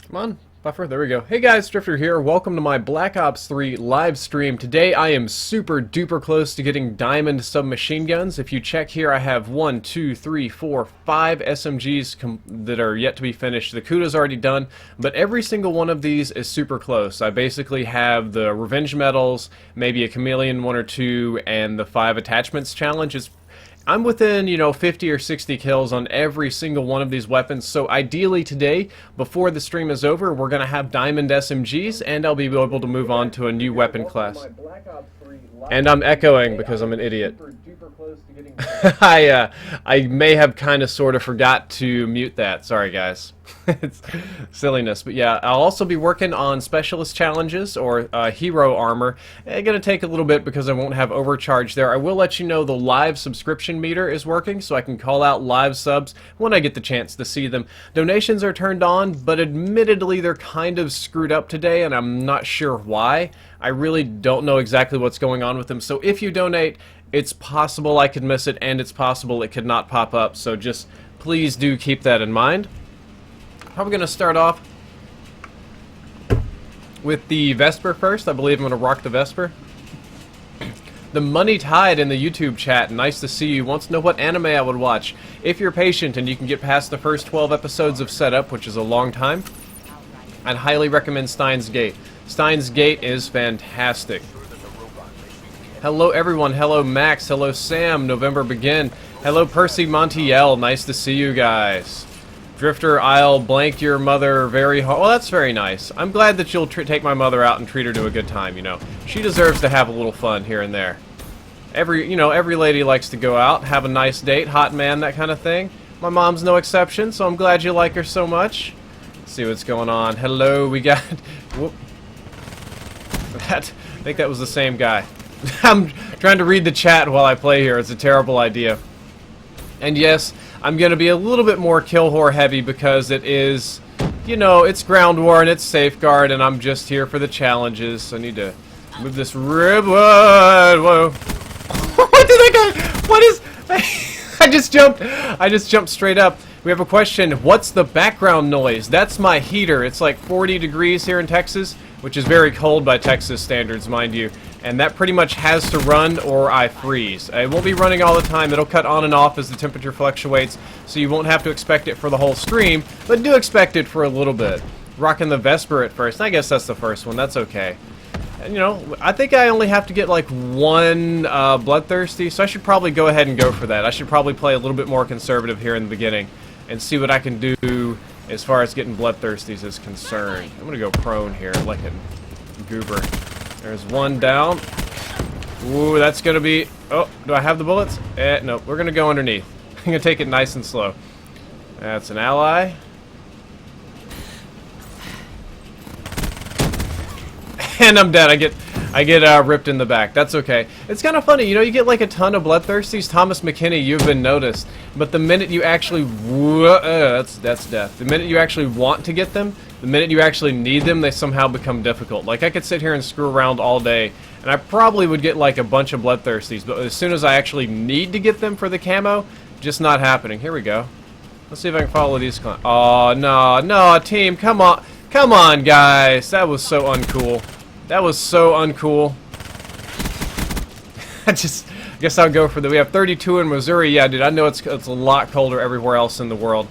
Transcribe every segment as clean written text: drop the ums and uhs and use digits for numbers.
Come on, buffer, there we go. Hey guys, Drifter here. Welcome to my Black Ops 3 live stream. Today I am super duper close to getting diamond submachine guns. If you check here, I have 5 SMGs that are yet to be finished. The Kuda's already done, but every single one of these is super close. I basically have the Revenge Medals, maybe a Chameleon 1 or 2, and the 5 attachments challenge. I'm within, 50 or 60 kills on every single one of these weapons, so ideally today, before the stream is over, we're going to have diamond SMGs, and I'll be able to move on to a new weapon class. And I'm echoing because I'm an idiot. I may have kind of sort of forgot to mute that. Sorry guys. It's silliness. But yeah, I'll also be working on specialist challenges or hero armor. It's going to take a little bit because I won't have overcharge there. I will let you know the live subscription meter is working, so I can call out live subs when I get the chance to see them. Donations are turned on, but admittedly they're kind of screwed up today, and I'm not sure why. I really don't know exactly what's going on with them. So if you donate, it's possible I could miss it, and it's possible it could not pop up, so just please do keep that in mind. Probably going to start off with the Vesper first. I believe I'm going to rock the Vesper. The Money Tide in the YouTube chat, nice to see you, wants to know what anime I would watch. If you're patient and you can get past the first 12 episodes of Setup, which is a long time, I'd highly recommend Steins Gate. Steins Gate is fantastic. Hello everyone, hello Max, hello Sam, November Begin, hello Percy Montiel, nice to see you guys. Drifter, I'll blank your mother very hard. Well, that's very nice. I'm glad that you'll take my mother out and treat her to a good time, She deserves to have a little fun here and there. Every lady likes to go out, have a nice date, hot man, that kind of thing. My mom's no exception, so I'm glad you like her so much. Let's see what's going on. Hello, we got... Whoop. I think that was the same guy. I'm trying to read the chat while I play here. It's a terrible idea. And yes, I'm going to be a little bit more kill whore heavy because it is, it's ground war and it's safeguard, and I'm just here for the challenges. So I need to move this rib. Whoa. What did I go? What is... I just jumped straight up. We have a question. What's the background noise? That's my heater. It's like 40 degrees here in Texas, which is very cold by Texas standards, mind you. And that pretty much has to run or I freeze. It won't be running all the time. It'll cut on and off as the temperature fluctuates, so you won't have to expect it for the whole stream, but do expect it for a little bit. Rocking the Vesper at first. I guess that's the first one. That's okay. And, I think I only have to get like one Bloodthirsty, so I should probably go ahead and go for that. I should probably play a little bit more conservative here in the beginning and see what I can do as far as getting Bloodthirsties is concerned. I'm going to go prone here like a goober. There's one down. Ooh, that's going to be... Oh, do I have the bullets? No, we're going to go underneath. I'm going to take it nice and slow. That's an ally. And I'm dead. I get ripped in the back. That's okay. It's kind of funny, you get like a ton of Bloodthirsties. Thomas McKinney, you've been noticed. But the minute you actually... that's death. The minute you actually want to get them, the minute you actually need them, they somehow become difficult. Like, I could sit here and screw around all day, and I probably would get like a bunch of Bloodthirsties, but as soon as I actually need to get them for the camo, just not happening. Here we go. Let's see if I can follow these... Oh, no, team, come on. Come on, guys. That was so uncool. That was so uncool. I guess I'll go for the... We have 32 in Missouri. Yeah, dude, I know it's a lot colder everywhere else in the world.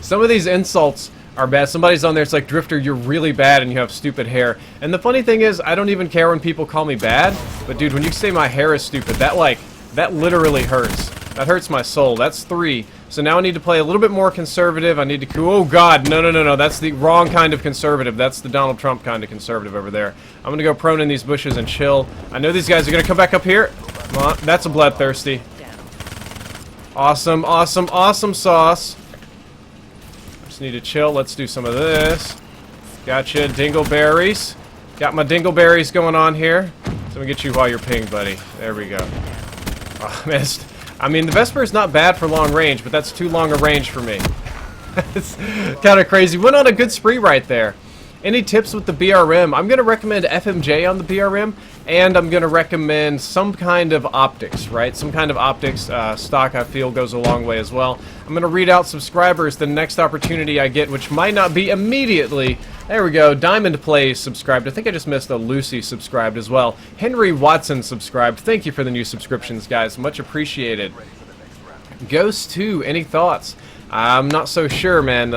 Some of these insults are bad. Somebody's on there, it's like, Drifter, you're really bad and you have stupid hair. And the funny thing is, I don't even care when people call me bad. But dude, when you say my hair is stupid, that literally hurts. That hurts my soul. That's 3. So now I need to play a little bit more conservative. I need to... Oh, God. No. That's the wrong kind of conservative. That's the Donald Trump kind of conservative over there. I'm going to go prone in these bushes and chill. I know these guys are going to come back up here. Come on. That's a Bloodthirsty. Awesome sauce. Just need to chill. Let's do some of this. Gotcha. Dingleberries. Got my dingleberries going on here. So let me get you while you're pinged, buddy. There we go. Oh, missed. I mean, the Vesper is not bad for long range, but that's too long a range for me. It's kind of crazy. Went on a good spree right there. Any tips with the BRM? I'm going to recommend FMJ on the BRM, and I'm going to recommend some kind of optics, right? Some kind of optics stock, I feel, goes a long way as well. I'm going to read out subscribers the next opportunity I get, which might not be immediately. There we go. Diamond Plays subscribed. I think I just missed a Lucy subscribed as well. Henry Watson subscribed. Thank you for the new subscriptions, guys. Much appreciated. Ghost 2, any thoughts? I'm not so sure, man.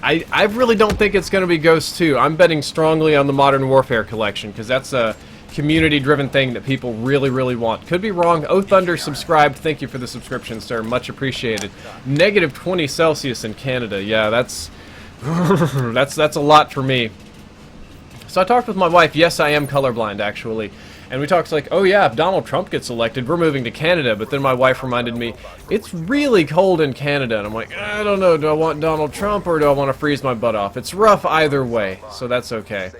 I really don't think it's going to be Ghost 2. I'm betting strongly on the Modern Warfare collection, because that's a community-driven thing that people really, really want. Could be wrong. Oh Thunder subscribed. Thank you for the subscription, sir. Much appreciated. Negative 20 Celsius in Canada. Yeah, that's that's a lot for me. So I talked with my wife. Yes, I am colorblind, actually. And we talked like, oh yeah, if Donald Trump gets elected, we're moving to Canada. But then my wife reminded me, it's really cold in Canada. And I'm like, I don't know, do I want Donald Trump or do I want to freeze my butt off? It's rough either way, so that's okay.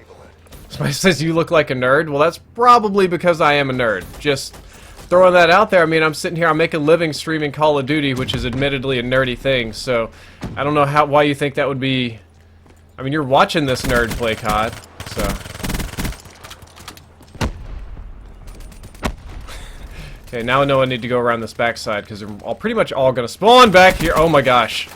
Somebody says you look like a nerd. Well, that's probably because I am a nerd. Just throwing that out there. I mean, I'm sitting here, I make a living streaming Call of Duty, which is admittedly a nerdy thing. So I don't know why you think that would be. I mean, you're watching this nerd play COD, so. Okay, now I know I need to go around this backside because they're pretty much all gonna spawn back here. Oh my gosh.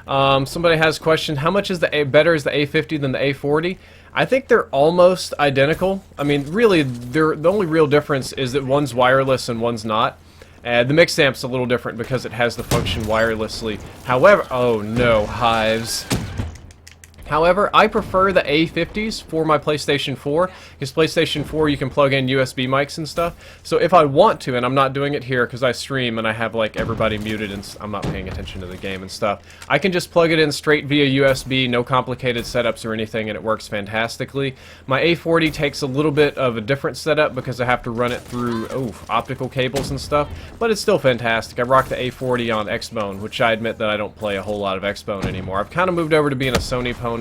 Somebody has questioned how much is better is the A50 than the A40? I think they're almost identical. I mean, really, the only real difference is that one's wireless and one's not. The mix amp's a little different because it has the function wirelessly. However, oh no, hives. However, I prefer the A50s for my PlayStation 4, because PlayStation 4 you can plug in USB mics and stuff. So if I want to, and I'm not doing it here because I stream and I have like everybody muted and I'm not paying attention to the game and stuff, I can just plug it in straight via USB, no complicated setups or anything, and it works fantastically. My A40 takes a little bit of a different setup because I have to run it through optical cables and stuff, but it's still fantastic. I rock the A40 on Xbone, which I admit that I don't play a whole lot of Xbone anymore. I've kind of moved over to being a Sony pony.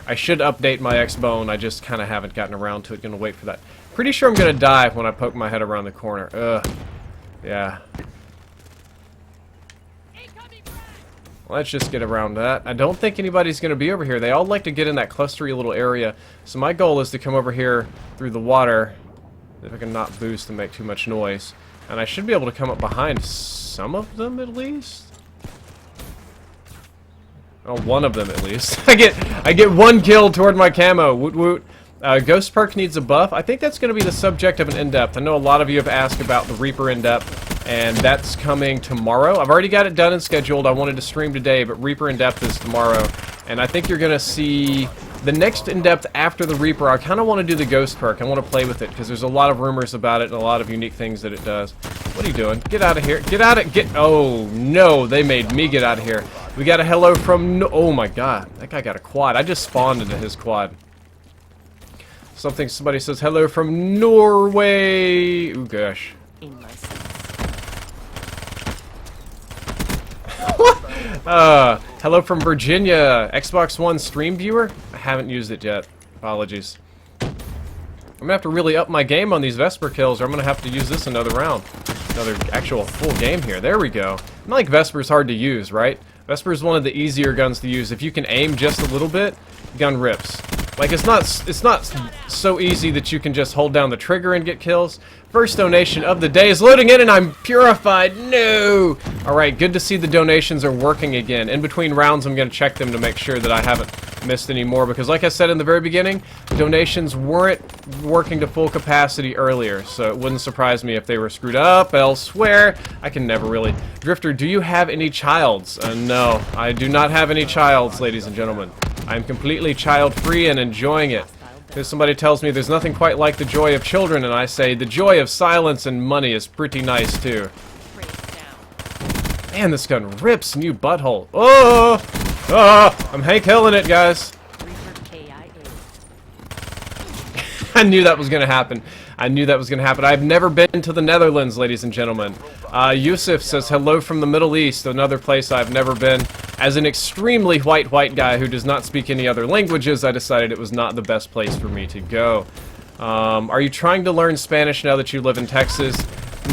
I should update my Xbone, I just kind of haven't gotten around to it. Gonna wait for that. Pretty sure I'm gonna die when I poke my head around the corner. Ugh. Yeah. Let's just get around that. I don't think anybody's gonna be over here. They all like to get in that clustery little area. So my goal is to come over here through the water. If I can not boost and make too much noise. And I should be able to come up behind some of them at least. Oh, one of them at least. I get one kill toward my camo. Woot woot. Ghost perk needs a buff. I think that's going to be the subject of an in-depth. I know a lot of you have asked about the Reaper in-depth, and that's coming tomorrow. I've already got it done and scheduled. I wanted to stream today, but Reaper in-depth is tomorrow. And I think you're going to see the next in-depth after the Reaper. I kind of want to do the Ghost perk. I want to play with it, because there's a lot of rumors about it and a lot of unique things that it does. What are you doing? Get out of here. Get out of... Oh, no. They made me get out of here. We got a hello from... Oh, my God. That guy got a quad. I just spawned into his quad. Somebody says, hello from Norway. Ooh, gosh. Hello from Virginia. Xbox One stream viewer? I haven't used it yet. Apologies. I'm gonna have to really up my game on these Vesper kills, or I'm gonna have to use this another round. Another actual full game here. There we go. Not like Vesper's hard to use, right? Vesper is one of the easier guns to use. If you can aim just a little bit, gun rips. Like, it's not so easy that you can just hold down the trigger and get kills. First donation of the day is loading in, and I'm purified. No! Alright, good to see the donations are working again. In between rounds, I'm going to check them to make sure that I haven't missed any more, because like I said in the very beginning, donations weren't working to full capacity earlier, so it wouldn't surprise me if they were screwed up elsewhere. I can never really... Drifter, do you have any childs? No, I do not have any childs, ladies and gentlemen. I'm completely child-free and enjoying it. If somebody tells me there's nothing quite like the joy of children, and I say the joy of silence and money is pretty nice too. Man, this gun rips, new butthole. Oh! Oh! I'm Hank Hilling it, guys. I knew that was gonna happen. I knew that was gonna happen. I've never been to the Netherlands, ladies and gentlemen. Yusuf says hello from the Middle East, another place I've never been. As an extremely white guy who does not speak any other languages, I decided it was not the best place for me to go. Are you trying to learn Spanish now that you live in Texas?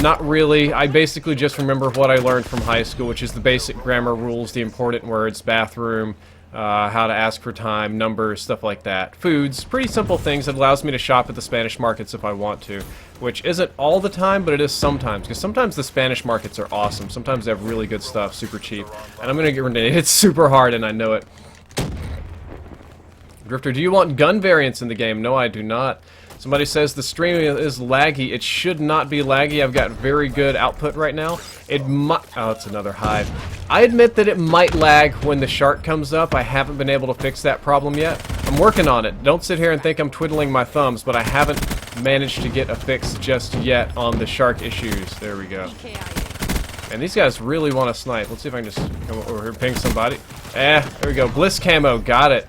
Not really. I basically just remember what I learned from high school, which is the basic grammar rules, the important words, bathroom, how to ask for time, numbers, stuff like that. Foods, pretty simple things that allows me to shop at the Spanish markets if I want to, which isn't all the time, but it is sometimes, because sometimes the Spanish markets are awesome. Sometimes they have really good stuff, super cheap, and I'm gonna get grenaded super hard, and I know it. Drifter, do you want gun variants in the game? No, I do not. Somebody says the stream is laggy. It should not be laggy. I've got very good output right now. It might... Oh, it's another hive. I admit that it might lag when the shark comes up. I haven't been able to fix that problem yet. I'm working on it. Don't sit here and think I'm twiddling my thumbs, but I haven't managed to get a fix just yet on the shark issues. There we go. And these guys really want to snipe. Let's see if I can just come over here and ping somebody. There we go. Bliss camo. Got it.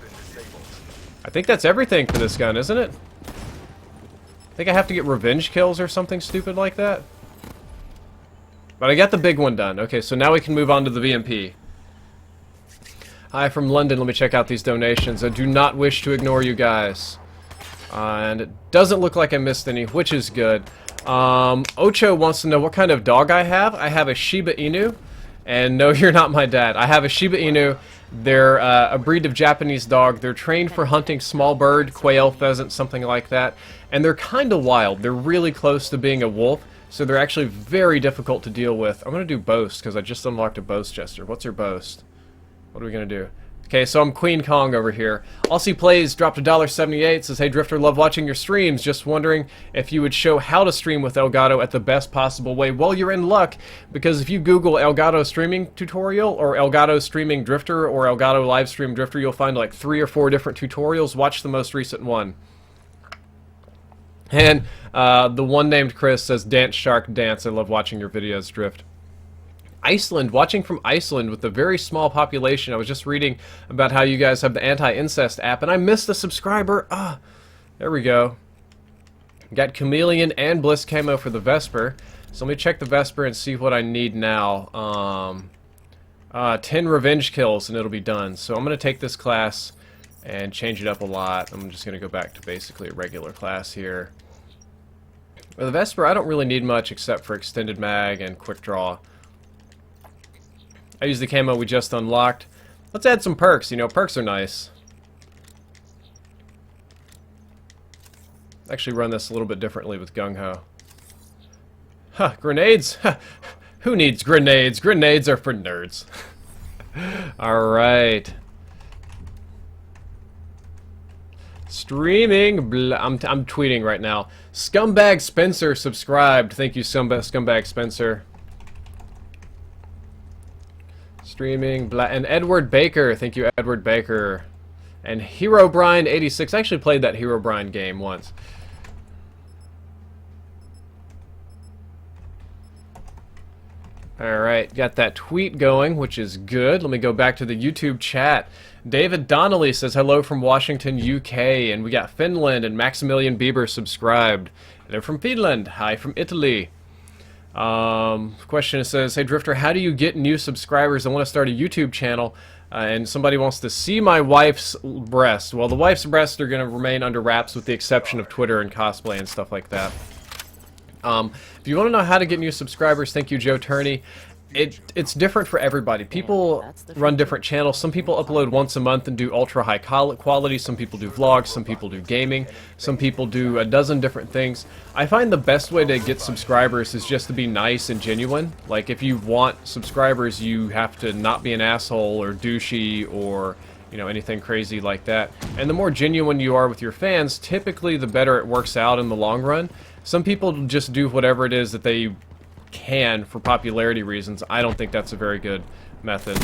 I think that's everything for this gun, isn't it? I think I have to get revenge kills or something stupid like that. But I got the big one done. Okay, so now we can move on to the VMP. Hi from London. Let me check out these donations. I do not wish to ignore you guys. And it doesn't look like I missed any, which is good. Ocho wants to know what kind of dog I have. I have a Shiba Inu. And no, you're not my dad. I have a Shiba Inu. They're a breed of Japanese dog. They're trained for hunting small bird, quail, pheasant, something like that. And they're kind of wild. They're really close to being a wolf, so they're actually very difficult to deal with. I'm going to do boast, because I just unlocked a boast jester. What's your boast? What are we going to do? Okay, so I'm Queen Kong over here. Aussie Plays dropped $1.78, says, hey Drifter, love watching your streams. Just wondering if you would show how to stream with Elgato at the best possible way. Well, you're in luck, because if you Google Elgato streaming tutorial, or Elgato streaming Drifter, or Elgato live stream Drifter, you'll find like 3 or 4 different tutorials. Watch the most recent one. And the one named Chris says, Dance Shark Dance. I love watching your videos, Drift. Iceland, watching from Iceland with a very small population. I was just reading about how you guys have the anti-incest app, and I missed a subscriber. There we go. Got Chameleon and Bliss Camo for the Vesper. So let me check the Vesper and see what I need now. 10 revenge kills and it'll be done. So I'm going to take this class and change it up a lot. I'm just going to go back to basically a regular class here. With the Vesper, I don't really need much except for extended mag and quick draw. I use the camo we just unlocked. Let's add some perks. You know, perks are nice. Actually run this a little bit differently with Gung Ho. Huh, grenades? Who needs grenades? Grenades are for nerds. Alright. Streaming. I'm tweeting right now. Scumbag Spencer subscribed. Thank you, Scumbag Spencer. Streaming. And Edward Baker. Thank you, Edward Baker. And Herobrine86. I actually played that Herobrine game once. Alright, got that tweet going, which is good. Let me go back to the YouTube chat. David Donnelly says hello from Washington, UK, and we got Finland and Maximilian Bieber subscribed. They're from Finland. Hi from Italy. Question says, hey Drifter, how do you get new subscribers? I want to start a YouTube channel, and somebody wants to see my wife's breasts. Well, the wife's breasts are going to remain under wraps with the exception of Twitter and cosplay and stuff like that. If you want to know how to get new subscribers, thank you, Joe Turney. It's different for everybody. People run different channels. Some people upload once a month and do ultra high quality. Some people do vlogs. Some people do gaming. Some people do a dozen different things. I find the best way to get subscribers is just to be nice and genuine. Like, if you want subscribers, you have to not be an asshole or douchey or, you know, anything crazy like that. And the more genuine you are with your fans, typically the better it works out in the long run. Some people just do whatever it is that they can for popularity reasons. I don't think that's a very good method.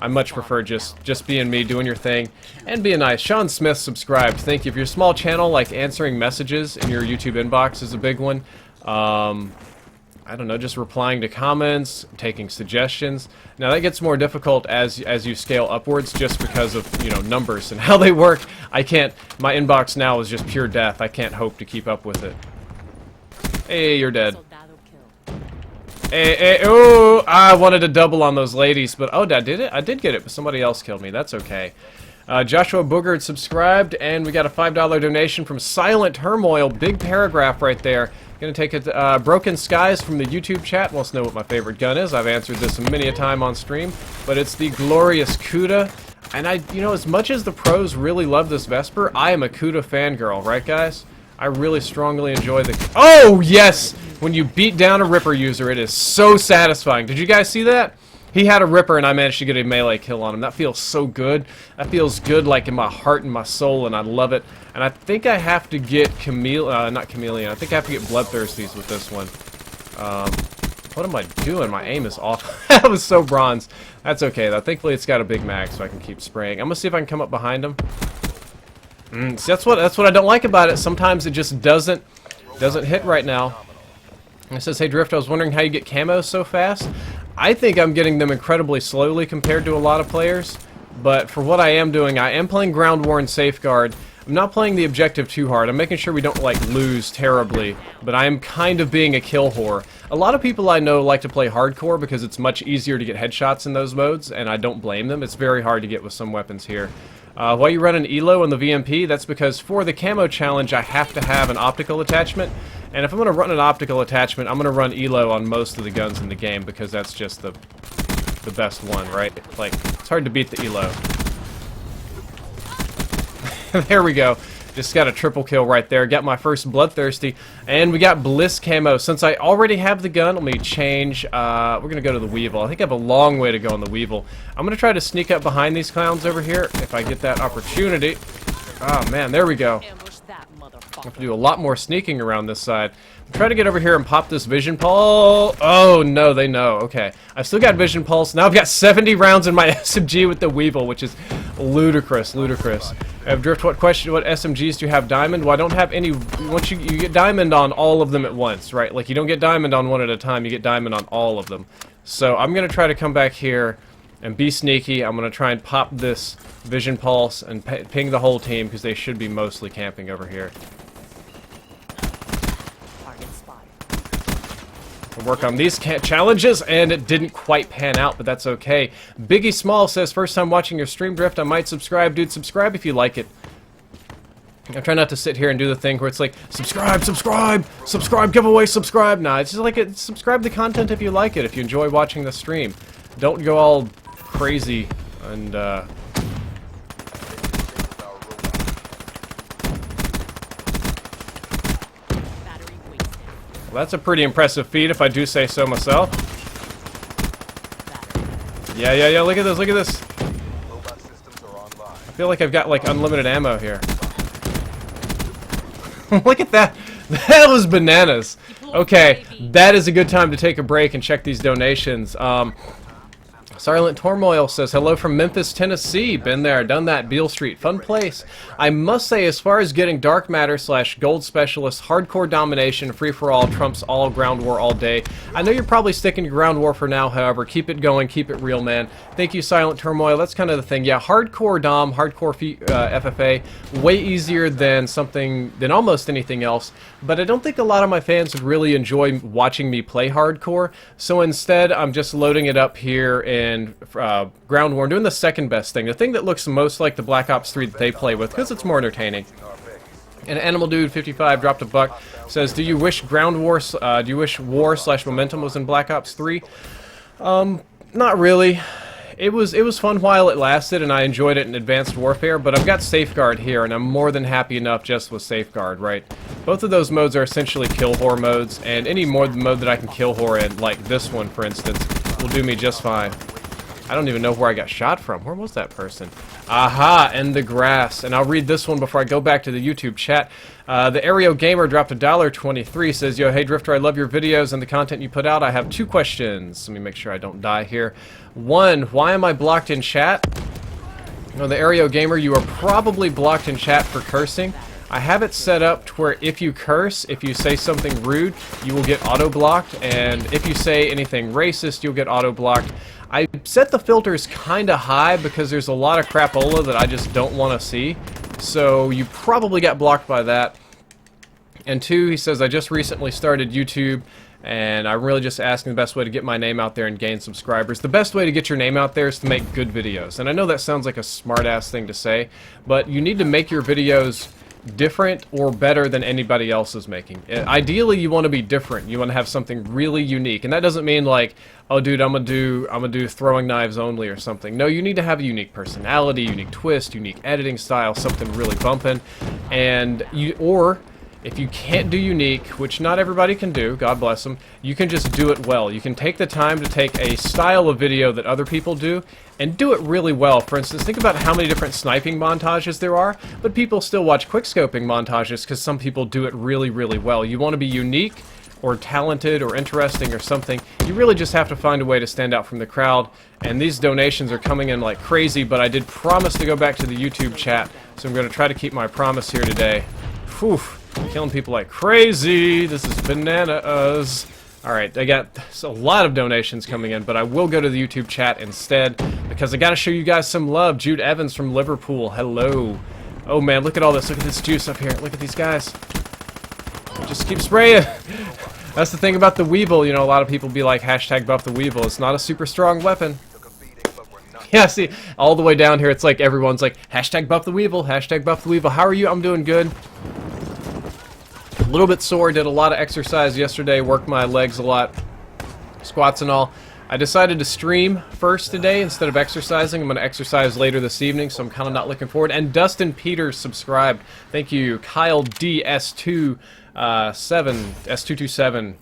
I much prefer just being me, doing your thing, and being nice. Sean Smith subscribed. Thank you. If you're a small channel, like answering messages in your YouTube inbox is a big one. I don't know, just replying to comments, taking suggestions. Now that gets more difficult as you scale upwards, just because of, you know, numbers and how they work. I can't. My inbox now is just pure death. I can't hope to keep up with it. Hey, you're dead. Hey, oh, I wanted to double on those ladies, but oh, I did it? I did get it, but somebody else killed me. That's okay. Joshua Boogard subscribed, and we got a $5 donation from Silent Turmoil. Big paragraph right there. Gonna take it, Broken Skies from the YouTube chat. Wants to know what my favorite gun is. I've answered this many a time on stream, but it's the Glorious Cuda. And you know, as much as the pros really love this Vesper, I am a Kuda fangirl, right guys? I really strongly enjoy the... Oh, yes! When you beat down a Ripper user, it is so satisfying. Did you guys see that? He had a Ripper and I managed to get a melee kill on him. That feels so good. That feels good like in my heart and my soul, and I love it. And I think I have to get not Chameleon. I think I have to get Bloodthirsties with this one. What am I doing? My aim is off. That was so bronze. That's okay though. Thankfully it's got a big mag so I can keep spraying. I'm gonna see if I can come up behind him. See, that's what I don't like about it. Sometimes it just doesn't hit right now. It says, hey Drift, I was wondering how you get camos so fast. I think I'm getting them incredibly slowly compared to a lot of players, but for what I am doing, I am playing Ground War and Safeguard. I'm not playing the objective too hard. I'm making sure we don't, like, lose terribly, but I am kind of being a kill whore. A lot of people I know like to play hardcore because it's much easier to get headshots in those modes, and I don't blame them. It's very hard to get with some weapons here. Why you run an ELO on the VMP? That's because for the camo challenge, I have to have an optical attachment. And if I'm going to run an optical attachment, I'm going to run ELO on most of the guns in the game because that's just the best one, right? Like, it's hard to beat the ELO. There we go. Just got a triple kill right there. Got my first Bloodthirsty. And we got Bliss camo. Since I already have the gun, let me change. We're going to go to the Weevil. I think I have a long way to go on the Weevil. I'm going to try to sneak up behind these clowns over here if I get that opportunity. Oh, man. There we go. I have to do a lot more sneaking around this side. Try to get over here and pop this Vision Pulse. Oh, no, they know. Okay. I've still got Vision Pulse. Now I've got 70 rounds in my SMG with the Weevil, which is ludicrous, ludicrous. Drift, what SMGs do you have Diamond? Well, I don't have any. Once you get Diamond on all of them at once, right? Like, you don't get Diamond on one at a time. You get Diamond on all of them. So I'm going to try to come back here and be sneaky. I'm going to try and pop this Vision Pulse and ping the whole team because they should be mostly camping over here. Work on these challenges, and it didn't quite pan out, but that's okay. Biggie Small says, first time watching your stream, Drift, I might subscribe. Dude, subscribe if you like it. I try not to sit here and do the thing where it's like, subscribe, subscribe, subscribe, giveaway, subscribe. Nah, it's just like, subscribe to content if you like it, if you enjoy watching the stream. Don't go all crazy and, that's a pretty impressive feat, if I do say so myself. Yeah, look at this, look at this. I feel like I've got, like, unlimited ammo here. Look at that. That was bananas. Okay, that is a good time to take a break and check these donations. Silent Turmoil says, hello from Memphis, Tennessee. Been there, done that. Beale Street, fun place. I must say, as far as getting Dark Matter / Gold Specialist, hardcore domination, free-for-all, trumps all, ground war all day. I know you're probably sticking to ground war for now, however. Keep it going, keep it real, man. Thank you, Silent Turmoil. That's kind of the thing. Yeah, hardcore dom, hardcore FFA, way easier than almost anything else. But I don't think a lot of my fans would really enjoy watching me play hardcore. So instead, I'm just loading it up here in Ground War, doing the second best thing, the thing that looks most like the Black Ops 3 that they play with, because it's more entertaining. And Animal Dude 55 dropped a buck, says, do you wish Ground War, do you wish War / Momentum was in Black Ops 3? Not really. It was fun while it lasted, and I enjoyed it in Advanced Warfare, but I've got Safeguard here, and I'm more than happy enough just with Safeguard, right? Both of those modes are essentially kill whore modes, and any mode that I can kill whore in, like this one, for instance, will do me just fine. I don't even know where I got shot from. Where was that person? Aha, in the grass. And I'll read this one before I go back to the YouTube chat. The Aereo Gamer dropped $1.23, says, yo, hey Drifter, I love your videos and the content you put out. I have 2 questions. Let me make sure I don't die here. 1, why am I blocked in chat? No, the Aereo Gamer, you are probably blocked in chat for cursing. I have it set up to where if you curse, if you say something rude, you will get auto-blocked, and if you say anything racist, you'll get auto-blocked. I set the filters kinda high because there's a lot of crapola that I just don't want to see, so you probably got blocked by that. And 2, he says, I just recently started YouTube, and I'm really just asking the best way to get my name out there and gain subscribers. The best way to get your name out there is to make good videos, and I know that sounds like a smart-ass thing to say, but you need to make your videos different or better than anybody else is making. Ideally, you want to be different. You want to have something really unique, and that doesn't mean like, oh, dude, I'm gonna do throwing knives only or something. No, you need to have a unique personality, unique twist, unique editing style, something really bumping, and or if you can't do unique, which not everybody can do, God bless them, you can just do it well. You can take the time to take a style of video that other people do and do it really well. For instance, think about how many different sniping montages there are, but people still watch quickscoping montages because some people do it really, really well. You want to be unique or talented or interesting or something. You really just have to find a way to stand out from the crowd. And these donations are coming in like crazy, but I did promise to go back to the YouTube chat, so I'm going to try to keep my promise here today. Whew. Killing people like crazy. This is bananas. Alright, I got a lot of donations coming in, but I will go to the YouTube chat instead because I gotta show you guys some love. Jude Evans from Liverpool, hello. Oh man, look at all this. Look at this juice up here. Look at these guys. Just keep spraying. That's the thing about the Weevil. You know, a lot of people be like, hashtag buff the Weevil. It's not a super strong weapon. Yeah, see, all the way down here, it's like everyone's like, hashtag buff the Weevil, hashtag buff the Weevil. How are you? I'm doing good. A little bit sore, did a lot of exercise yesterday, worked my legs a lot, squats and all. I decided to stream first today instead of exercising. I'm going to exercise later this evening, so I'm kind of not looking forward. And Dustin Peters subscribed. Thank you. Kyle DS227.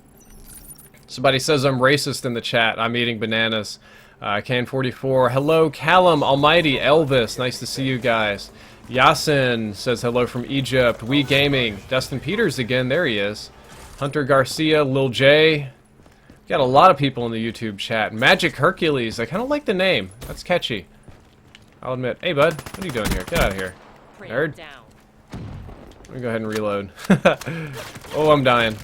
Somebody says I'm racist in the chat. I'm eating bananas. Can44. Hello, Callum, Almighty, Elvis. Nice to see you guys. Yasin says hello from Egypt. Wii Gaming. Dustin Peters again. There he is. Hunter Garcia. Lil J. Got a lot of people in the YouTube chat. Magic Hercules. I kind of like the name. That's catchy. I'll admit. Hey, bud. What are you doing here? Get out of here. Nerd. Let me go ahead and reload. Oh, I'm dying.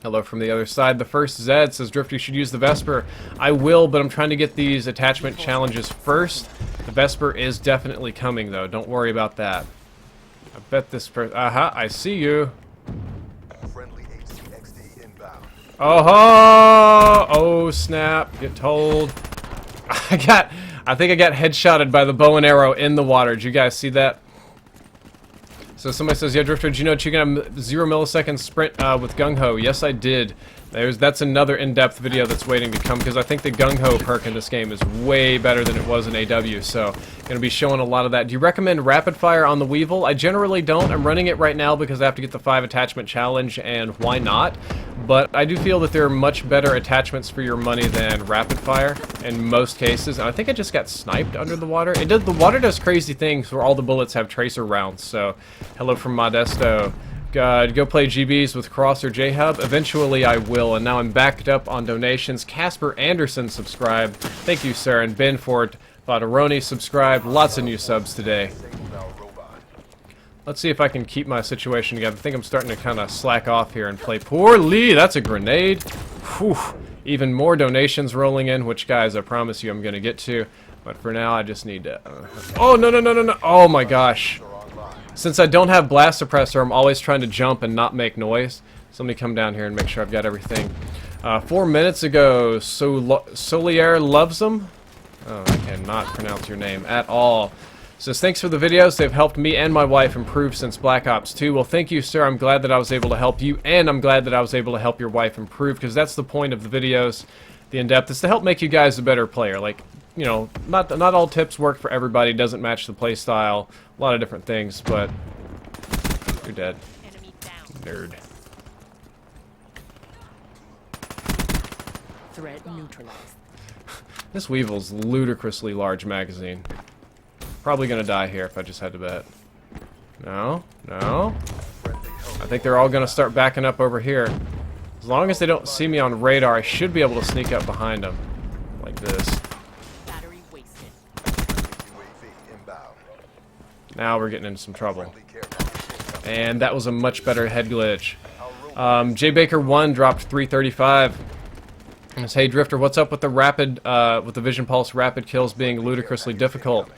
Hello from the other side. The first Zed says, Drifter, you should use the Vesper. I will, but I'm trying to get these attachment challenges first. The Vesper is definitely coming, though. Don't worry about that. I bet this person... Aha, I see you. Oh, oh, snap. Get told. I think I got headshotted by the bow and arrow in the water. Did you guys see that? So somebody says, yeah, Drifter, did you know you can have 0 millisecond sprint with Gung Ho? Yes, I did. That's another in-depth video that's waiting to come, because I think the Gung Ho perk in this game is way better than it was in AW, so going to be showing a lot of that. Do you recommend rapid fire on the Weevil? I generally don't. I'm running it right now because I have to get the 5 attachment challenge, and why not? But I do feel that there are much better attachments for your money than rapid fire in most cases. And I think I just got sniped under the water. The water does crazy things where all the bullets have tracer rounds. So, hello from Modesto. God, go play GBs with Cross or J-Hub. Eventually I will, and now I'm backed up on donations. Casper Anderson subscribed. Thank you, sir. And Ben Ford Vaderoni subscribed. Lots of new subs today. Let's see if I can keep my situation together. I think I'm starting to kind of slack off here and play poorly. That's a grenade. Whew. Even more donations rolling in, which, guys, I promise you I'm going to get to. But for now, I just need to... Oh, no, no, no, no, no. Oh, my gosh. Since I don't have blast suppressor, I'm always trying to jump and not make noise. So let me come down here and make sure I've got everything. 4 minutes ago, Solier loves them. Oh, I cannot pronounce your name at all. Says, thanks for the videos. They've helped me and my wife improve since Black Ops 2. Well, thank you, sir. I'm glad that I was able to help you, and I'm glad that I was able to help your wife improve, because that's the point of the videos, the in-depth, is to help make you guys a better player. Like, you know, not all tips work for everybody. Doesn't match the play style. A lot of different things, but you're dead. Nerd. Threat neutralized. This Weevil's ludicrously large magazine. Probably gonna die here if I just had to bet. No, no. I think they're all gonna start backing up over here. As long as they don't see me on radar, I should be able to sneak up behind them. Like this. Now we're getting into some trouble. And that was a much better head glitch. J Baker 1 dropped 335. And says, hey Drifter, what's up with the with the Vision Pulse rapid kills being ludicrously difficult?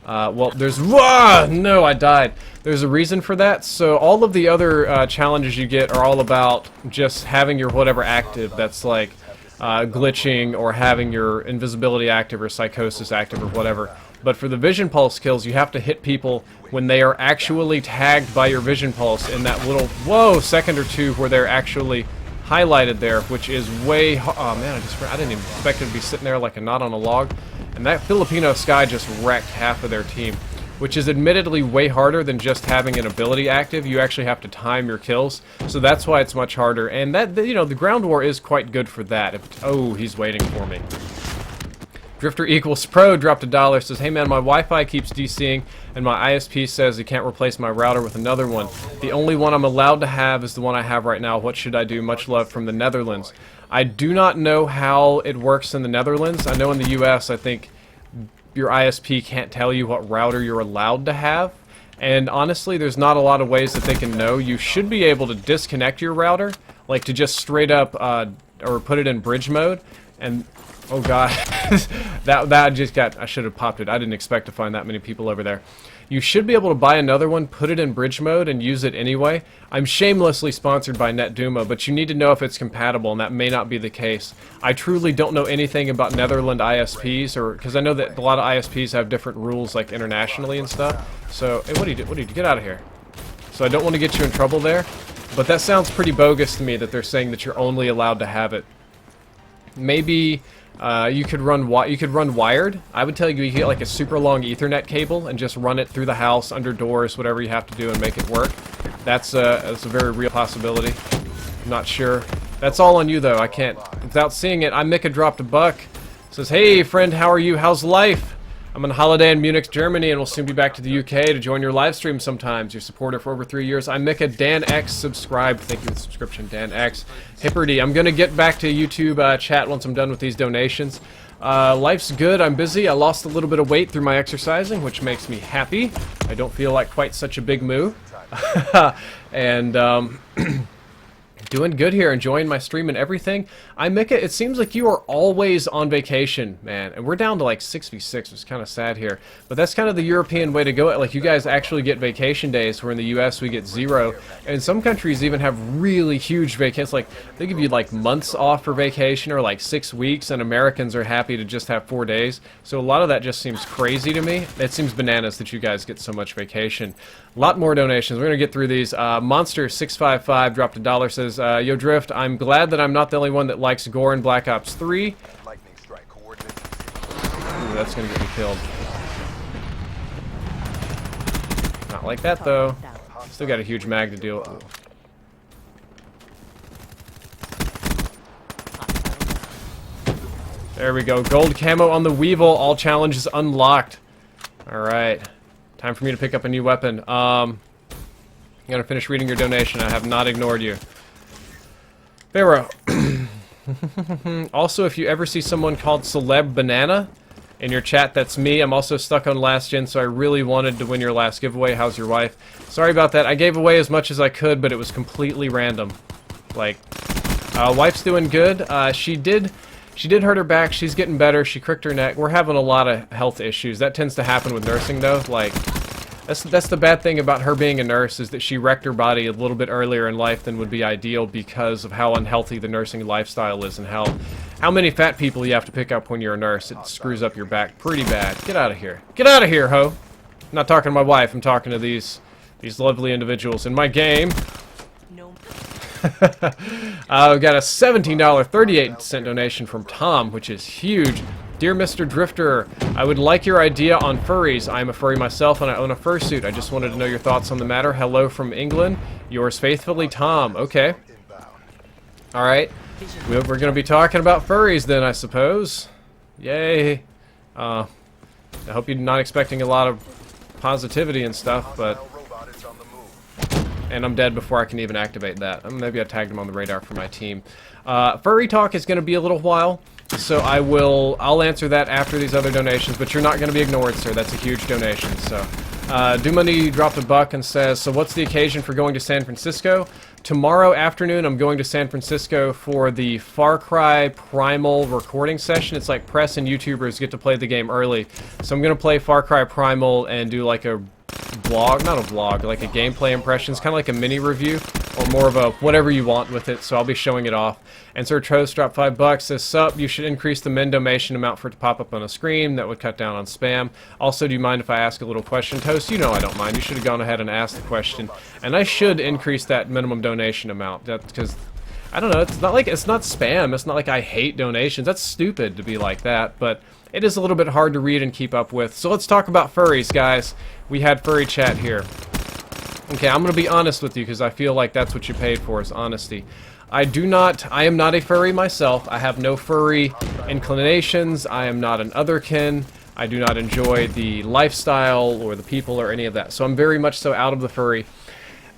Well, there's... Whoa! No, I died. There's a reason for that. So all of the other challenges you get are all about just having your whatever active. That's like glitching or having your invisibility active or psychosis active or whatever. But for the vision pulse kills, you have to hit people when they are actually tagged by your vision pulse in that little, whoa, second or two where they're actually highlighted there, which is way, oh man, I didn't even expect it to be sitting there like a knot on a log. And that Filipino Sky just wrecked half of their team, which is admittedly way harder than just having an ability active. You actually have to time your kills, so that's why it's much harder. And that, you know, the ground war is quite good for that. Oh, he's waiting for me. Drifter equals pro dropped $1, says, hey man, my Wi-Fi keeps DCing and my ISP says it can't replace my router with another one. The only one I'm allowed to have is the one I have right now. What should I do? Much love from the Netherlands. I do not know how it works in the Netherlands. I know in the US, I think your ISP can't tell you what router you're allowed to have. And honestly, there's not a lot of ways that they can know. You should be able to disconnect your router, like to just straight up, or put it in bridge mode, and oh god, that just got, I should have popped it. I didn't expect to find that many people over there. You should be able to buy another one, put it in bridge mode, and use it anyway. I'm shamelessly sponsored by Netduma, but you need to know if it's compatible, and that may not be the case. I truly don't know anything about Netherlands ISPs, or because I know that a lot of ISPs have different rules, like internationally and stuff. So, hey, what do you do? What do you do? Get out of here. So I don't want to get you in trouble there, but that sounds pretty bogus to me that they're saying that you're only allowed to have it. Maybe you could run wired. I would tell you you get like a super long Ethernet cable and just run it through the house, under doors, whatever you have to do, and make it work. That's a very real possibility. I'm not sure. That's all on you though. I can't, without seeing it. I'm Mika dropped $1. Says, hey friend, how are you? How's life? I'm on holiday in Munich, Germany, and will soon be back to the UK to join your live stream sometimes. Your supporter for over 3 years. I'm Mika. Dan X subscribed. Thank you for the subscription, Dan X. Hipperdy. I'm going to get back to YouTube chat once I'm done with these donations. Life's good. I'm busy. I lost a little bit of weight through my exercising, which makes me happy. I don't feel like quite such a big move. And, doing good here, enjoying my stream and everything. Mika, it seems like you are always on vacation, man. And we're down to like 6v6, it's kind of sad here. But that's kind of the European way to go. Like, you guys actually get vacation days, where in the US we get 0. And some countries even have really huge vacations. Like, they give you like months off for vacation, or like 6 weeks, and Americans are happy to just have 4 days. So a lot of that just seems crazy to me. It seems bananas that you guys get so much vacation. A lot more donations. We're going to get through these. Monster655 dropped $1, says, yo Drift, I'm glad that I'm not the only one that likes gore in Black Ops 3. Ooh, that's going to get me killed. Not like that, though. Still got a huge mag to deal with. There we go. Gold camo on the Weevil. All challenges unlocked. Alright. Time for me to pick up a new weapon. I'm gonna finish reading your donation. I have not ignored you. Pharaoh. Also, if you ever see someone called Celeb Banana in your chat, that's me. I'm also stuck on last gen, so I really wanted to win your last giveaway. How's your wife? Sorry about that. I gave away as much as I could, but it was completely random. Like, wife's doing good. She did hurt her back. She's getting better. She cricked her neck. We're having a lot of health issues. That tends to happen with nursing, though. Like, that's the bad thing about her being a nurse, is that she wrecked her body a little bit earlier in life than would be ideal because of how unhealthy the nursing lifestyle is, and how many fat people you have to pick up when you're a nurse. It screws up your back pretty bad. Get out of here. Get out of here, ho! I'm not talking to my wife. I'm talking to these lovely individuals in my game. We've got a $17.38 donation from Tom, which is huge. Dear Mr. Drifter, I would like your idea on furries. I'm a furry myself and I own a fursuit. I just wanted to know your thoughts on the matter. Hello from England. Yours faithfully, Tom. Okay. Alright. We're going to be talking about furries then, I suppose. Yay. I hope you're not expecting a lot of positivity and stuff, but... And I'm dead before I can even activate that. Maybe I tagged him on the radar for my team. Furry talk is going to be a little while, so I'll answer that after these other donations, but you're not going to be ignored, sir. That's a huge donation. So, Dumoney dropped $1 and says, so what's the occasion for going to San Francisco? Tomorrow afternoon, I'm going to San Francisco for the Far Cry Primal recording session. It's like press and YouTubers get to play the game early. So I'm going to play Far Cry Primal and do like a vlog, not a vlog, like a gameplay impressions, kind of like a mini review, or more of a whatever you want with it, so I'll be showing it off. And Sir Toast dropped $5, says, sup, you should increase the min donation amount for it to pop up on a screen, that would cut down on spam. Also, do you mind if I ask a little question? Toast, you know I don't mind, you should have gone ahead and asked the question. And I should increase that minimum donation amount, because, I don't know, it's not spam, it's not like I hate donations, that's stupid to be like that, but it is a little bit hard to read and keep up with. So let's talk about furries, guys. We had furry chat here. Okay, I'm going to be honest with you because I feel like that's what you paid for, is honesty. I am not a furry myself. I have no furry inclinations. I am not an otherkin. I do not enjoy the lifestyle or the people or any of that. So I'm very much so out of the furry.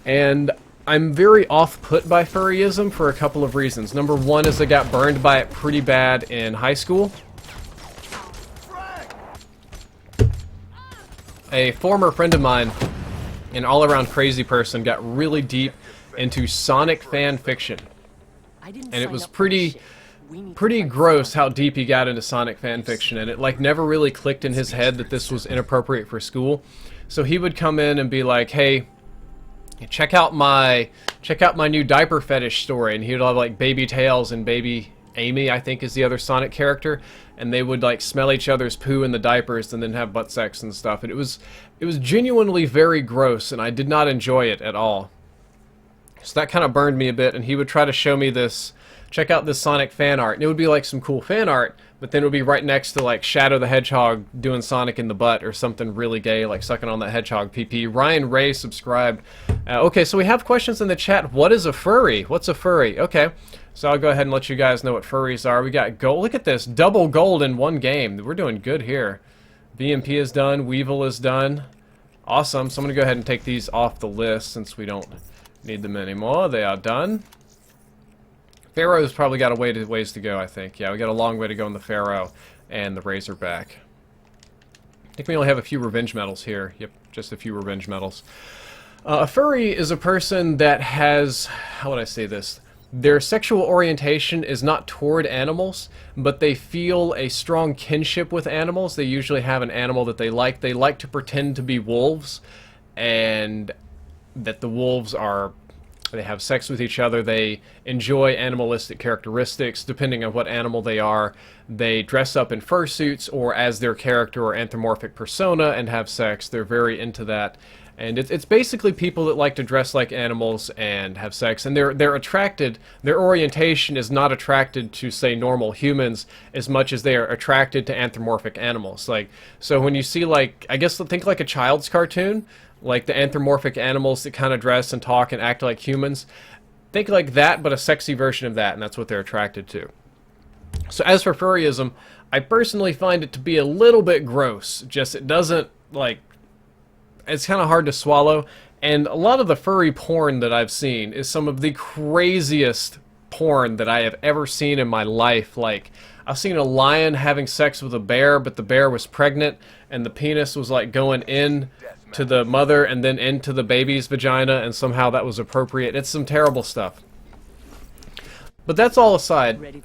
And I'm very off-put by furryism for a couple of reasons. Number one is I got burned by it pretty bad in high school. A former friend of mine, an all-around crazy person, got really deep into Sonic fan fiction. And it was pretty gross how deep he got into Sonic fan fiction, and it like never really clicked in his head that this was inappropriate for school. So he would come in and be like, hey, check out my new diaper fetish story, and he would have like Baby Tails and Baby Amy, I think is the other Sonic character, and they would like smell each other's poo in the diapers and then have butt sex and stuff. And it was genuinely very gross, and I did not enjoy it at all. So that kind of burned me a bit, and he would try to show me this, check out this Sonic fan art, and it would be like some cool fan art, but then it would be right next to like Shadow the Hedgehog doing Sonic in the butt or something really gay, like sucking on that hedgehog PP. Ryan Ray subscribed. Okay, so we have questions in the chat. What is a furry? What's a furry? Okay, so I'll go ahead and let you guys know what furries are. We got gold. Look at this, double gold in one game. We're doing good here. BMP is done. Weevil is done. Awesome. So I'm going to go ahead and take these off the list since we don't need them anymore. They are done. Pharaoh's probably got a ways to go, I think. Yeah, we got a long way to go in the Pharaoh and the Razorback. I think we only have a few revenge medals here. Yep, just a few revenge medals. A furry is a person that has, how would I say this? Their sexual orientation is not toward animals, but they feel a strong kinship with animals. They usually have an animal that they like. They like to pretend to be wolves, and that the wolves are, they have sex with each other. They enjoy animalistic characteristics depending on what animal they are. They dress up in fursuits or as their character or anthropomorphic persona and have sex. They're very into that. And it's basically people that like to dress like animals and have sex, and they're attracted. Their orientation is not attracted to, say, normal humans as much as they are attracted to anthropomorphic animals. Like, so when you see, like, I guess think like a child's cartoon, like the anthropomorphic animals that kind of dress and talk and act like humans, think like that, but a sexy version of that, and that's what they're attracted to. So as for furryism, I personally find it to be a little bit gross. Just it doesn't, like, it's kind of hard to swallow, and a lot of the furry porn that I've seen is some of the craziest porn that I have ever seen in my life. Like, I've seen a lion having sex with a bear, but the bear was pregnant, and the penis was like going in to the mother and then into the baby's vagina, and somehow that was appropriate. It's some terrible stuff. But that's all aside,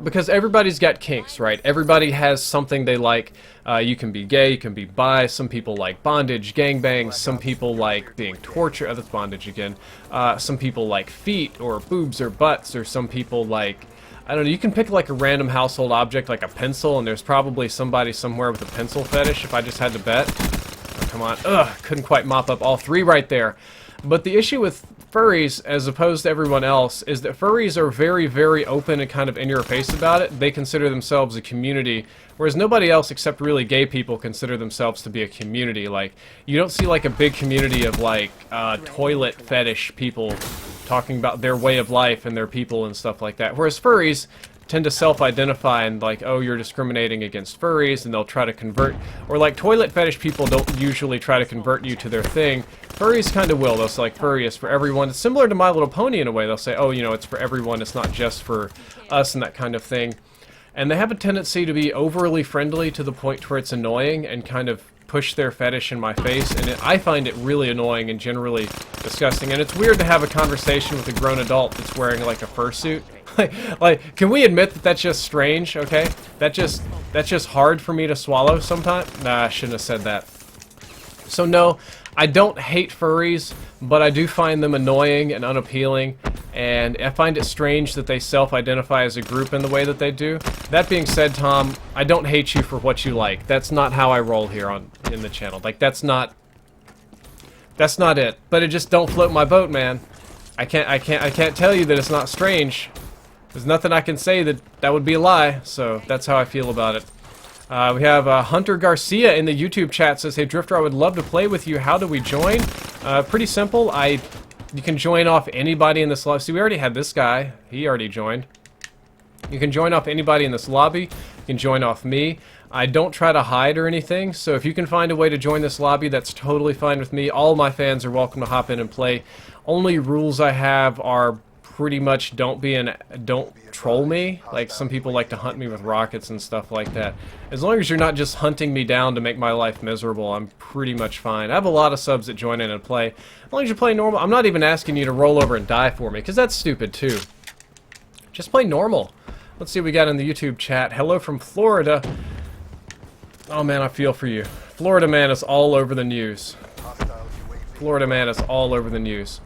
because everybody's got kinks, right? Everybody has something they like. You can be gay, you can be bi, some people like bondage, gangbangs, some people like being tortured, that's bondage again. Some people like feet, or boobs, or butts, or some people like, I don't know, you can pick like a random household object like a pencil, and there's probably somebody somewhere with a pencil fetish if I just had to bet. Oh, come on, couldn't quite mop up all three right there. But the issue with furries, as opposed to everyone else, is that furries are very, very open and kind of in your face about it. They consider themselves a community, whereas nobody else except really gay people consider themselves to be a community. Like, you don't see like a big community of like toilet fetish people talking about their way of life and their people and stuff like that. Whereas furries tend to self-identify and like, oh, you're discriminating against furries, and they'll try to convert, or like toilet fetish people don't usually try to convert you to their thing. Furries kind of will. They'll say like, furry is for everyone. It's similar to My Little Pony in a way. They'll say, oh, you know, it's for everyone, it's not just for us, and that kind of thing. And they have a tendency to be overly friendly to the point where it's annoying and kind of push their fetish in my face, and I find it really annoying and generally disgusting. And it's weird to have a conversation with a grown adult that's wearing like a fursuit. Like, can we admit that that's just strange, okay? That's just hard for me to swallow sometimes. Nah, I shouldn't have said that. So no, I don't hate furries, but I do find them annoying and unappealing, and I find it strange that they self-identify as a group in the way that they do. That being said, Tom, I don't hate you for what you like. That's not how I roll here in the channel. Like, that's not it. But it just don't float my boat, man. I can't tell you that it's not strange. There's nothing I can say that would be a lie, so that's how I feel about it. We have Hunter Garcia in the YouTube chat says, "Hey Drifter, I would love to play with you. How do we join?" Pretty simple. You can join off anybody in this lobby. See, we already had this guy. He already joined. You can join off anybody in this lobby. You can join off me. I don't try to hide or anything, so if you can find a way to join this lobby, that's totally fine with me. All my fans are welcome to hop in and play. Only rules I have are pretty much don't troll me. Like, some people like to hunt me with rockets and stuff like that. As long as you're not just hunting me down to make my life miserable, I'm pretty much fine. I have a lot of subs that join in and play. As long as you play normal, I'm not even asking you to roll over and die for me, because that's stupid too. Just play normal. Let's see what we got in the YouTube chat. Hello from Florida. Oh man, I feel for you. Florida man is all over the news. Florida man is all over the news.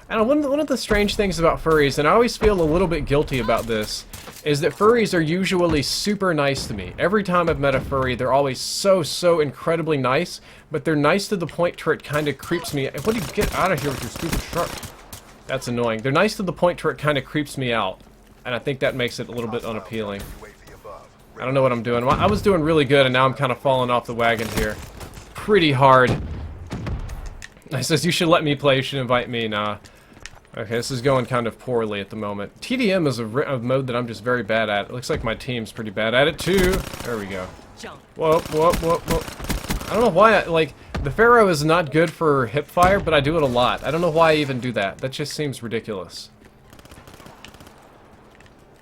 And one of the strange things about furries, and I always feel a little bit guilty about this, is that furries are usually super nice to me. Every time I've met a furry, they're always so incredibly nice, but they're nice to the point where it kind of creeps me. What do you get out of here with your stupid truck? That's annoying. They're nice to the point where it kind of creeps me out, and I think that makes it a little bit unappealing. I don't know what I'm doing. I was doing really good, and now I'm kind of falling off the wagon here. Pretty hard. It says, you should let me play, you should invite me. Nah. Okay, this is going kind of poorly at the moment. TDM is a mode that I'm just very bad at. It looks like my team's pretty bad at it, too. There we go. Whoop, whoop, whoop, whoop. I don't know why, like, the Pharaoh is not good for hip fire, but I do it a lot. I don't know why I even do that. That just seems ridiculous.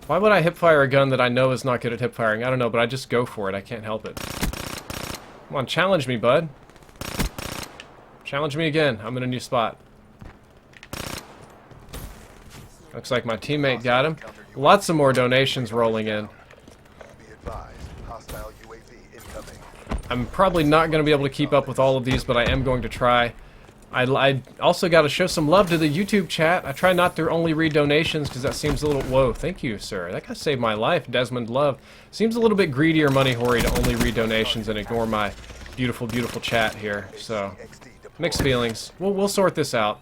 Why would I hip fire a gun that I know is not good at hip firing? I don't know, but I just go for it. I can't help it. Come on, challenge me, bud. Challenge me again. I'm in a new spot. Looks like my teammate got him. Lots of more donations rolling in. I'm probably not going to be able to keep up with all of these, but I am going to try. I also got to show some love to the YouTube chat. I try not to only read donations because that seems a little... Whoa, thank you, sir. That guy saved my life. Desmond Love. Seems a little bit greedy or money hoary to only read donations and ignore my beautiful, beautiful chat here. So, mixed feelings. We'll sort this out.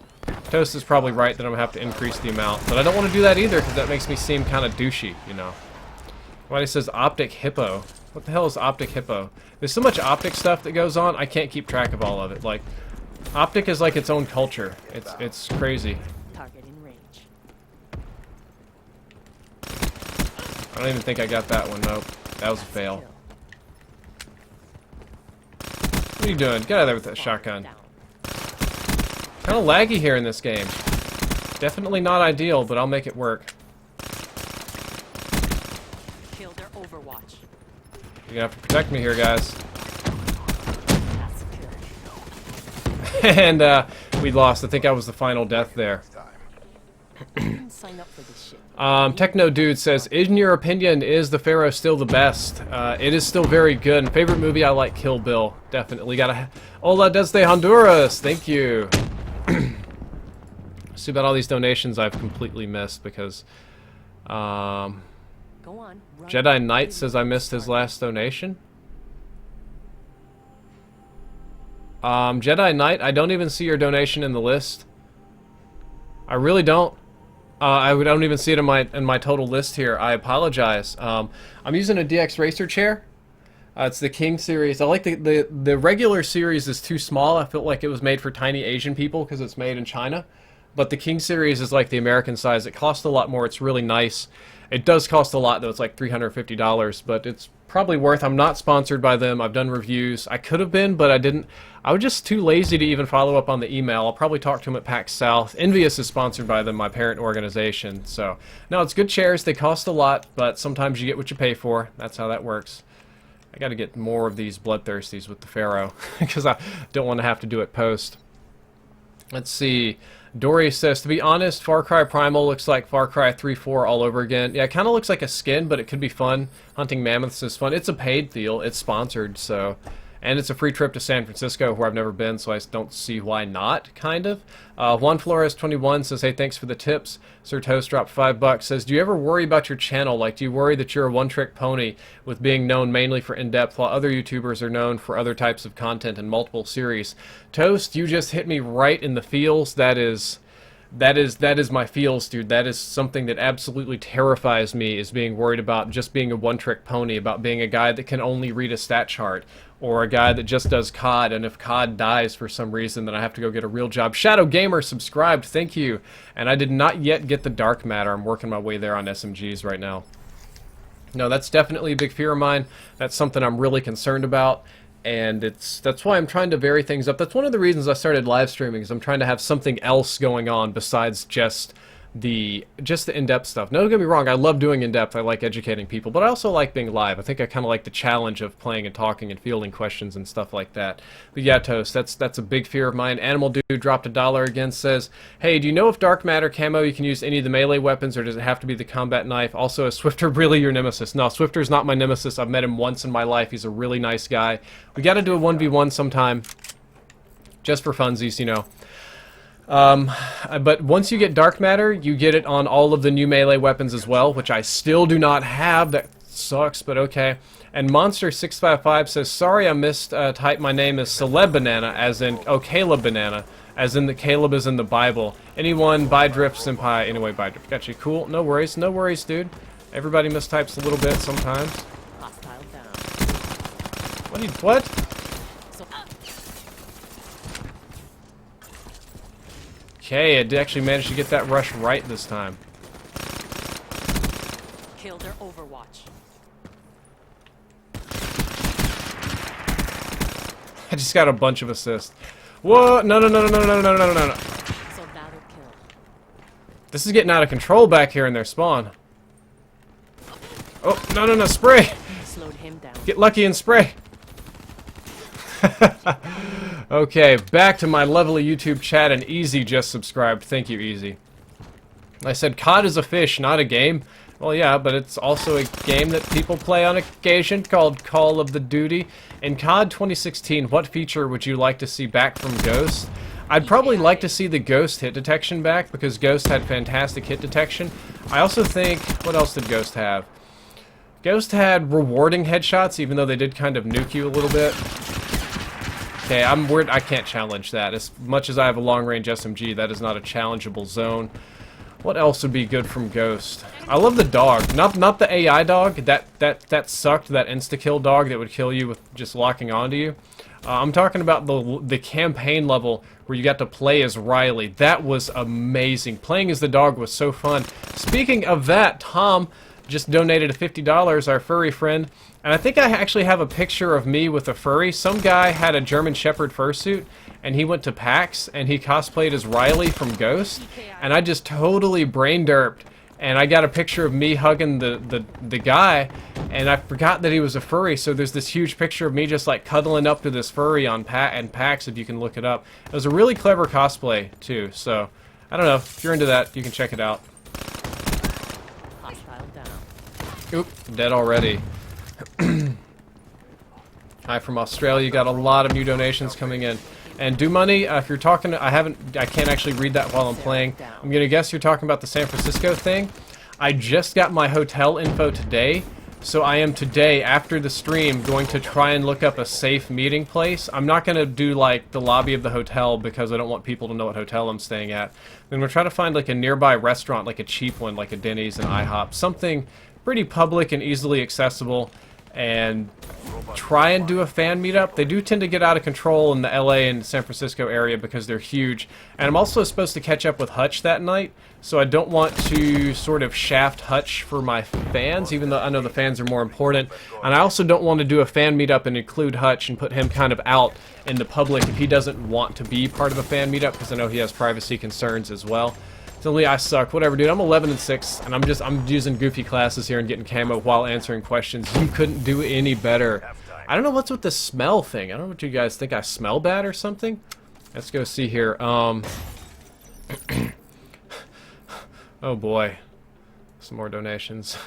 Toast is probably right that I'm going to have to increase the amount, but I don't want to do that either because that makes me seem kind of douchey, you know. Somebody says Optic Hippo. What the hell is Optic Hippo? There's so much Optic stuff that goes on, I can't keep track of all of it. Like, Optic is like its own culture. It's crazy. Target in range. I don't even think I got that one. Nope. That was a fail. What are you doing? Get out of there with that shotgun. Kind of laggy here in this game. Definitely not ideal, but I'll make it work. Kill their Overwatch. You're gonna have to protect me here, guys. And we lost. I think I was the final death there. Sign up for this shit. Techno Dude says, in your opinion, is the Pharaoh still the best? It is still very good. And favorite movie, I like Kill Bill. Definitely gotta... Hola desde Honduras! Thank you. See about all these donations I've completely missed because... Go on. Jedi Knight says I missed his last donation. Jedi Knight, I don't even see your donation in the list. I really don't. I don't even see it in my total list here. I apologize. I'm using a DX Racer chair. It's the King series. I like the regular series is too small. I felt like it was made for tiny Asian people because it's made in China. But the King series is like the American size. It costs a lot more. It's really nice. It does cost a lot though. It's like $350, but it's probably worth. I'm not sponsored by them. I've done reviews. I could have been, but I didn't. I was just too lazy to even follow up on the email. I'll probably talk to them at PAX South. Envious is sponsored by them, my parent organization. So, no, it's good chairs. They cost a lot, but sometimes you get what you pay for. That's how that works. I got to get more of these bloodthirsties with the Pharaoh because I don't want to have to do it post. Let's see. Dory says, to be honest, Far Cry Primal looks like Far Cry 3-4 all over again. Yeah, it kind of looks like a skin, but it could be fun. Hunting mammoths is fun. It's a paid deal. It's sponsored, so And it's a free trip to San Francisco, where I've never been, so I don't see why not, kind of. Juan Flores 21 says, hey, thanks for the tips. Sir Toast dropped $5. Says, do you ever worry about your channel? Like, do you worry that you're a one-trick pony with being known mainly for in-depth, while other YouTubers are known for other types of content and multiple series? Toast, you just hit me right in the feels. That is my feels, dude. That is something that absolutely terrifies me, is being worried about just being a one-trick pony, about being a guy that can only read a stat chart, or a guy that just does COD, and if COD dies for some reason, then I have to go get a real job. Shadow Gamer subscribed, thank you. And I did not yet get the dark matter. I'm working my way there on SMGs right now. No, that's definitely a big fear of mine. That's something I'm really concerned about. And that's why I'm trying to vary things up. That's one of the reasons I started live streaming, is I'm trying to have something else going on besides just the in-depth stuff. No, don't get me wrong, I love doing in-depth, I like educating people, but I also like being live. I think I kind of like the challenge of playing and talking and fielding questions and stuff like that. But yeah, Toast, that's a big fear of mine. Animal Dude dropped $1 again, says, hey, do you know if dark matter camo you can use any of the melee weapons, or does it have to be the combat knife? Also, is Swifter really your nemesis? No, Swifter's not my nemesis. I've met him once in my life. He's a really nice guy. We gotta do a 1v1 sometime, just for funsies, you know. But once you get dark matter, you get it on all of the new melee weapons as well, which I still do not have. That sucks, but okay. And Monster655 says, sorry I missed type my name is Celeb Banana, as in, oh, Caleb Banana, as in the Caleb is in the Bible. Anyone, Bydrift Senpai, anyway, Bydrift. Got you, cool, no worries, dude. Everybody mistypes a little bit sometimes. Hostile down. What? Okay, I actually managed to get that rush right this time. Kill their Overwatch. I just got a bunch of assists. Whoa! No! Soldado kill. This is getting out of control back here in their spawn. Oh, no, spray! Slowed him down. Get lucky and spray! Okay, back to my lovely YouTube chat, and Easy just subscribed. Thank you, Easy. I said COD is a fish, not a game. Well, yeah, but it's also a game that people play on occasion called Call of the Duty. In COD 2016, what feature would you like to see back from Ghost? I'd probably like to see the Ghost hit detection back, because Ghost had fantastic hit detection. I also think, what else did Ghost have? Ghost had rewarding headshots, even though they did kind of nuke you a little bit. Okay, I'm weird. I can't challenge that. As much as I have a long-range SMG, that is not a challengeable zone. What else would be good from Ghost? I love the dog. Not the AI dog. That sucked. That insta-kill dog that would kill you with just locking onto you. I'm talking about the campaign level where you got to play as Riley. That was amazing. Playing as the dog was so fun. Speaking of that, Tom just donated $50, our furry friend. And I think I actually have a picture of me with a furry. Some guy had a German Shepherd fursuit, and he went to PAX, and he cosplayed as Riley from Ghost. And I just totally brain derped. And I got a picture of me hugging the guy, and I forgot that he was a furry, so there's this huge picture of me just like cuddling up to this furry on PAX, if you can look it up. It was a really clever cosplay, too, so I don't know. If you're into that, you can check it out. Hostile down. Oop, dead already. Hi from Australia. Got a lot of new donations coming in. And Do Money, if you're talking, I can't actually read that while I'm playing. I'm gonna guess you're talking about the San Francisco thing. I just got my hotel info today, so I am today, after the stream, going to try and look up a safe meeting place. I'm not gonna do like the lobby of the hotel because I don't want people to know what hotel I'm staying at. I'm gonna try to find like a nearby restaurant, like a cheap one, like a Denny's and IHOP, something pretty public and easily accessible, and try and do a fan meetup. They do tend to get out of control in the LA and San Francisco area because they're huge. And I'm also supposed to catch up with Hutch that night, so I don't want to sort of shaft Hutch for my fans, even though I know the fans are more important. And I also don't want to do a fan meetup and include Hutch and put him kind of out in the public if he doesn't want to be part of a fan meetup, because I know he has privacy concerns as well. Tell me I suck. Whatever, dude. I'm 11 and 6, and I'm using goofy classes here and getting camo while answering questions. You couldn't do any better. I don't know what's with the smell thing. I don't know what you guys think. I smell bad or something. Let's go see here. Oh boy, some more donations.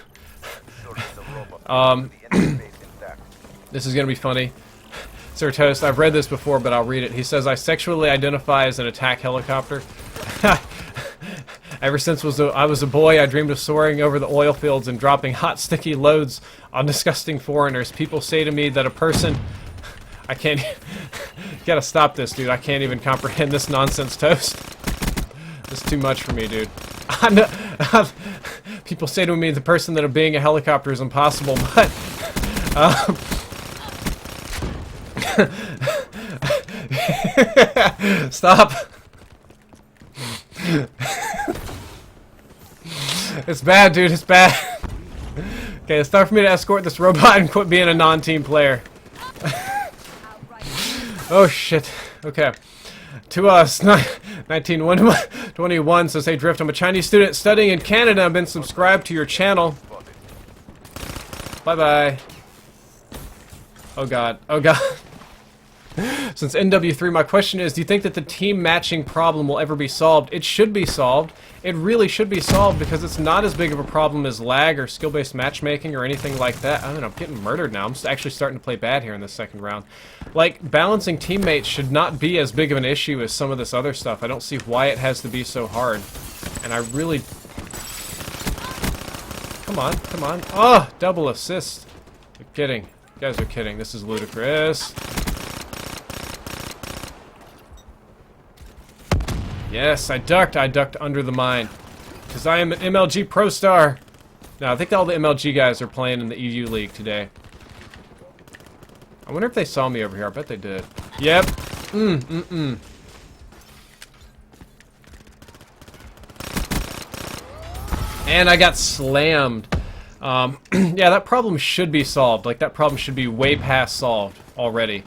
This is gonna be funny. Sir Toast, I've read this before, but I'll read it. He says, I sexually identify as an attack helicopter. Ever since I was a boy, I dreamed of soaring over the oil fields and dropping hot, sticky loads on disgusting foreigners. People say to me that a person... I can't... You gotta stop this, dude. I can't even comprehend this nonsense, Toast. This is too much for me, dude. People say to me the person that being a helicopter is impossible, but... Stop. It's bad, dude. It's bad. Okay, it's time for me to escort this robot and quit being a non-team player. Oh, shit. Okay. To us, 1921 says, hey, Drift, I'm a Chinese student studying in Canada. I've been subscribed to your channel. Bye-bye. Oh, God. Oh, God. Since NW3, my question is, do you think that the team matching problem will ever be solved? It should be solved. It really should be solved because it's not as big of a problem as lag or skill-based matchmaking or anything like that. I mean, I'm getting murdered now. I'm actually starting to play bad here in the second round. Like, balancing teammates should not be as big of an issue as some of this other stuff. I don't see why it has to be so hard. And I really... Come on, come on. Oh, double assist. You're kidding. You guys are kidding. This is ludicrous. Yes, I ducked under the mine. Because I am an MLG Pro Star. Now, I think all the MLG guys are playing in the EU League today. I wonder if they saw me over here. I bet they did. Yep. And I got slammed. Yeah, that problem should be solved. Like, that problem should be way past solved already.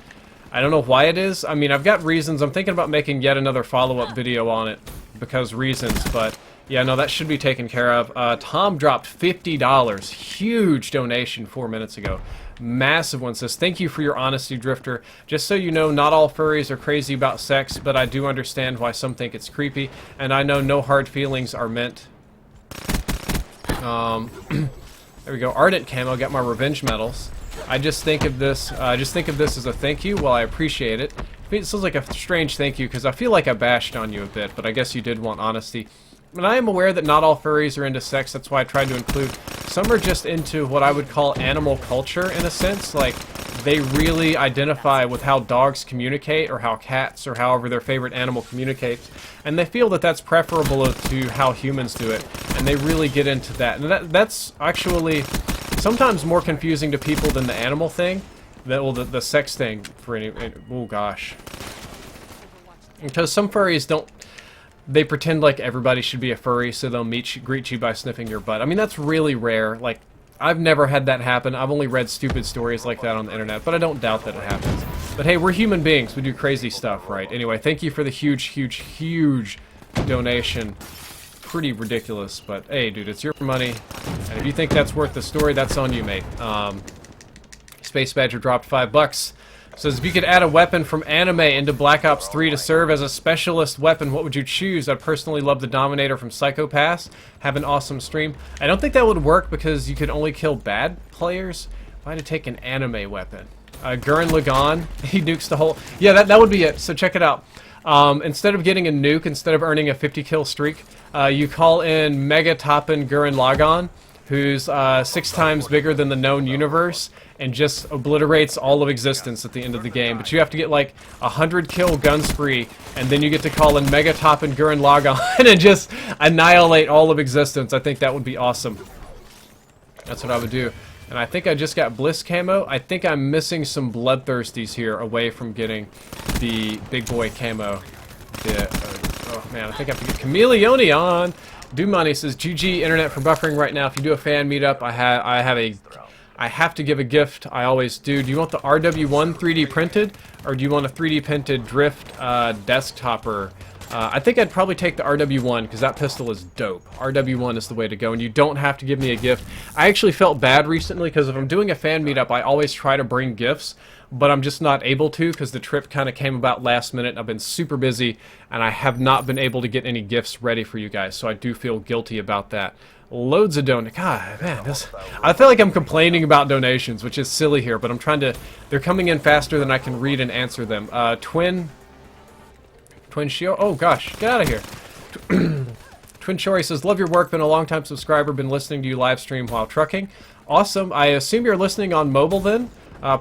I don't know why it is. I mean, I've got reasons. I'm thinking about making yet another follow-up video on it because reasons, but yeah, no, that should be taken care of. Tom dropped $50. Huge donation 4 minutes ago. Massive one. Says, thank you for your honesty, Drifter. Just so you know, not all furries are crazy about sex, but I do understand why some think it's creepy, and I know no hard feelings are meant. There we go. Ardent Camo, got my revenge medals. I just think of this as a thank you. Well, I appreciate it. It sounds like a strange thank you because I feel like I bashed on you a bit, but I guess you did want honesty. And I am aware that not all furries are into sex. That's why I tried to include. Some are just into what I would call animal culture in a sense. Like, they really identify with how dogs communicate or how cats or however their favorite animal communicates. And they feel that that's preferable to how humans do it. And they really get into that. And that's actually... sometimes more confusing to people than the animal thing, the sex thing for any. Oh gosh, because some furries don't. They pretend like everybody should be a furry, so they'll greet you by sniffing your butt. I mean, that's really rare. Like, I've never had that happen. I've only read stupid stories like that on the internet, but I don't doubt that it happens. But hey, we're human beings. We do crazy stuff, right? Anyway, thank you for the huge donation. Pretty ridiculous, but hey, dude, it's your money, and if you think that's worth the story, that's on you, mate. Space Badger dropped $5. Says, if you could add a weapon from anime into Black Ops 3 to serve as a specialist weapon, what would you choose? I personally love the Dominator from Psycho Pass. Have an awesome stream. I don't think that would work because you could only kill bad players. If I had to take an anime weapon, Gurren Lagann, he nukes the whole. Yeah, that would be it. So check it out. Instead of getting a nuke, instead of earning a 50-kill streak, you call in Mega Toppin Gurren Lagann, who's 6 times bigger than the known universe, and just obliterates all of existence at the end of the game. But you have to get like 100-kill gun spree, and then you get to call in Mega Toppin Gurren Lagann and just annihilate all of existence. I think that would be awesome. That's what I would do. And I think I just got Bliss Camo. I think I'm missing some Bloodthirsties here away from getting the Big Boy Camo. Oh man, I think I have to get Chameleone on. Money says, GG internet for buffering right now. If you do a fan meetup, I have to give a gift. I always do. Do you want the RW1 3D printed, or do you want a 3D printed Drift desktopper? I think I'd probably take the RW1 because that pistol is dope. RW1 is the way to go, and you don't have to give me a gift. I actually felt bad recently because if I'm doing a fan meetup, I always try to bring gifts, but I'm just not able to because the trip kind of came about last minute. I've been super busy, and I have not been able to get any gifts ready for you guys, so I do feel guilty about that. Loads of donations. God, man, I feel like I'm complaining about donations, which is silly here, but I'm trying to... They're coming in faster than I can read and answer them. Twin Shio. Oh gosh, get out of here. Twin Shori says, love your work, been a long time subscriber, been listening to you live stream while trucking. Awesome. I assume you're listening on mobile then?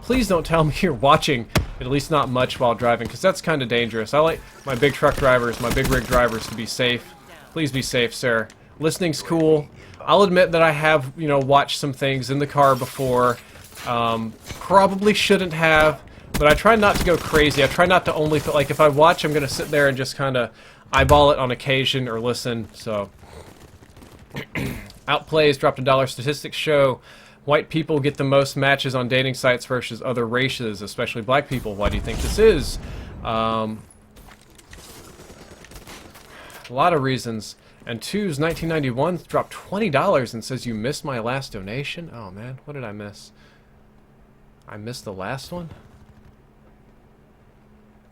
Please don't tell me you're watching, at least not much while driving, because that's kind of dangerous. I like my big truck drivers, my big rig drivers to be safe. Please be safe, sir. Listening's cool. I'll admit that I have, you know, watched some things in the car before. Probably shouldn't have. But I try not to go crazy. I try not to only feel like if I watch, I'm going to sit there and just kind of eyeball it on occasion or listen. So, Outplays dropped $1. Statistics show white people get the most matches on dating sites versus other races, especially black people. Why do you think this is? A lot of reasons. And Two's 1991 dropped $20 and says you missed my last donation. Oh man, what did I miss? I missed the last one?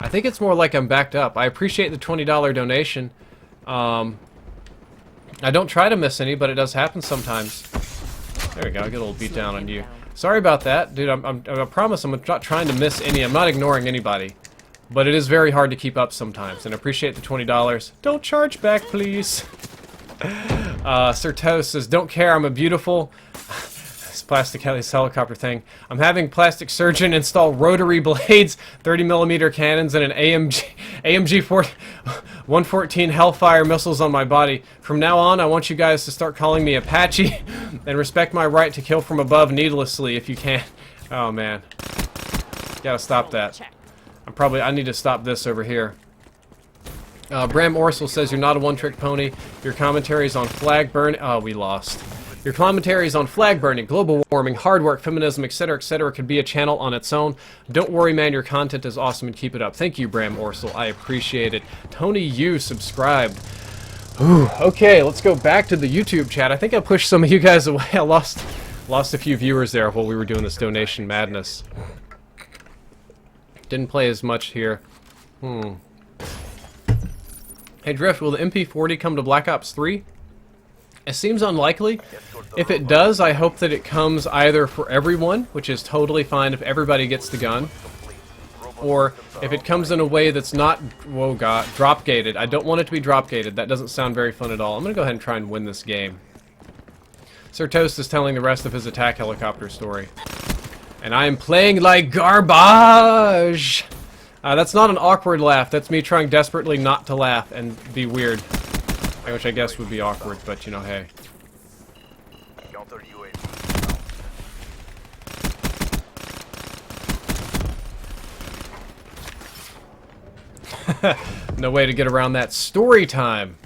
I think it's more like I'm backed up. I appreciate the $20 donation. I don't try to miss any, but it does happen sometimes. There we go, I get a little beat down on you. Sorry about that, dude. I promise I'm not trying to miss any. I'm not ignoring anybody. But it is very hard to keep up sometimes, and I appreciate the $20. Don't charge back, please. Sir Toast says, don't care, I'm a beautiful... This plastic helicopter thing. I'm having plastic surgeon install rotary blades, 30mm cannons, and an AMG 114 Hellfire missiles on my body. From now on, I want you guys to start calling me Apache, and respect my right to kill from above needlessly if you can. Oh man. Gotta stop that. I need to stop this over here. Bram Orsel says, you're not a one-trick pony. Your commentaries on flag burning... Oh, we lost. Your commentaries on flag burning, global warming, hard work, feminism, etc., could be a channel on its own. Don't worry, man. Your content is awesome and keep it up. Thank you, Bram Orsel. I appreciate it. Tony Yu subscribed. Ooh, okay, let's go back to the YouTube chat. I think I pushed some of you guys away. I lost a few viewers there while we were doing this donation madness. Didn't play as much here. Hey Drift, will the MP40 come to Black Ops 3? It seems unlikely. If it does, I hope that it comes either for everyone, which is totally fine if everybody gets the gun, or if it comes in a way that's not, whoa god, drop gated. I don't want it to be drop gated. That doesn't sound very fun at all. I'm gonna go ahead and try and win this game. Sir Toast is telling the rest of his attack helicopter story. And I am playing like garbage! That's not an awkward laugh. That's me trying desperately not to laugh and be weird. Which I guess would be awkward, but you know, hey. No way to get around that. Story time!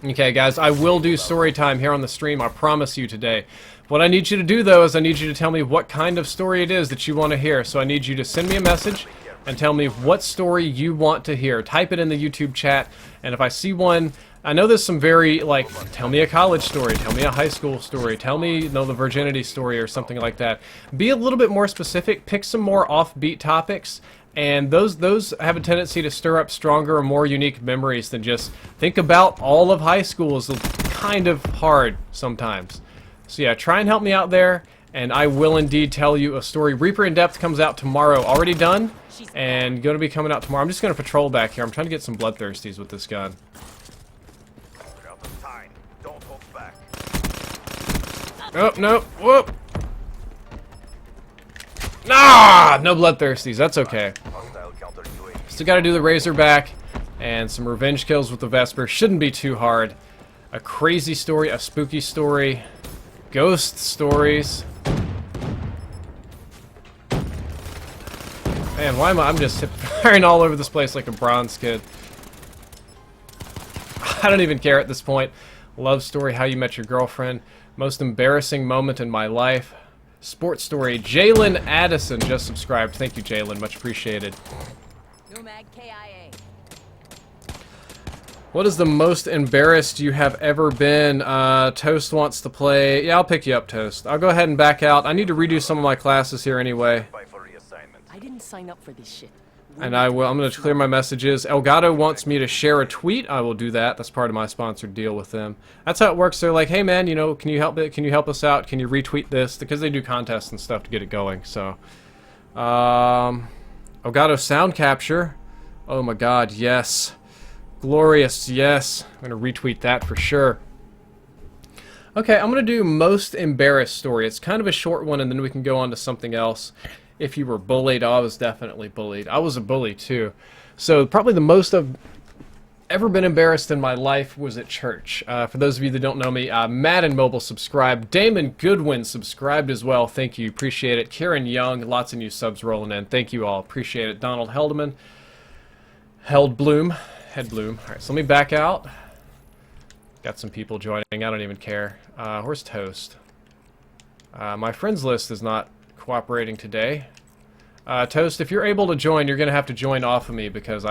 Okay, guys, I will do story time here on the stream, I promise you today. What I need you to do, though, is I need you to tell me what kind of story it is that you want to hear. So I need you to send me a message and tell me what story you want to hear. Type it in the YouTube chat, and if I see one... I know there's some very, like, tell me a college story, tell me a high school story, tell me, you know, the virginity story or something like that. Be a little bit more specific, pick some more offbeat topics, and those have a tendency to stir up stronger or more unique memories than just think about all of high school is kind of hard sometimes. So yeah, try and help me out there, and I will indeed tell you a story. Reaper in Depth comes out tomorrow, already done, and going to be coming out tomorrow. I'm just going to patrol back here. I'm trying to get some bloodthirsties with this gun. Oh, no, whoop! Nah! No bloodthirsties, that's okay. Still gotta do the Razorback, and some revenge kills with the Vesper. Shouldn't be too hard. A crazy story, a spooky story, ghost stories. Man, why am I'm just firing all over this place like a bronze kid. I don't even care at this point. Love story, how you met your girlfriend. Most embarrassing moment in my life. Sports story. Jalen Addison just subscribed. Thank you, Jalen. Much appreciated. Nomad KIA. What is the most embarrassed you have ever been? Toast wants to play. Yeah, I'll pick you up, Toast. I'll go ahead and back out. I need to redo some of my classes here anyway. I didn't sign up for this shit. And I'm going to clear my messages. Elgato wants me to share a tweet. I will do that. That's part of my sponsored deal with them. That's how it works. They're like, hey man, you know, can you help it? Can you help us out? Can you retweet this? Because they do contests and stuff to get it going. So, Elgato sound capture. Oh my God, yes. Glorious, yes. I'm going to retweet that for sure. Okay, I'm going to do most embarrassed story. It's kind of a short one, and then we can go on to something else. If you were bullied, I was definitely bullied. I was a bully too. So probably the most I've ever been embarrassed in my life was at church. For those of you that don't know me, Madden Mobile subscribed. Damon Goodwin subscribed as well. Thank you. Appreciate it. Karen Young, lots of new subs rolling in. Thank you all. Appreciate it. Donald Heldman. Headbloom. Alright, so let me back out. Got some people joining. I don't even care. Where's Toast? My friends list is not cooperating today. Toast, if you're able to join, you're going to have to join off of me because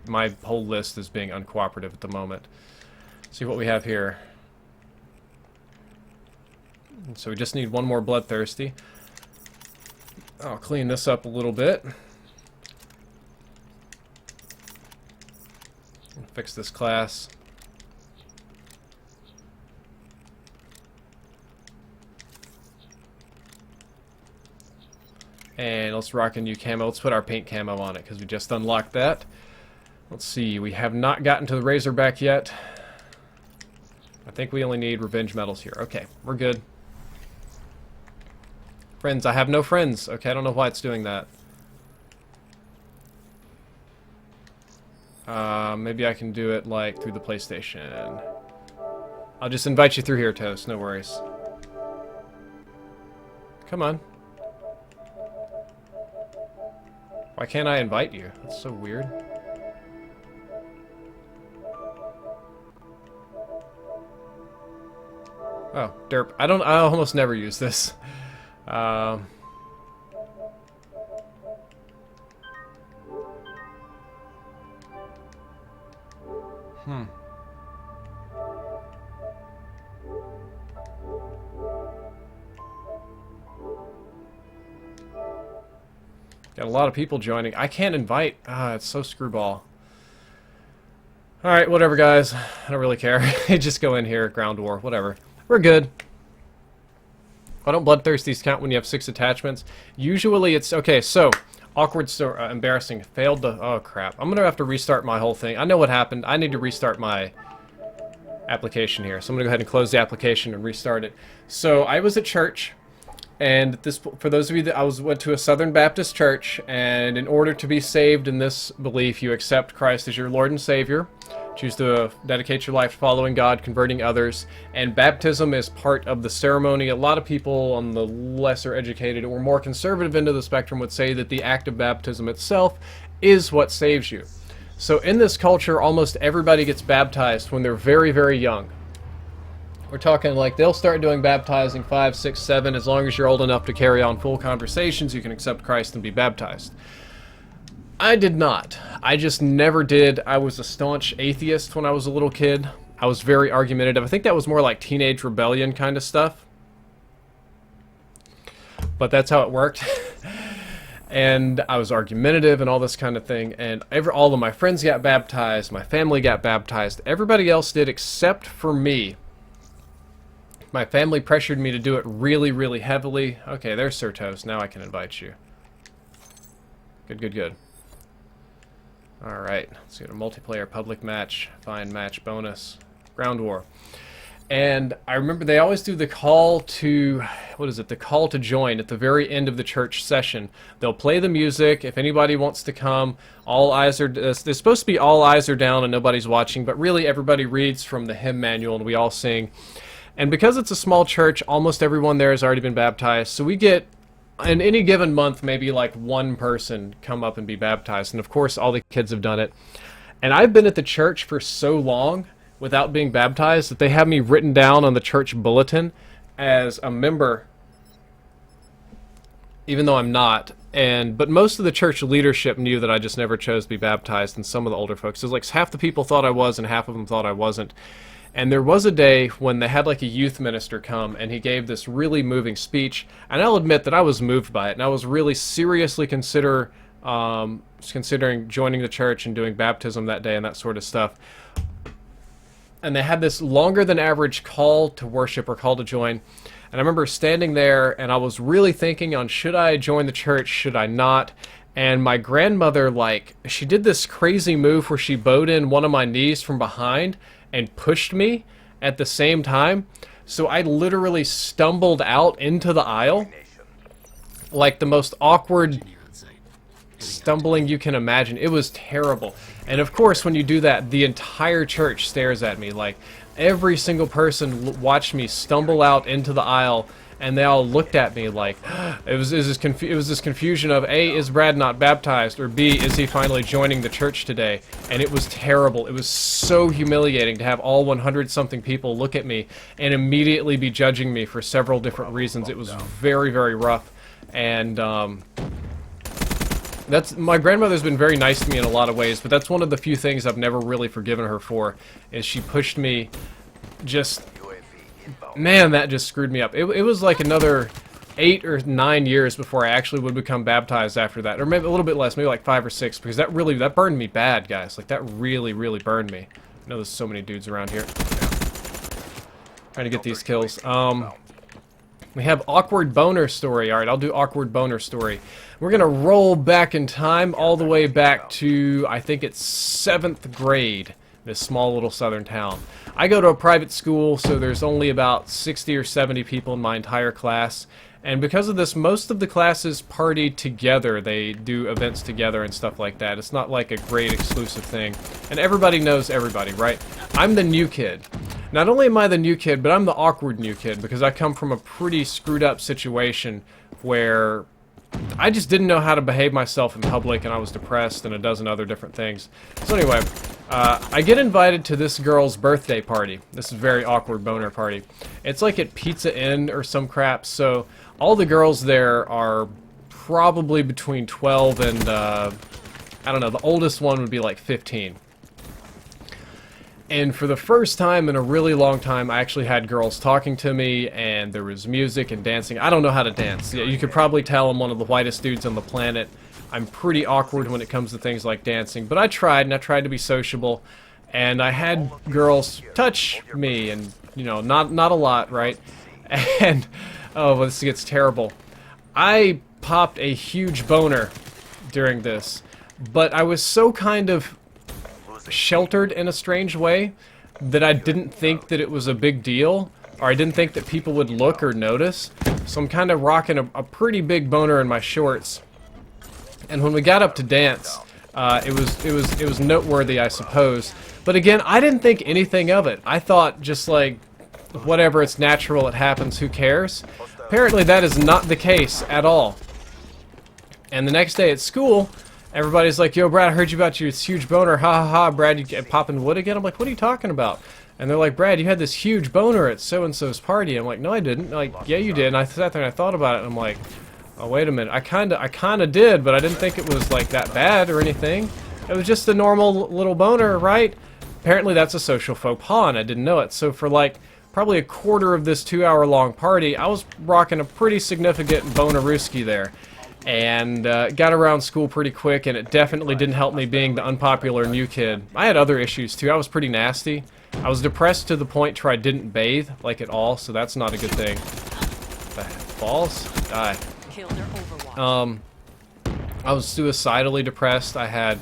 my whole list is being uncooperative at the moment. Let's see what we have here. So we just need one more bloodthirsty. I'll clean this up a little bit. Fix this class. And let's rock a new camo. Let's put our paint camo on it because we just unlocked that. Let's see. We have not gotten to the Razorback yet. I think we only need revenge medals here. Okay, we're good. Friends, I have no friends. Okay, I don't know why it's doing that. Maybe I can do it like through the PlayStation. I'll just invite you through here, Toast. No worries. Come on. Why can't I invite you? That's so weird. Oh, derp. I almost never use this. Got a lot of people joining. I can't invite. It's so screwball. Alright, whatever, guys. I don't really care. Just go in here, ground war, whatever. We're good. Why don't bloodthirsties count when you have 6 attachments? Usually it's... Okay, so... Awkward story. Embarrassing. Failed to... Oh, crap. I'm gonna have to restart my whole thing. I know what happened. I need to restart my application here. So I'm gonna go ahead and close the application and restart it. So, I was at church... And this, for those of you that went to a Southern Baptist church, and in order to be saved in this belief, you accept Christ as your Lord and Savior, choose to dedicate your life to following God, converting others, and baptism is part of the ceremony. A lot of people on the lesser educated or more conservative end of the spectrum would say that the act of baptism itself is what saves you. So in this culture, almost everybody gets baptized when they're very, very young. We're talking like they'll start doing baptizing 5, 6, 7. As long as you're old enough to carry on full conversations, you can accept Christ and be baptized. I did not. I just never did. I was a staunch atheist when I was a little kid. I was very argumentative. I think that was more like teenage rebellion kind of stuff. But that's how it worked. And I was argumentative and all this kind of thing. And all of my friends got baptized. My family got baptized. Everybody else did except for me. My family pressured me to do it really, really heavily. Okay, there's Sir Toast. Now I can invite you. Good, good, good. Alright, let's get a multiplayer public match. Find match bonus. Ground war. And I remember they always do the call to... What is it? The call to join at the very end of the church session. They'll play the music. If anybody wants to come, all eyes are... There's supposed to be all eyes are down and nobody's watching, but really everybody reads from the hymn manual and we all sing. And because it's a small church, almost everyone there has already been baptized. So we get, in any given month, maybe like one person come up and be baptized. And of course, all the kids have done it. And I've been at the church for so long without being baptized that they have me written down on the church bulletin as a member even though I'm not. But most of the church leadership knew that I just never chose to be baptized, and some of the older folks. It was like half the people thought I was, and half of them thought I wasn't. And there was a day when they had like a youth minister come, and he gave this really moving speech, and I'll admit that I was moved by it, and I was really seriously considering joining the church and doing baptism that day and that sort of stuff. And they had this longer than average call to worship or call to join. And I remember standing there and I was really thinking on, should I join the church, should I not? And my grandmother, like, she did this crazy move where she bowed in one of my knees from behind and pushed me at the same time. So I literally stumbled out into the aisle, like the most awkward stumbling you can imagine. It was terrible. And of course, when you do that, the entire church stares at me. Like, every single person watched me stumble out into the aisle, and they all looked at me like, it was this confusion of, A, is Brad not baptized, or B, is he finally joining the church today? And it was terrible. It was so humiliating to have all 100-something people look at me and immediately be judging me for several different reasons. It was very, very rough. And my grandmother's been very nice to me in a lot of ways, but that's one of the few things I've never really forgiven her for, is she pushed me. Just, man, that just screwed me up. It was like another 8 or 9 years before I actually would become baptized after that, or maybe a little bit less, maybe like 5 or 6, because that burned me bad, guys. Like, that really, really burned me. I know there's so many dudes around here. Trying to get these kills. We have awkward boner story. Alright, I'll do awkward boner story. We're gonna roll back in time all the way back to, I think it's 7th grade, this small little southern town. I go to a private school, so there's only about 60 or 70 people in my entire class. And because of this, most of the classes party together. They do events together and stuff like that. It's not like a grade exclusive thing. And everybody knows everybody, right? I'm the new kid. Not only am I the new kid, but I'm the awkward new kid, because I come from a pretty screwed up situation where I just didn't know how to behave myself in public, and I was depressed and a dozen other different things. So anyway, I get invited to this girl's birthday party. This is a very awkward boner party. It's like at Pizza Inn or some crap, so all the girls there are probably between 12 and, I don't know, the oldest one would be like 15. And for the first time in a really long time, I actually had girls talking to me, and there was music and dancing. I don't know how to dance. Yeah, you could probably tell I'm one of the whitest dudes on the planet. I'm pretty awkward when it comes to things like dancing, but I tried, and I tried to be sociable. And I had girls touch me, and, you know, not a lot, right? And, oh, well, this gets terrible. I popped a huge boner during this, but I was so kind of sheltered in a strange way that I didn't think that it was a big deal, or I didn't think that people would look or notice. So I'm kind of rocking a pretty big boner in my shorts. And when we got up to dance, it was noteworthy, I suppose. But again, I didn't think anything of it. I thought just like, whatever, it's natural, it happens, who cares? Apparently that is not the case at all. And the next day at school, everybody's like, yo, Brad, I heard you about your huge boner. Ha ha ha, Brad, you get popping wood again? I'm like, what are you talking about? And they're like, Brad, you had this huge boner at so-and-so's party. I'm like, no, I didn't. They're like, yeah, you did. And I sat there and I thought about it, and I'm like, oh, wait a minute. I kinda did, but I didn't think it was, like, that bad or anything. It was just a normal little boner, right? Apparently that's a social faux pas, and I didn't know it. So for, like, probably a quarter of this 2-hour-long party, I was rocking a pretty significant bonerooski there. And got around school pretty quick, and it definitely didn't help me being the unpopular new kid. I had other issues too. I was pretty nasty. I was depressed to the point where I didn't bathe, like at all, so that's not a good thing. Balls? Die. I was suicidally depressed. I had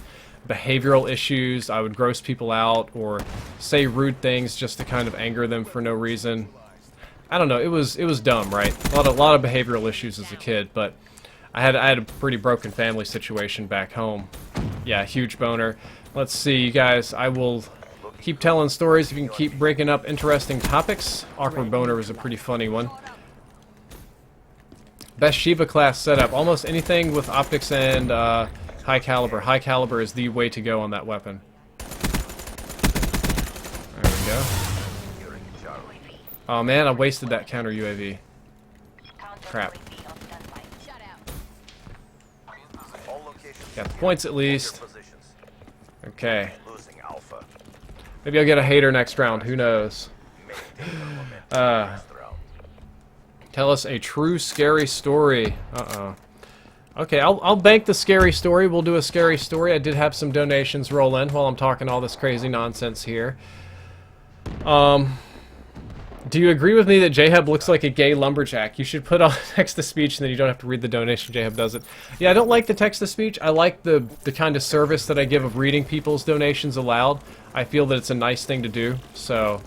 behavioral issues. I would gross people out or say rude things just to kind of anger them for no reason. I don't know. It was dumb, right? A lot of behavioral issues as a kid, but I had a pretty broken family situation back home. Yeah, huge boner. Let's see, you guys. I will keep telling stories if you can keep breaking up interesting topics. Awkward boner was a pretty funny one. Best Shiva class setup. Almost anything with optics and high caliber. High caliber is the way to go on that weapon. There we go. Oh man, I wasted that counter UAV. Crap. Got the points at least. Okay. Maybe I'll get a hater next round. Who knows? Tell us a true scary story. Uh-oh. Okay, I'll bank the scary story. We'll do a scary story. I did have some donations roll in while I'm talking all this crazy nonsense here. Do you agree with me that J-Hub looks like a gay lumberjack? You should put on text-to-speech and then you don't have to read the donation. J-Hub does it. Yeah, I don't like the text-to-speech. I like the kind of service that I give of reading people's donations aloud. I feel that it's a nice thing to do, so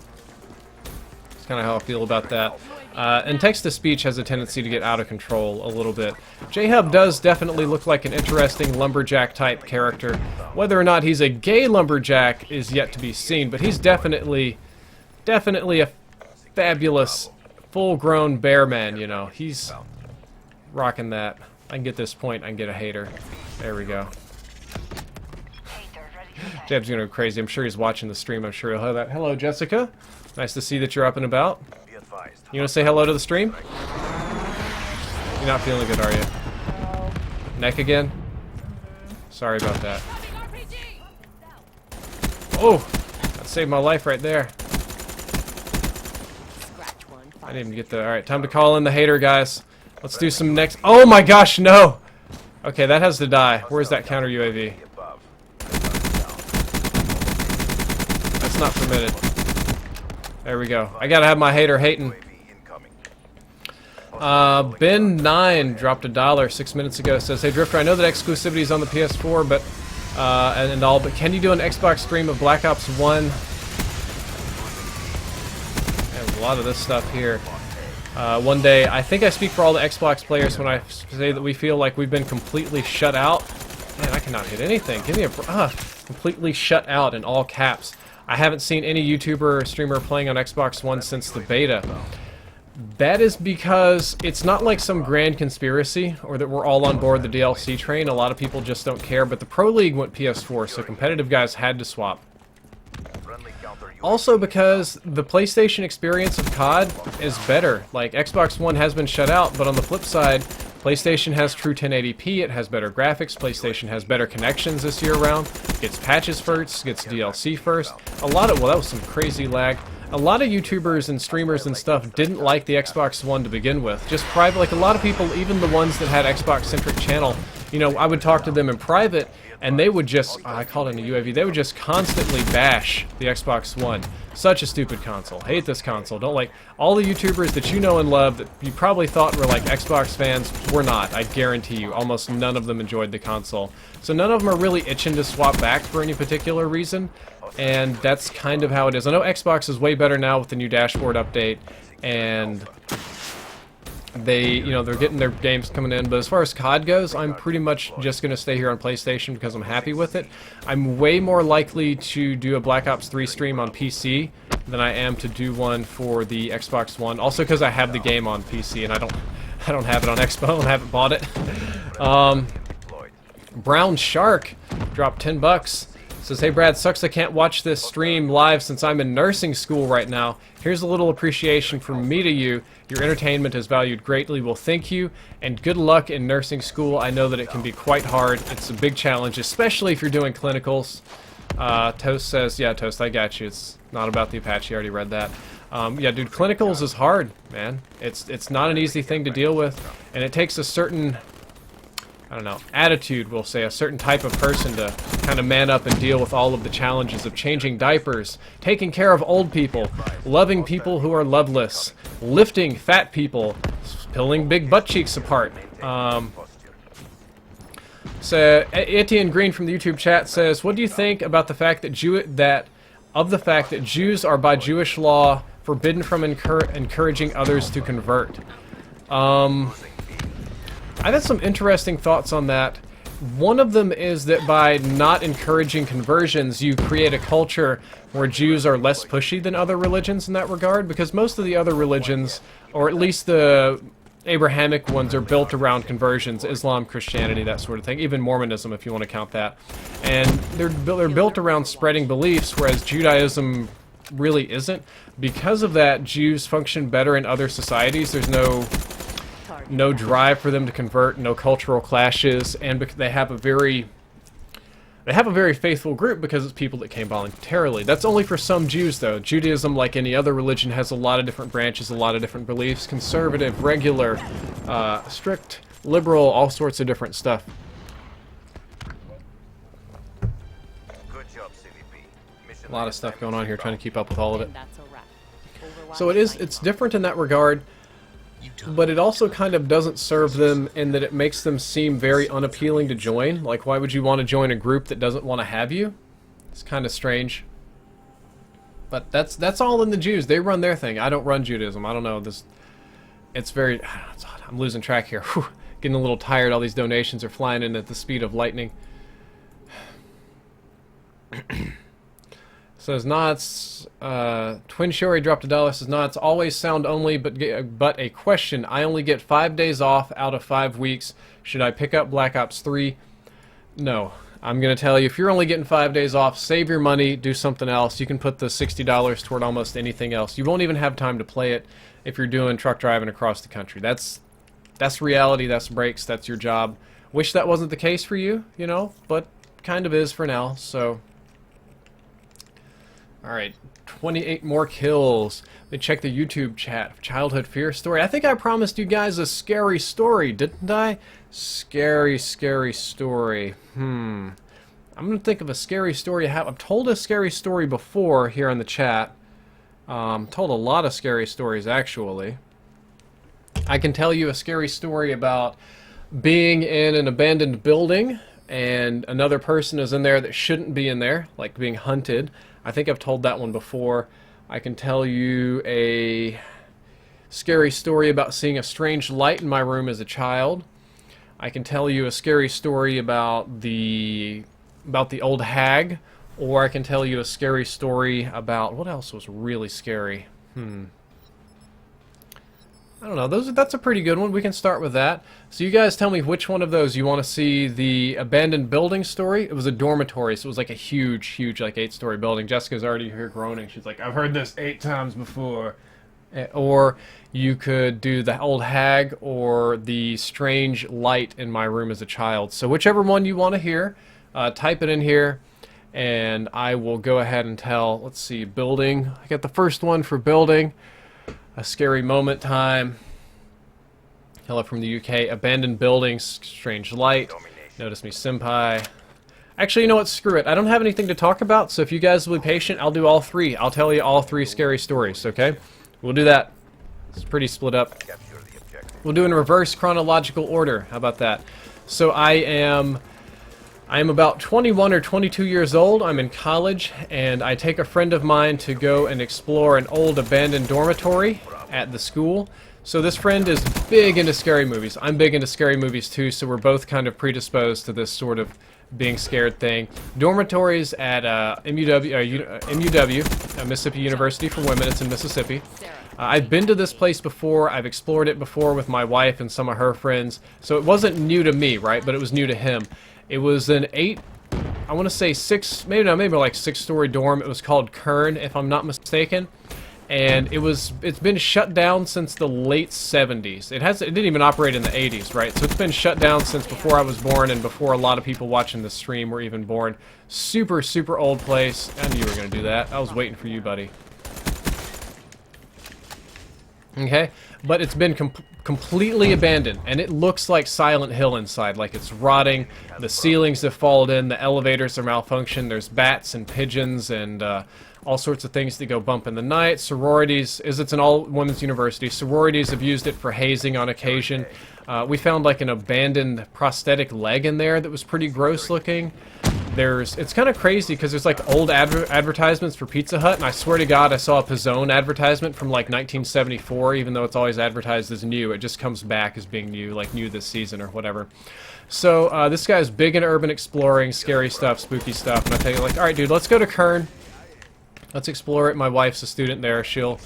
that's kind of how I feel about that. And text-to-speech has a tendency to get out of control a little bit. J-Hub does definitely look like an interesting lumberjack-type character. Whether or not he's a gay lumberjack is yet to be seen, but he's definitely a fabulous, full-grown bear man, you know. He's rocking that. I can get this point, I can get a hater. There we go. Jeb's gonna go crazy. I'm sure he's watching the stream. I'm sure he'll have that. Hello, Jessica. Nice to see that you're up and about. You wanna say hello to the stream? You're not feeling good, are you? Neck again? Sorry about that. Oh! That saved my life right there. I didn't even get the... Alright, time to call in the hater, guys. Let's do some next... Oh my gosh, no! Okay, that has to die. Where's that counter UAV? That's not permitted. There we go. I gotta have my hater hating. Ben9 dropped $1 6 minutes ago. Says, hey Drifter, I know that exclusivity is on the PS4, but and all, but can you do an Xbox stream of Black Ops 1? There's a lot of this stuff here. One day, I think I speak for all the Xbox players when I say that we feel like we've been completely shut out. Man, I cannot hit anything. Give me a completely shut out in all caps. I haven't seen any YouTuber or streamer playing on Xbox One since the beta. That is because it's not like some grand conspiracy or that we're all on board the DLC train. A lot of people just don't care, but the Pro League went PS4, so competitive guys had to swap. Also because the PlayStation experience of COD is better. Like, Xbox One has been shut out, but on the flip side, PlayStation has true 1080p, it has better graphics, PlayStation has better connections this year round, gets patches first, gets DLC first. Well, that was some crazy lag. A lot of YouTubers and streamers and stuff didn't like the Xbox One to begin with. Just private, like a lot of people, even the ones that had Xbox-centric channel, you know, I would talk to them in private, and they would just, I called it a UAV, they would just constantly bash the Xbox One. Such a stupid console. Hate this console. Don't like, all the YouTubers that you know and love that you probably thought were like Xbox fans were not. I guarantee you, almost none of them enjoyed the console. So none of them are really itching to swap back for any particular reason, and that's kind of how it is. I know Xbox is way better now with the new dashboard update, and they, you know, they're getting their games coming in, but as far as COD goes, I'm pretty much just going to stay here on PlayStation because I'm happy with it. I'm way more likely to do a Black Ops 3 stream on PC than I am to do one for the Xbox One, also because I have the game on PC and I don't have it on Xbox and haven't bought it. Brown Shark dropped 10 bucks. Says, hey Brad, sucks I can't watch this stream live since I'm in nursing school right now. Here's a little appreciation from me to you. Your entertainment is valued greatly. Well, thank you, and good luck in nursing school. I know that it can be quite hard. It's a big challenge, especially if you're doing clinicals. Toast says, yeah, Toast, I got you. It's not about the Apache. I already read that. Yeah, dude, clinicals is hard, man. It's not an easy thing to deal with, and it takes a certain, I don't know, attitude, we'll say, a certain type of person to kind of man up and deal with all of the challenges of changing diapers, taking care of old people, loving people who are loveless, lifting fat people, pulling big butt cheeks apart. So Etienne Green from the YouTube chat says, what do you think about the fact that Jews are by Jewish law forbidden from encouraging others to convert? I've had some interesting thoughts on that. One of them is that by not encouraging conversions, you create a culture where Jews are less pushy than other religions in that regard, because most of the other religions, or at least the Abrahamic ones, are built around conversions, Islam, Christianity, that sort of thing, even Mormonism if you want to count that. And they're built around spreading beliefs, whereas Judaism really isn't. Because of that, Jews function better in other societies. There's no drive for them to convert, no cultural clashes, and they have a very They have a very faithful group because it's people that came voluntarily. That's only for some Jews, though. Judaism, like any other religion, has a lot of different branches, a lot of different beliefs. Conservative, regular, strict, liberal, all sorts of different stuff. Good job, CVP. A lot of stuff going on here, trying to keep up with all of it. And that's a wrap. Overwatch So it's different in that regard, but it also kind of doesn't serve them in that it makes them seem very unappealing to join. Like, why would you want to join a group that doesn't want to have you? It's kind of strange. But that's all in the Jews. They run their thing. I don't run Judaism. I don't know. It's very... I'm losing track here. Whew, getting a little tired. All these donations are flying in at the speed of lightning. Says Knots, Twin Shori dropped $1. Says Knots, always sound only, but a question. I only get 5 days off out of 5 weeks. Should I pick up Black Ops 3? No. I'm going to tell you, if you're only getting 5 days off, save your money, do something else. You can put the $60 toward almost anything else. You won't even have time to play it if you're doing truck driving across the country. That's reality, that's breaks, that's your job. Wish that wasn't the case for you, you know, but kind of is for now, so... Alright, 28 more kills. They check the YouTube chat. Childhood fear story. I think I promised you guys a scary story, didn't I? Scary, scary story. I'm going to think of a scary story. I've told a scary story before here in the chat. Told a lot of scary stories, actually. I can tell you a scary story about being in an abandoned building and another person is in there that shouldn't be in there, like being hunted. I think I've told that one before. I can tell you a scary story about seeing a strange light in my room as a child. I can tell you a scary story about the old hag, or I can tell you a scary story about what else was really scary. I don't know. That's a pretty good one. We can start with that. So you guys tell me which one of those you want to see. The abandoned building story. It was a dormitory, so it was like a huge, like 8-story building. Jessica's already here groaning. She's like, I've heard this 8 times before. Or you could do the old hag or the strange light in my room as a child. So whichever one you want to hear, type it in here, and I will go ahead and tell. Let's see, building. I got the first one for building. A scary moment time. Hello from the UK. Abandoned buildings. Strange light. Notice me, senpai. Actually, you know what? Screw it. I don't have anything to talk about, so if you guys will be patient, I'll do all 3. I'll tell you all 3 scary stories, okay? We'll do that. It's pretty split up. We'll do in reverse chronological order. How about that? So I am about 21 or 22 years old. I'm in college, and I take a friend of mine to go and explore an old abandoned dormitory at the school. So this friend is big into scary movies. I'm big into scary movies too, so we're both kind of predisposed to this sort of being scared thing. Dormitories at MUW, Mississippi University for Women. It's in Mississippi. I've been to this place before. I've explored it before with my wife and some of her friends. So it wasn't new to me, right? But it was new to him. It was an 8, I want to say 6, maybe like 6-story dorm. It was called Kern, if I'm not mistaken. And it's been shut down since the late 70s. It didn't even operate in the 80s, right? So it's been shut down since before I was born and before a lot of people watching the stream were even born. Super, super old place. I knew you were going to do that. I was waiting for you, buddy. Okay, but it's been completely abandoned, and it looks like Silent Hill inside, like it's rotting. The ceilings have fallen in, the elevators are malfunctioned, there's bats and pigeons and all sorts of things that go bump in the night. Sororities, it's an all-women's university, sororities have used it for hazing on occasion. We found like an abandoned prosthetic leg in there that was pretty gross looking. It's kind of crazy because there's like old advertisements for Pizza Hut, and I swear to God I saw a Pizzone advertisement from like 1974, even though it's always advertised as new. It just comes back as being new, like new this season or whatever. So this guy's big into urban exploring, scary stuff, spooky stuff, and I tell you, like, alright dude, let's go to Kern. Let's explore it. My wife's a student there. She'll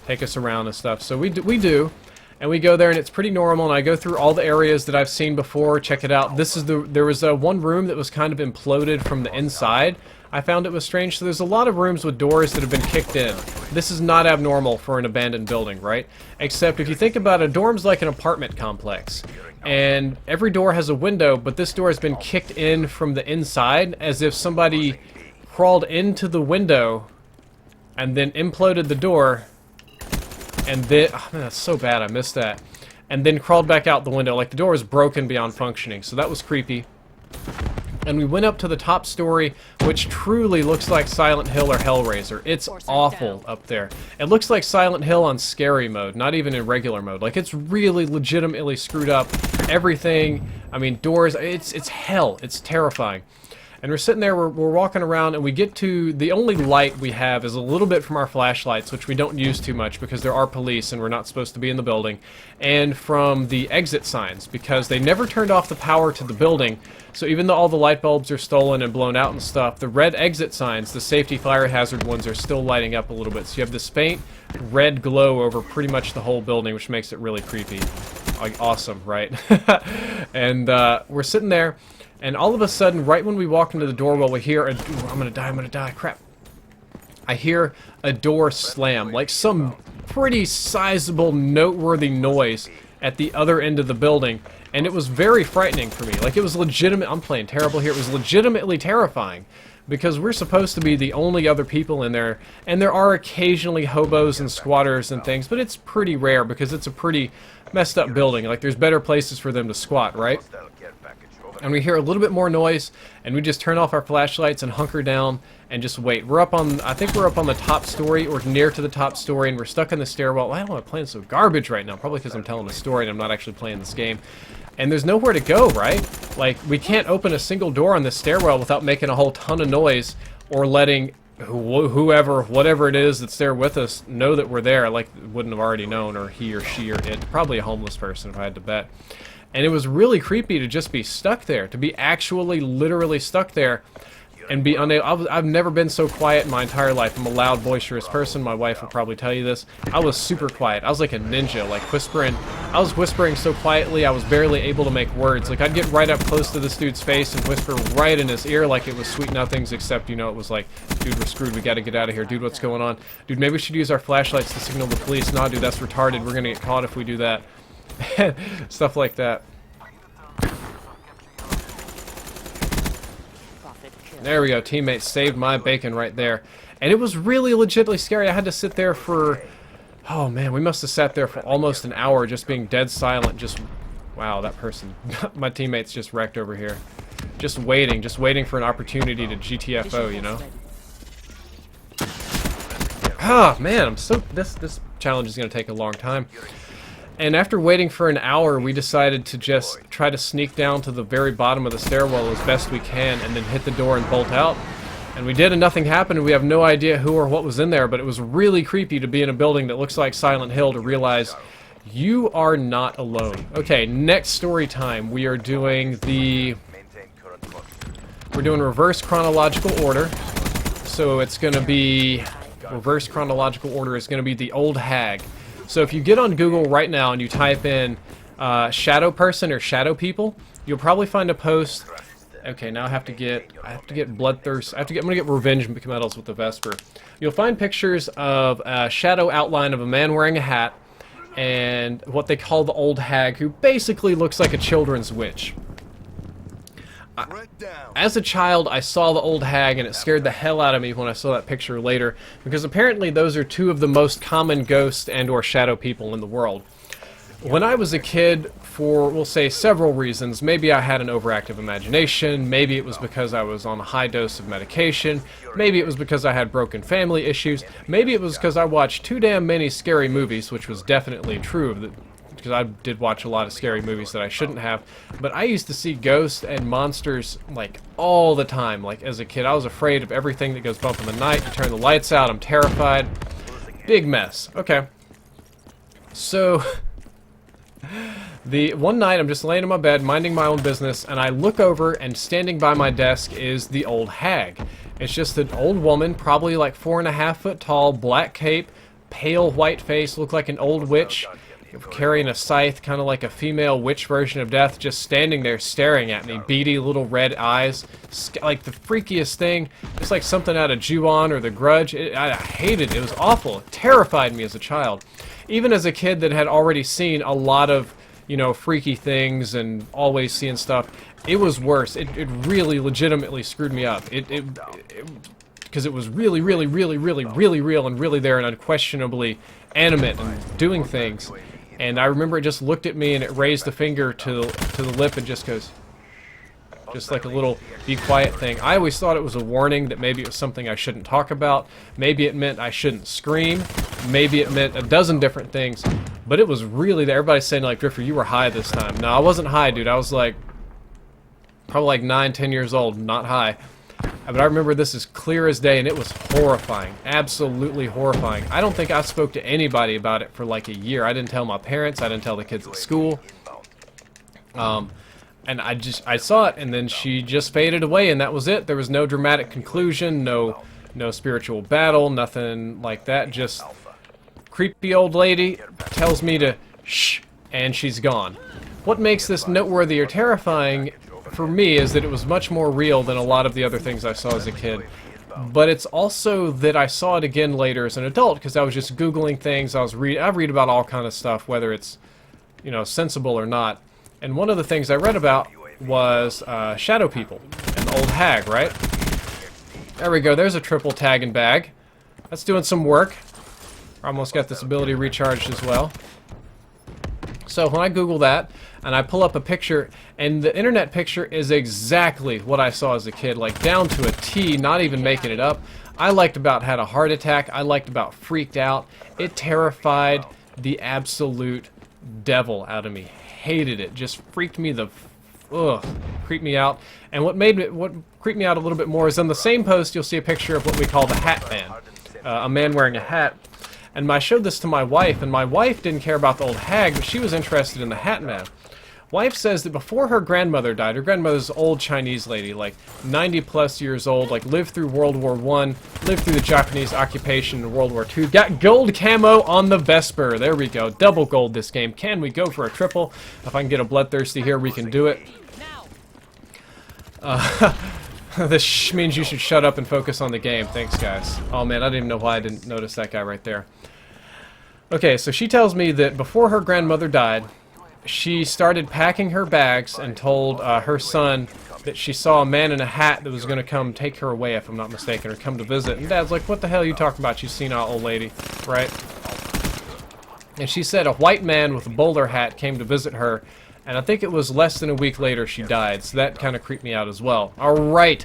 take us around and stuff. So we do. And we go there, and it's pretty normal, and I go through all the areas that I've seen before, check it out. There was one room that was kind of imploded from the inside. I found it was strange, so there's a lot of rooms with doors that have been kicked in. This is not abnormal for an abandoned building, right? Except if you think about it, a dorm's like an apartment complex. and every door has a window, but this door has been kicked in from the inside, as if somebody crawled into the window and then imploded the door, and then, oh man, that's so bad, I missed that, and then crawled back out the window. Like, the door was broken beyond functioning, so that was creepy. And we went up to the top story, which truly looks like Silent Hill or Hellraiser. It's awful up there. It looks like Silent Hill on scary mode, not even in regular mode. Like, it's really legitimately screwed up. Everything, I mean, doors, it's hell. It's terrifying. And we're sitting there, we're walking around, and we get to, the only light we have is a little bit from our flashlights, which we don't use too much because there are police and we're not supposed to be in the building, and from the exit signs, because they never turned off the power to the building, so even though all the light bulbs are stolen and blown out and stuff, the red exit signs, the safety fire hazard ones, are still lighting up a little bit. So you have this faint red glow over pretty much the whole building, which makes it really creepy. Like, awesome, right? And we're sitting there, and all of a sudden, right when we walk into the doorway, we hear a... Ooh, I'm gonna die, crap. I hear a door slam, like some pretty sizable, noteworthy noise at the other end of the building, and it was very frightening for me. Like, it was legitimate... I'm playing terrible here. It was legitimately terrifying, because we're supposed to be the only other people in there, and there are occasionally hobos and squatters and things, but it's pretty rare because it's a pretty messed up building. Like, there's better places for them to squat, right? And we hear a little bit more noise, and we just turn off our flashlights and hunker down and just wait. We're up on, I think we're up on the top story, or near to the top story, and we're stuck in the stairwell. I don't know why I'm playing so garbage right now, probably because I'm telling a story and I'm not actually playing this game. And there's nowhere to go, right? Like, we can't open a single door on this stairwell without making a whole ton of noise, or letting whoever, whatever it is that's there with us, know that we're there, like wouldn't have already known, or he or she or it. Probably a homeless person, if I had to bet. And it was really creepy to just be stuck there, to be actually literally stuck there and be unable. I've never been so quiet in my entire life. I'm a loud, boisterous person. My wife will probably tell you this. I was super quiet. I was like a ninja, like whispering. I was whispering so quietly I was barely able to make words. Like, I'd get right up close to this dude's face and whisper right in his ear like it was sweet nothings, except, you know, it was like, dude, we're screwed. We gotta get out of here. Dude, what's going on? Dude, maybe we should use our flashlights to signal the police. Nah, dude, that's retarded. We're gonna get caught if we do that. Stuff like that. There we go. Teammates saved my bacon right there. And it was really legitimately scary. I had to sit there for... Oh, man. We must have sat there for almost an hour just being dead silent. Just... Wow, that person. My teammates just wrecked over here. Just waiting for an opportunity to GTFO, you know? Ah, man. I'm so... This challenge is going to take a long time. And after waiting for an hour, we decided to just try to sneak down to the very bottom of the stairwell as best we can, and then hit the door and bolt out. And we did, and nothing happened, and we have no idea who or what was in there, but it was really creepy to be in a building that looks like Silent Hill, to realize you are not alone. Okay, next story time. We are doing the... We're doing reverse chronological order. So it's going to be... Reverse chronological order is going to be the Old Hag. So if you get on Google right now and you type in shadow person or shadow people, you'll probably find a post. Okay, now I have to get bloodthirst. I'm gonna get revenge medals with the Vesper. You'll find pictures of a shadow outline of a man wearing a hat and what they call the Old Hag, who basically looks like a children's witch. As a child, I saw the Old Hag, and it scared the hell out of me when I saw that picture later, because apparently those are two of the most common ghost and or shadow people in the world. When I was a kid, for, we'll say, several reasons, maybe I had an overactive imagination, maybe it was because I was on a high dose of medication, maybe it was because I had broken family issues, maybe it was because I watched too damn many scary movies, which was definitely true of the... because I did watch a lot of scary movies that I shouldn't have, but I used to see ghosts and monsters, like, all the time. Like, as a kid, I was afraid of everything that goes bump in the night. You turn the lights out, I'm terrified. Big mess. Okay. So, the one night, I'm just laying in my bed, minding my own business, and I look over, and standing by my desk is the Old Hag. It's just an old woman, probably like 4.5 foot tall, black cape, pale white face, looked like an old witch, carrying a scythe, kind of like a female witch version of death, just standing there staring at me, beady little red eyes, like the freakiest thing, just like something out of Ju-On or The Grudge. I hated it. It was awful. It terrified me as a child. Even as a kid that had already seen a lot of you know, freaky things and always seeing stuff. It was worse. It really legitimately screwed me up. Because it was really, really, really, really, really real and really there and unquestionably animate and doing things. And I remember it just looked at me and it raised a finger to the lip and just goes, just like a little be quiet thing. I always thought it was a warning that maybe it was something I shouldn't talk about. Maybe it meant I shouldn't scream. Maybe it meant a dozen different things. But it was really there. Everybody's saying like, Drifter, you were high this time. No, I wasn't high, dude. I was like, probably like 9, 10 years old, not high. But I remember this as clear as day, and it was horrifying. Absolutely horrifying. I don't think I spoke to anybody about it for like a year. I didn't tell my parents. I didn't tell the kids at school. And I saw it, and then she just faded away, and that was it. There was no dramatic conclusion, no spiritual battle, nothing like that. Just creepy old lady tells me to shh, and she's gone. What makes this noteworthy or terrifying for me is that it was much more real than a lot of the other things I saw as a kid. But it's also that I saw it again later as an adult, because I was just Googling things. I read about all kind of stuff, whether it's, you know, sensible or not. And one of the things I read about was shadow people and the old hag, right? There we go. There's a triple tag and bag. That's doing some work. Almost got this ability recharged as well. So when I Google that, and I pull up a picture, and the internet picture is exactly what I saw as a kid, like down to a T, not even making it up. I liked about had a heart attack. I liked about freaked out. It terrified the absolute devil out of me. Hated it. Just freaked me the creeped me out. And what creeped me out a little bit more is on the same post you'll see a picture of what we call the Hat Man, a man wearing a hat. And I showed this to my wife, and my wife didn't care about the old hag, but she was interested in the Hat Man. Wife says that before her grandmother died, her grandmother's an old Chinese lady, like 90 plus years old, like lived through World War I, lived through the Japanese occupation in World War II, got gold camo on the Vesper. There we go, double gold this game. Can we go for a triple? If I can get a bloodthirsty here, we can do it. This means you should shut up and focus on the game. Thanks, guys. Oh man, I didn't even know why I didn't notice that guy right there. Okay, so she tells me that before her grandmother died, she started packing her bags and told her son that she saw a man in a hat that was going to come take her away, if I'm not mistaken, or come to visit. And Dad's like, what the hell are you talking about, you senile old lady, right? And she said a white man with a bowler hat came to visit her, and I think it was less than a week later she died, so that kind of creeped me out as well. Alright,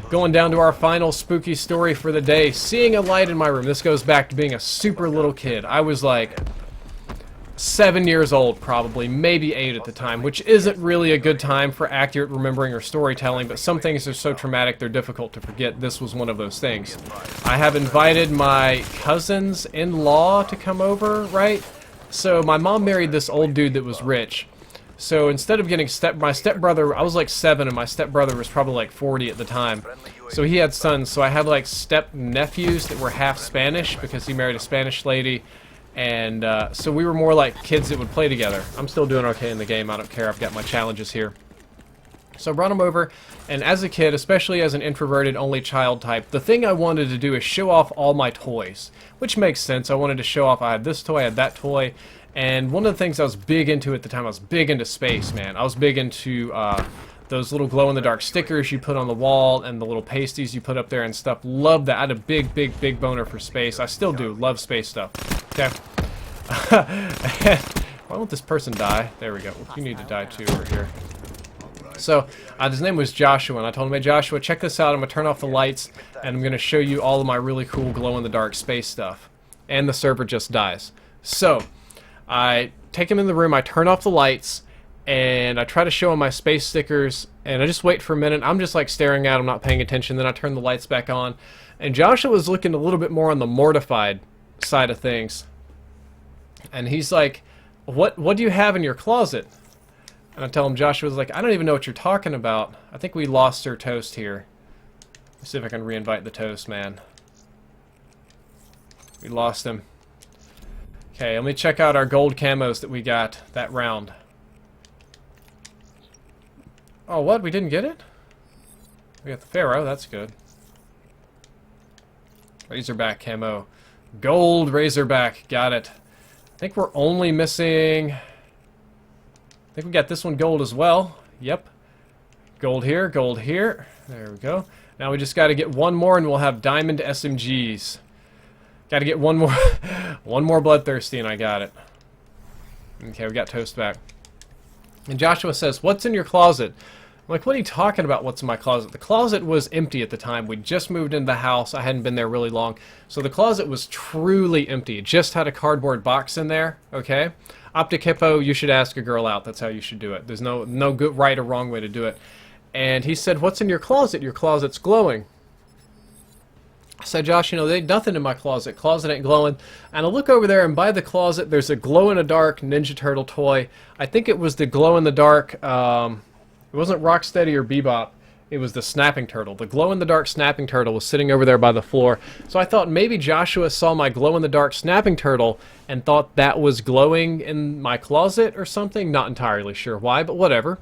going down to our final spooky story for the day, seeing a light in my room. This goes back to being a super little kid. I was like 7 years old, probably, maybe 8 at the time, which isn't really a good time for accurate remembering or storytelling, but some things are so traumatic they're difficult to forget. This was one of those things. I have invited my cousins-in-law to come over, right? So my mom married this old dude that was rich. So instead of getting my stepbrother, I was like 7 and my stepbrother was probably like 40 at the time. So he had sons, so I had like step-nephews that were half Spanish because he married a Spanish lady. And so we were more like kids that would play together. I'm still doing okay in the game, I don't care, I've got my challenges here. So I brought him over, and as a kid, especially as an introverted only child type, the thing I wanted to do is show off all my toys. Which makes sense, I wanted to show off, I had this toy, I had that toy, and one of the things I was big into at the time, I was big into space, man. I was big into those little glow-in-the-dark stickers you put on the wall and the little pasties you put up there and stuff. Loved that. I had a big, big, big boner for space. I still do. Love space stuff. Okay. Why won't this person die? There we go. You need to die too over here. So, his name was Joshua, and I told him, hey Joshua, check this out. I'm going to turn off the lights, and I'm going to show you all of my really cool glow-in-the-dark space stuff. And the server just dies. So, I take him in the room, I turn off the lights, and I try to show him my space stickers, and I just wait for a minute. I'm just like staring at him, not paying attention. Then I turn the lights back on, and Joshua was looking a little bit more on the mortified side of things. And he's like, what do you have in your closet? And I tell him, Joshua's like, I don't even know what you're talking about. I think we lost our toast here. Let's see if I can re-invite the toast, man. We lost him. Okay, let me check out our gold camos that we got that round. Oh, what? We didn't get it? We got the Pharaoh, that's good. Razorback camo. Gold Razorback, got it. I think we're only missing I think we got this one gold as well. Yep. Gold here, gold here. There we go. Now we just got to get one more and we'll have diamond SMGs. Got to get one more, one more bloodthirsty and I got it. Okay, we got toast back. And Joshua says, "What's in your closet?" I'm like, "What are you talking about, what's in my closet?" The closet was empty at the time. We just moved into the house. I hadn't been there really long. So the closet was truly empty. It just had a cardboard box in there, okay? Optic Hippo, you should ask a girl out. That's how you should do it. There's no good right or wrong way to do it. And he said, "What's in your closet? Your closet's glowing." I said, "Josh, you know, there ain't nothing in my closet. Closet ain't glowing." And I look over there, and by the closet, there's a glow-in-the-dark Ninja Turtle toy. I think it was the glow-in-the-dark, it wasn't Rocksteady or Bebop. It was the Snapping Turtle. The glow-in-the-dark Snapping Turtle was sitting over there by the floor. So I thought maybe Joshua saw my glow-in-the-dark Snapping Turtle and thought that was glowing in my closet or something. Not entirely sure why, but whatever.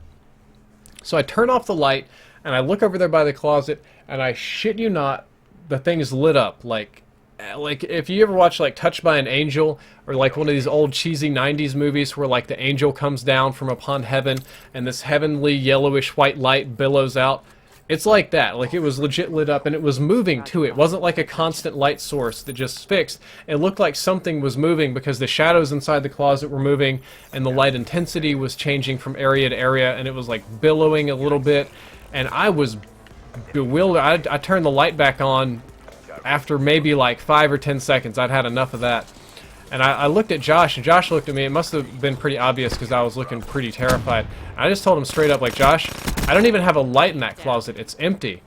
So I turn off the light, and I look over there by the closet, and I shit you not, the thing is lit up. Like if you ever watch like Touched by an Angel, or like one of these old cheesy 90s movies where like the angel comes down from upon heaven, and this heavenly yellowish white light billows out. It's like that. Like, it was legit lit up, and it was moving, too. It wasn't like a constant light source that just fixed. It looked like something was moving because the shadows inside the closet were moving, and the light intensity was changing from area to area, and it was, like, billowing a little bit. And I was bewildered. I turned the light back on after maybe, like, 5 or 10 seconds. I'd had enough of that. And I looked at Josh, and Josh looked at me. It must have been pretty obvious because I was looking pretty terrified. I just told him straight up, like, "Josh, I don't even have a light in that closet. It's empty."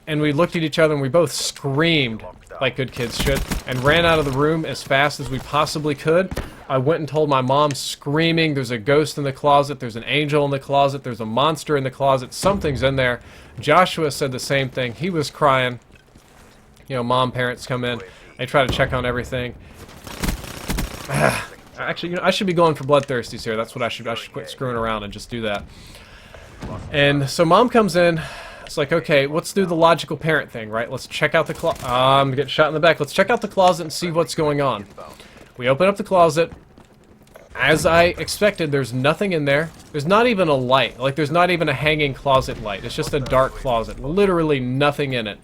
And we looked at each other, and we both screamed, like good kids should, and ran out of the room as fast as we possibly could. I went and told my mom, screaming, "There's a ghost in the closet. There's an angel in the closet. There's a monster in the closet. Something's in there." Joshua said the same thing. He was crying. You know, mom, parents come in. They try to check on everything. Actually, you know, I should be going for bloodthirsties here. That's what I should quit screwing around and just do that. And so mom comes in. It's like, okay, let's do the logical parent thing, right? Let's check out the closet. I'm getting shot in the back. Let's check out the closet and see what's going on. We open up the closet. As I expected, there's nothing in there. There's not even a light. Like, there's not even a hanging closet light. It's just a dark closet. Literally nothing in it.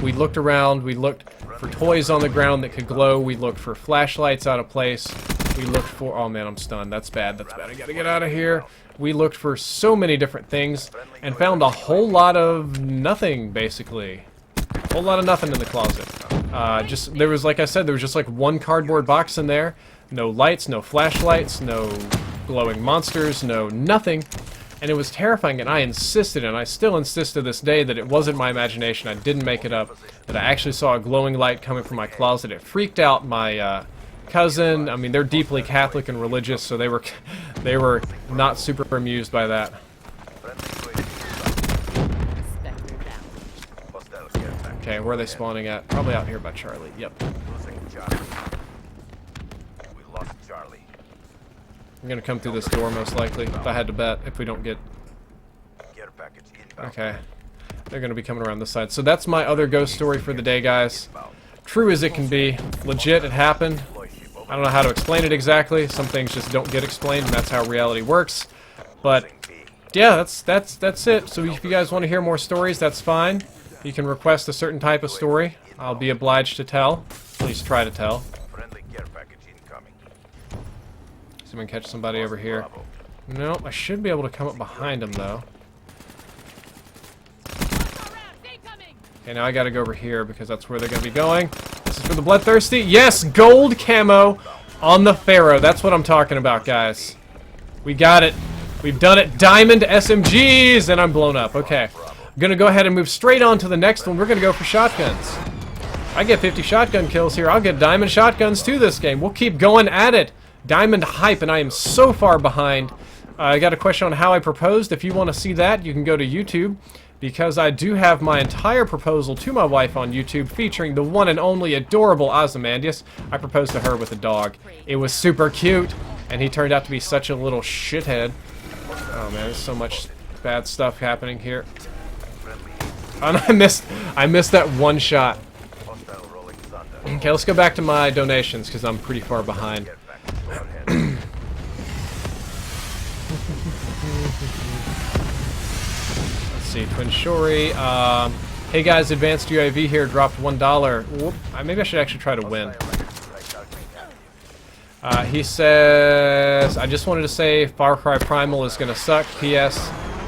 We looked around. We looked for toys on the ground that could glow. We looked for flashlights out of place. We looked for... Oh, man, I'm stunned. That's bad. That's bad. I gotta get out of here. We looked for so many different things and found a whole lot of nothing, basically. A whole lot of nothing in the closet. There was, like I said, there was just like one cardboard box in there. No lights, no flashlights, no glowing monsters, no nothing. And it was terrifying, and I insisted, and I still insist to this day, that it wasn't my imagination. I didn't make it up. That I actually saw a glowing light coming from my closet. It freaked out my cousin. I mean, they're deeply Catholic and religious, so they were not super amused by that. Okay, where are they spawning at? Probably out here by Charlie. Yep. I'm gonna come through this door most likely, if I had to bet, if we don't get... Okay. They're gonna be coming around this side. So that's my other ghost story for the day, guys. True as it can be. Legit, it happened. I don't know how to explain it exactly. Some things just don't get explained, and that's how reality works. But, yeah, that's it. So if you guys want to hear more stories, that's fine. You can request a certain type of story. I'll be obliged to tell. At least try to tell. See if we can catch somebody over here. No, I should be able to come up behind him, though. Okay, now I gotta go over here because that's where they're gonna be going. This is for the bloodthirsty. Yes, gold camo on the Pharaoh. That's what I'm talking about, guys. We got it. We've done it. Diamond SMGs, and I'm blown up. Okay. I'm gonna go ahead and move straight on to the next one. We're gonna go for shotguns. I get 50 shotgun kills here. I'll get diamond shotguns too this game. We'll keep going at it. Diamond hype, and I am so far behind. I got a question on how I proposed. If you want to see that, you can go to YouTube, because I do have my entire proposal to my wife on YouTube featuring the one and only adorable Ozymandias. I proposed to her with a dog. It was super cute, and he turned out to be such a little shithead. Oh man, there's so much bad stuff happening here. And I missed that one shot. Okay, let's go back to my donations, because I'm pretty far behind. Let's see, Twin Shori. Hey guys, Advanced UAV here, dropped $1. Whoop. Maybe I should actually try to win. He says, I just wanted to say Far Cry Primal is gonna suck. P.S.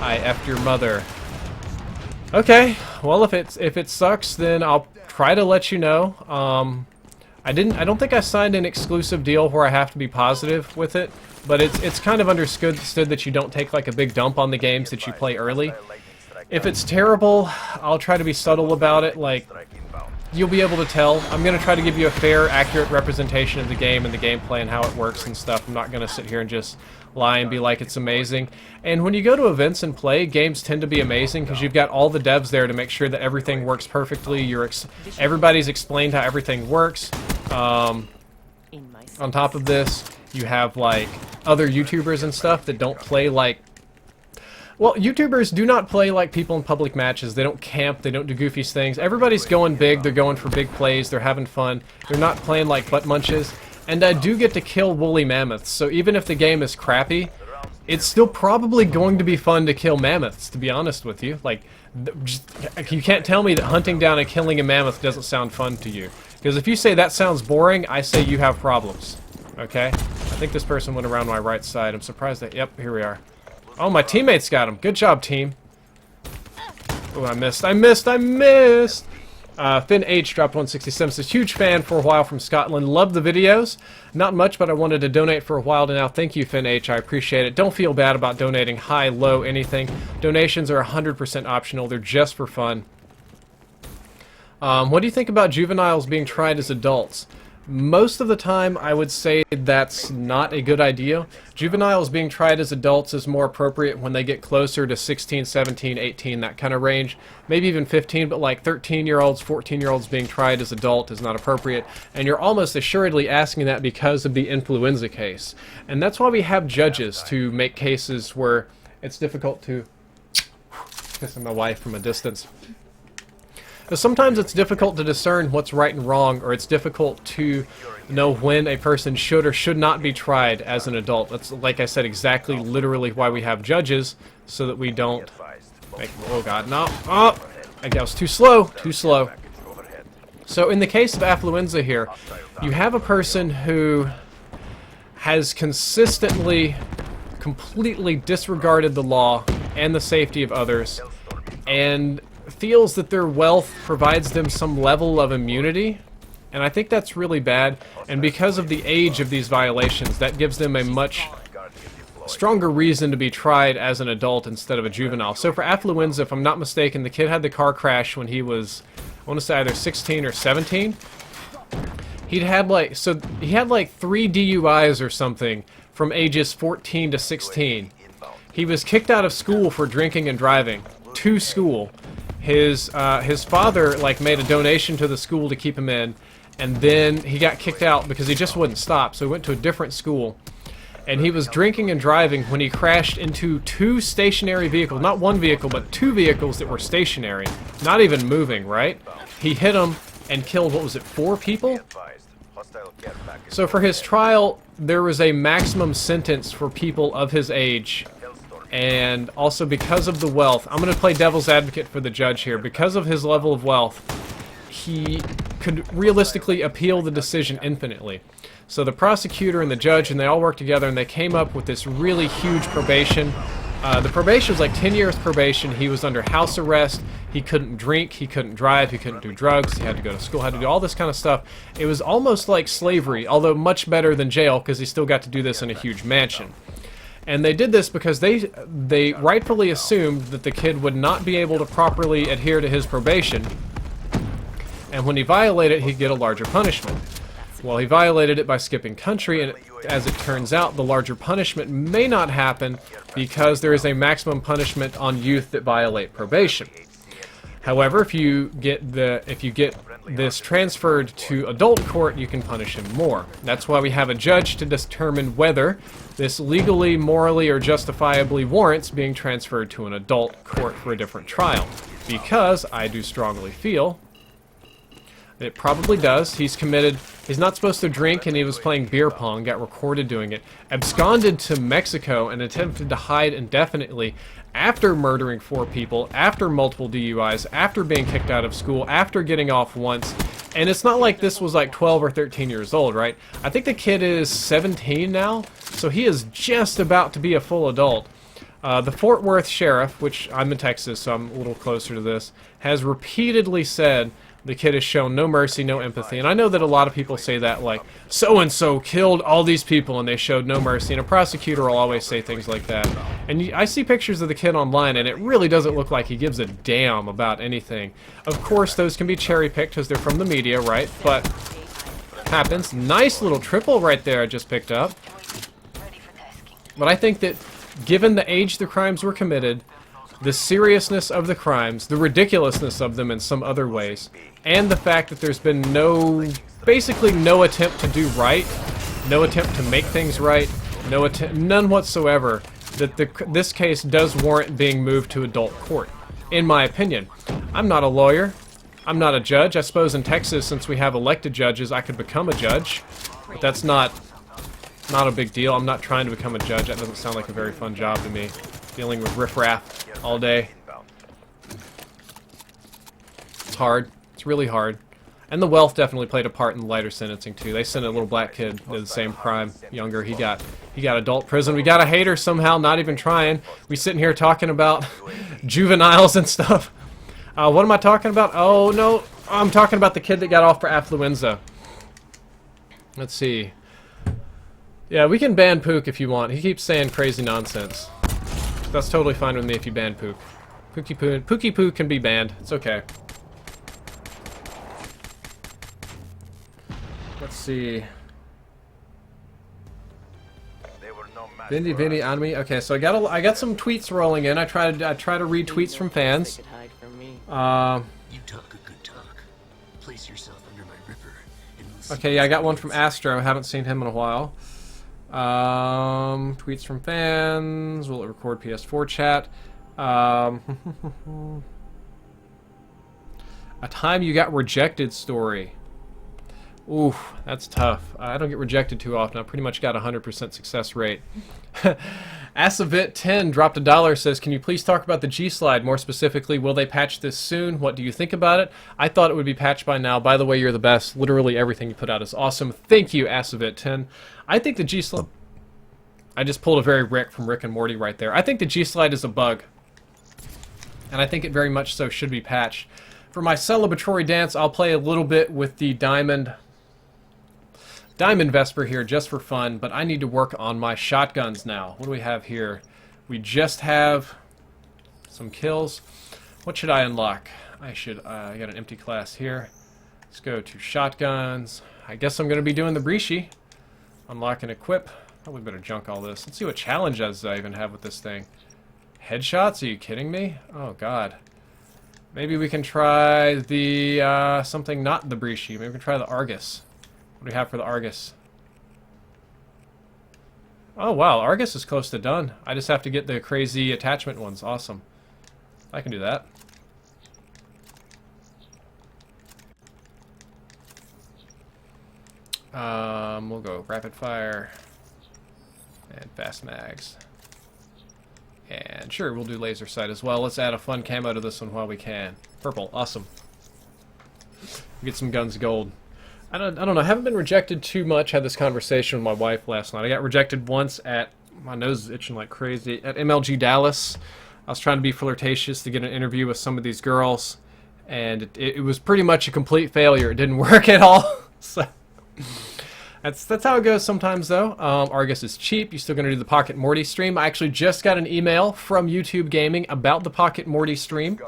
I effed your mother. Okay, well if it sucks, then I'll try to let you know. I don't think I signed an exclusive deal where I have to be positive with it, but it's kind of understood that you don't take like a big dump on the games that you play early. If it's terrible, I'll try to be subtle about it, like you'll be able to tell. I'm going to try to give you a fair, accurate representation of the game and the gameplay and how it works and stuff. I'm not going to sit here and just lie and be like it's amazing. And when you go to events and play, games tend to be amazing because you've got all the devs there to make sure that everything works perfectly. Everybody's explained how everything works. On top of this, you have like other YouTubers and stuff that don't play like... Well, YouTubers do not play like people in public matches. They don't camp, they don't do goofy things. Everybody's going big, they're going for big plays, they're having fun. They're not playing like butt munches. And I do get to kill woolly mammoths, so even if the game is crappy, it's still probably going to be fun to kill mammoths, to be honest with you. Like, you can't tell me that hunting down and killing a mammoth doesn't sound fun to you. Because if you say that sounds boring, I say you have problems. Okay? I think this person went around my right side. I'm surprised that... Yep, here we are. Oh, my teammates got him. Good job, team. Oh, I missed. Finn H dropped 167. Says, huge fan for a while from Scotland. Love the videos. Not much, but I wanted to donate for a while to now. Thank you, Finn H. I appreciate it. Don't feel bad about donating high, low, anything. Donations are 100% optional. They're just for fun. What do you think about juveniles being tried as adults? Most of the time, I would say that's not a good idea. Juveniles being tried as adults is more appropriate when they get closer to 16, 17, 18, that kind of range. Maybe even 15, but like 13-year-olds, 14-year-olds being tried as adult is not appropriate. And you're almost assuredly asking that because of the influenza case. And that's why we have judges to make cases where it's difficult to... Kissing my wife from a distance. But sometimes it's difficult to discern what's right and wrong, or it's difficult to know when a person should or should not be tried as an adult. That's, like I said, exactly literally why we have judges, so that we don't make... Oh god, no. Oh! I was too slow. Too slow. So in the case of affluenza here, you have a person who has consistently, completely disregarded the law and the safety of others, and feels that their wealth provides them some level of immunity, and I think that's really bad. And because of the age of these violations, that gives them a much stronger reason to be tried as an adult instead of a juvenile. So for affluenza, if I'm not mistaken, the kid had the car crash when he was, I want to say either 16 or 17. He had like 3 DUIs or something from ages 14 to 16. He was kicked out of school for drinking and driving. To school. His father like made a donation to the school to keep him in, and then he got kicked out because he just wouldn't stop, so he went to a different school. And he was drinking and driving when he crashed into 2 stationary vehicles, not one vehicle, but 2 vehicles that were stationary, not even moving, right? He hit them and killed, what was it, 4 people? So for his trial, there was a maximum sentence for people of his age. And also because of the wealth, I'm going to play devil's advocate for the judge here. Because of his level of wealth, he could realistically appeal the decision infinitely. So the prosecutor and the judge, and they all worked together, and they came up with this really huge probation. The probation was like 10 years probation. He was under house arrest. He couldn't drink. He couldn't drive. He couldn't do drugs. He had to go to school. Had to do all this kind of stuff. It was almost like slavery, although much better than jail because he still got to do this in a huge mansion. And they did this because they rightfully assumed that the kid would not be able to properly adhere to his probation, and when he violated it, he'd get a larger punishment. Well, he violated it by skipping country, and as it turns out, the larger punishment may not happen because there is a maximum punishment on youth that violate probation. However, if you get this transferred to adult court, you can punish him more. That's why we have a judge to determine whether this legally, morally, or justifiably warrants being transferred to an adult court for a different trial. Because I do strongly feel It probably does. He's committed. He's not supposed to drink, and he was playing beer pong, got recorded doing it, absconded to Mexico, and attempted to hide indefinitely after murdering 4 people, after multiple DUIs, after being kicked out of school, after getting off once. And it's not like this was like 12 or 13 years old, right? I think the kid is 17 now, so he is just about to be a full adult. The Fort Worth sheriff, which I'm in Texas, so I'm a little closer to this, has repeatedly said the kid has shown no mercy, no empathy. And I know that a lot of people say that, like, so-and-so killed all these people and they showed no mercy. And a prosecutor will always say things like that. And I see pictures of the kid online, and it really doesn't look like he gives a damn about anything. Of course, those can be cherry-picked because they're from the media, right? But happens. Nice little triple right there I just picked up. But I think that given the age the crimes were committed, the seriousness of the crimes, the ridiculousness of them in some other ways, and the fact that there's been basically no attempt to do right, no attempt to make things right, none whatsoever, that this case does warrant being moved to adult court, in my opinion. I'm not a lawyer. I'm not a judge. I suppose in Texas, since we have elected judges, I could become a judge, but that's not a big deal. I'm not trying to become a judge. That doesn't sound like a very fun job to me, dealing with riffraff all day. It's hard. It's really hard. And the wealth definitely played a part in the lighter sentencing too. They sent a little black kid to the same crime, younger. He got adult prison. We got a hater somehow, not even trying. We sitting here talking about juveniles and stuff. What am I talking about? Oh no, I'm talking about the kid that got off for affluenza. Let's see. Yeah, we can ban Pook if you want. He keeps saying crazy nonsense. That's totally fine with me if you ban Pook. Pookie Pook can be banned. It's okay. Let's see. Vindy on me. Okay, so I got some tweets rolling in. I try to read tweets from fans. You talk a good talk. Place yourself under my ripper. Okay, yeah, I got one from Astro. I haven't seen him in a while. Tweets from fans. Will it record PS4 chat? A time you got rejected story. Ooh, that's tough. I don't get rejected too often. I pretty much got a 100% success rate. Asavit10 dropped $1, says, can you please talk about the G-Slide? More specifically, will they patch this soon? What do you think about it? I thought it would be patched by now. By the way, you're the best. Literally everything you put out is awesome. Thank you, Asavit10. I think the G-Slide... I just pulled a very Rick from Rick and Morty right there. I think the G-Slide is a bug. And I think it very much so should be patched. For my celebratory dance, I'll play a little bit with the Diamond Vesper here just for fun, but I need to work on my shotguns now. What do we have here? We just have some kills. What should I unlock? I got an empty class here. Let's go to shotguns. I guess I'm going to be doing the Brishi. Unlock and equip. Probably better junk all this. Let's see what challenges I even have with this thing. Headshots? Are you kidding me? Oh god. Maybe we can try the, something not the Brishi. Maybe we can try the Argus. What do we have for the Argus? Oh wow, Argus is close to done. I just have to get the crazy attachment ones. Awesome. I can do that. We'll go rapid fire and fast mags. And sure, we'll do laser sight as well. Let's add a fun camo to this one while we can. Purple, awesome. Get some guns gold. I don't know. I haven't been rejected too much. I had this conversation with my wife last night. I got rejected once at, my nose is itching like crazy, at MLG Dallas. I was trying to be flirtatious to get an interview with some of these girls, and it was pretty much a complete failure. It didn't work at all. So that's how it goes sometimes, though. Argus is cheap. You're still going to do the Pocket Morty stream. I actually just got an email from YouTube Gaming about the Pocket Morty stream.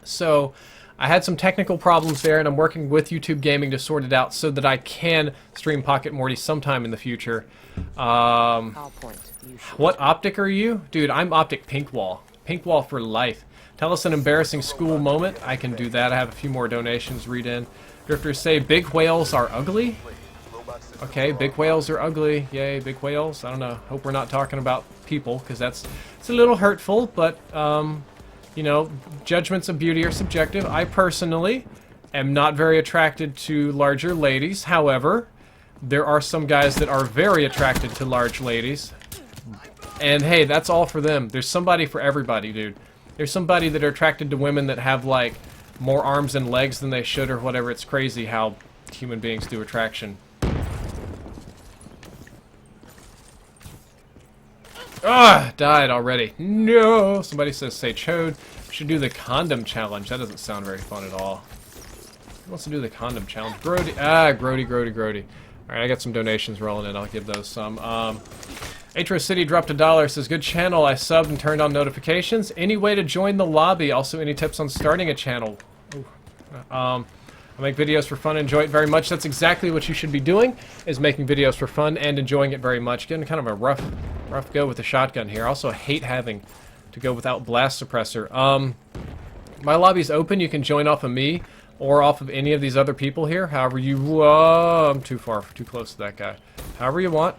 So I had some technical problems there, and I'm working with YouTube Gaming to sort it out so that I can stream Pocket Morty sometime in the future. What optic are you? Dude, I'm optic pink wall. Pink wall for life. Tell us an embarrassing school moment. I can do that. I have a few more donations read in. Drifters say big whales are ugly. Okay, big whales are ugly. Yay, big whales. I don't know. Hope we're not talking about people, because it's a little hurtful, but you know, judgments of beauty are subjective. I personally am not very attracted to larger ladies. However, there are some guys that are very attracted to large ladies. And hey, that's all for them. There's somebody for everybody, dude. There's somebody that are attracted to women that have, like, more arms and legs than they should or whatever. It's crazy how human beings do attraction. Ah, died already. No! Somebody says, say chode. Should do the condom challenge. That doesn't sound very fun at all. Who wants to do the condom challenge? Grody. Ah, Grody. Alright, I got some donations rolling in. I'll give those some. Atro City dropped $1. Says, good channel. I subbed and turned on notifications. Any way to join the lobby? Also, any tips on starting a channel? Ooh. I make videos for fun and enjoy it very much. That's exactly what you should be doing, is making videos for fun and enjoying it very much. Getting kind of a rough go with the shotgun here. Also, hate having to go without blast suppressor. My lobby's open. You can join off of me or off of any of these other people here. However you... I'm too close to that guy. However you want.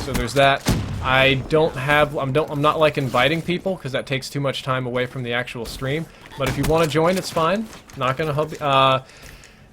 So there's that. I'm not like inviting people because that takes too much time away from the actual stream. But if you want to join, it's fine. Not gonna help you.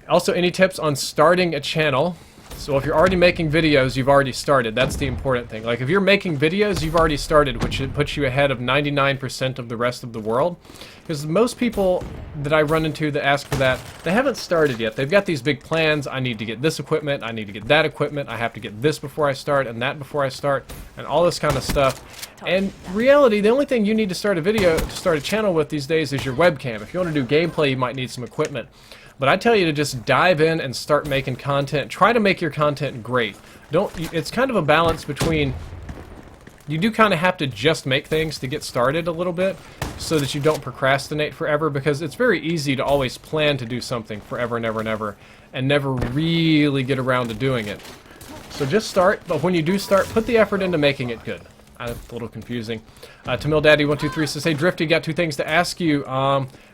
Also, any tips on starting a channel? So if you're already making videos, you've already started. That's the important thing. Like, if you're making videos, you've already started, which puts you ahead of 99% of the rest of the world. Because most people that I run into that ask for that, they haven't started yet. They've got these big plans. I need to get this equipment. I need to get that equipment. I have to get this before I start and that before I start and all this kind of stuff. And reality, the only thing you need to start a channel with these days is your webcam. If you want to do gameplay, you might need some equipment. But I tell you to just dive in and start making content. Try to make your content great. It's kind of a balance between... You do kind of have to just make things to get started a little bit so that you don't procrastinate forever, because it's very easy to always plan to do something forever and ever and ever and never really get around to doing it. So just start, but when you do start, put the effort into making it good. A little confusing. Tamil Daddy 123 says, hey Drifty, got two things to ask you.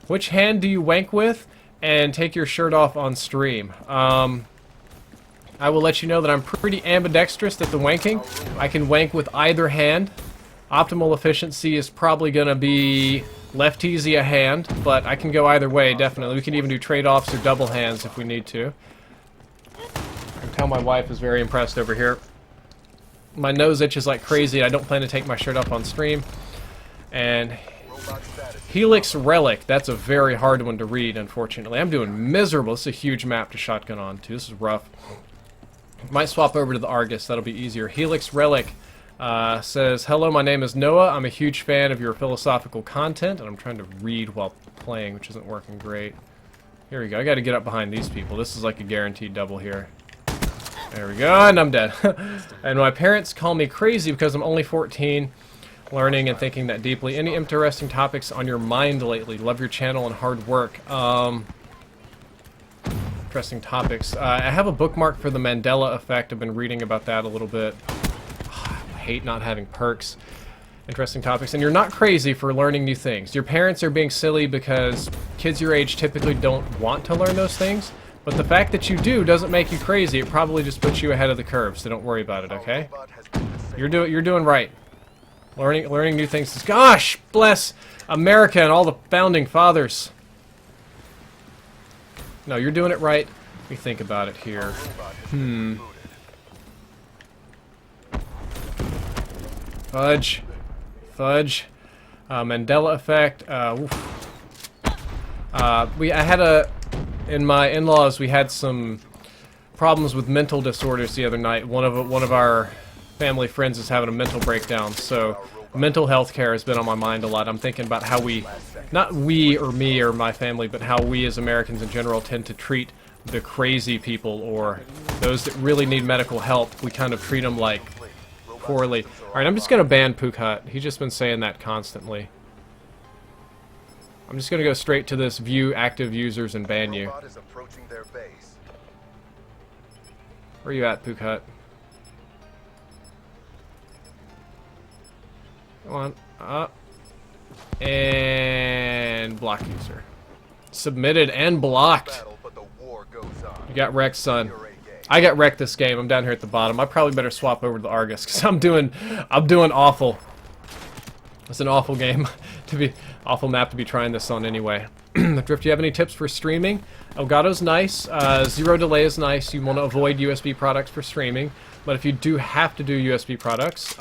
Which hand do you wank with? And take your shirt off on stream. I will let you know that I'm pretty ambidextrous at the wanking. I can wank with either hand. Optimal efficiency is probably going to be left-easy a hand, but I can go either way, definitely. We can even do trade-offs or double hands if we need to. I can tell my wife is very impressed over here. My nose itches like crazy. I don't plan to take my shirt off on stream. And... Helix Relic, that's a very hard one to read, unfortunately. I'm doing miserable. This is a huge map to shotgun on, too. This is rough. Might swap over to the Argus, that'll be easier. Helix Relic says, hello, my name is Noah. I'm a huge fan of your philosophical content, and I'm trying to read while playing, which isn't working great. Here we go. I gotta get up behind these people. This is like a guaranteed double here. There we go, and I'm dead. And my parents call me crazy because I'm only 14. Learning and thinking that deeply. Any interesting topics on your mind lately? Love your channel and hard work. Interesting topics. I have a bookmark for the Mandela effect. I've been reading about that a little bit. I hate not having perks. Interesting topics. And you're not crazy for learning new things. Your parents are being silly because kids your age typically don't want to learn those things. But the fact that you do doesn't make you crazy. It probably just puts you ahead of the curve. So don't worry about it, okay? You're doing right. Learning new things. Gosh, bless America and all the founding fathers. No, you're doing it right. Let me think about it here. Fudge. Mandela effect. In my in-laws, we had some problems with mental disorders the other night. One of our family friends is having a mental breakdown, so mental health care has been on my mind a lot. I'm thinking about how not we or me or my family, but how we as Americans in general tend to treat the crazy people or those that really need medical help. We kind of treat them like poorly. Alright, I'm just going to ban Pukhat. He's just been saying that constantly. I'm just going to go straight to this view active users and ban you. Where are you at, Pukhat? Come on, up. And block user. Submitted and blocked. You got wrecked, son. I got wrecked this game. I'm down here at the bottom. I probably better swap over to the Argus because I'm doing awful. It's an awful game awful map to be trying this on anyway. Drift, do you have any tips for streaming? Elgato's nice. Zero delay is nice. You want to avoid USB products for streaming. But if you do have to do USB products,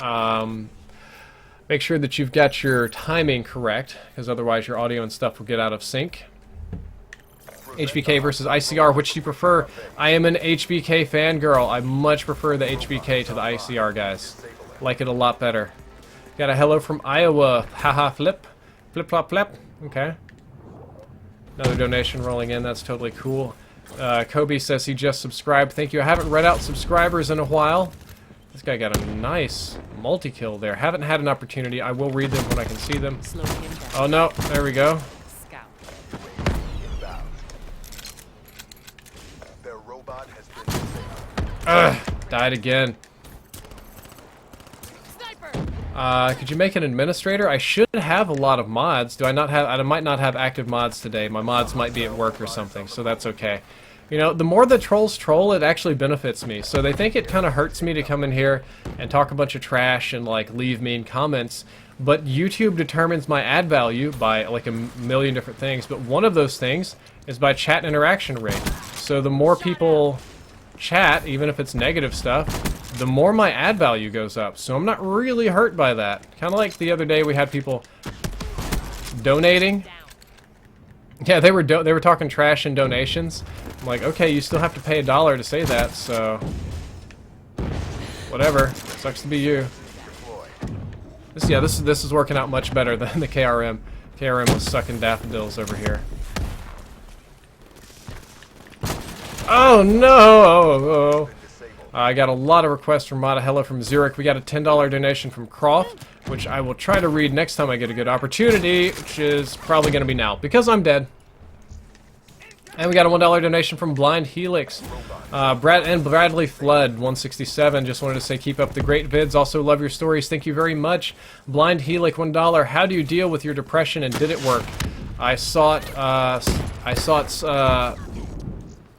make sure that you've got your timing correct, because otherwise your audio and stuff will get out of sync. HBK versus ICR, which do you prefer? I am an HBK fangirl. I much prefer the HBK to the ICR, guys. Like it a lot better. Got a hello from Iowa. Haha, flip. Flip, flop, flip. Okay. Another donation rolling in. That's totally cool. Kobe says he just subscribed. Thank you. I haven't read out subscribers in a while. This guy got a nice multi-kill there. Haven't had an opportunity. I will read them when I can see them. Oh no, there we go. Died again. Could you make an administrator? I should have a lot of mods. Do I not have? I might not have active mods today. My mods might be at work or something, so that's okay. You know, the more the trolls troll, it actually benefits me. So they think it kind of hurts me to come in here and talk a bunch of trash and like leave mean comments. But YouTube determines my ad value by like a million different things. But one of those things is by chat interaction rate. So the more people chat, even if it's negative stuff, the more my ad value goes up. So I'm not really hurt by that. Kind of like the other day we had people donating. Yeah, they were talking trash in donations. I'm like, okay, you still have to pay $1 to say that, so whatever. Sucks to be you. This is working out much better than the KRM. KRM was sucking daffodils over here. Oh no! I got a lot of requests from Mata. Hello from Zurich. We got a $10 donation from Croft, which I will try to read next time I get a good opportunity, which is probably going to be now, because I'm dead. And we got a $1 donation from Blind Helix. Bradley Flood, 167, just wanted to say keep up the great vids. Also love your stories. Thank you very much. Blind Helix, $1. How do you deal with your depression, and did it work? I sought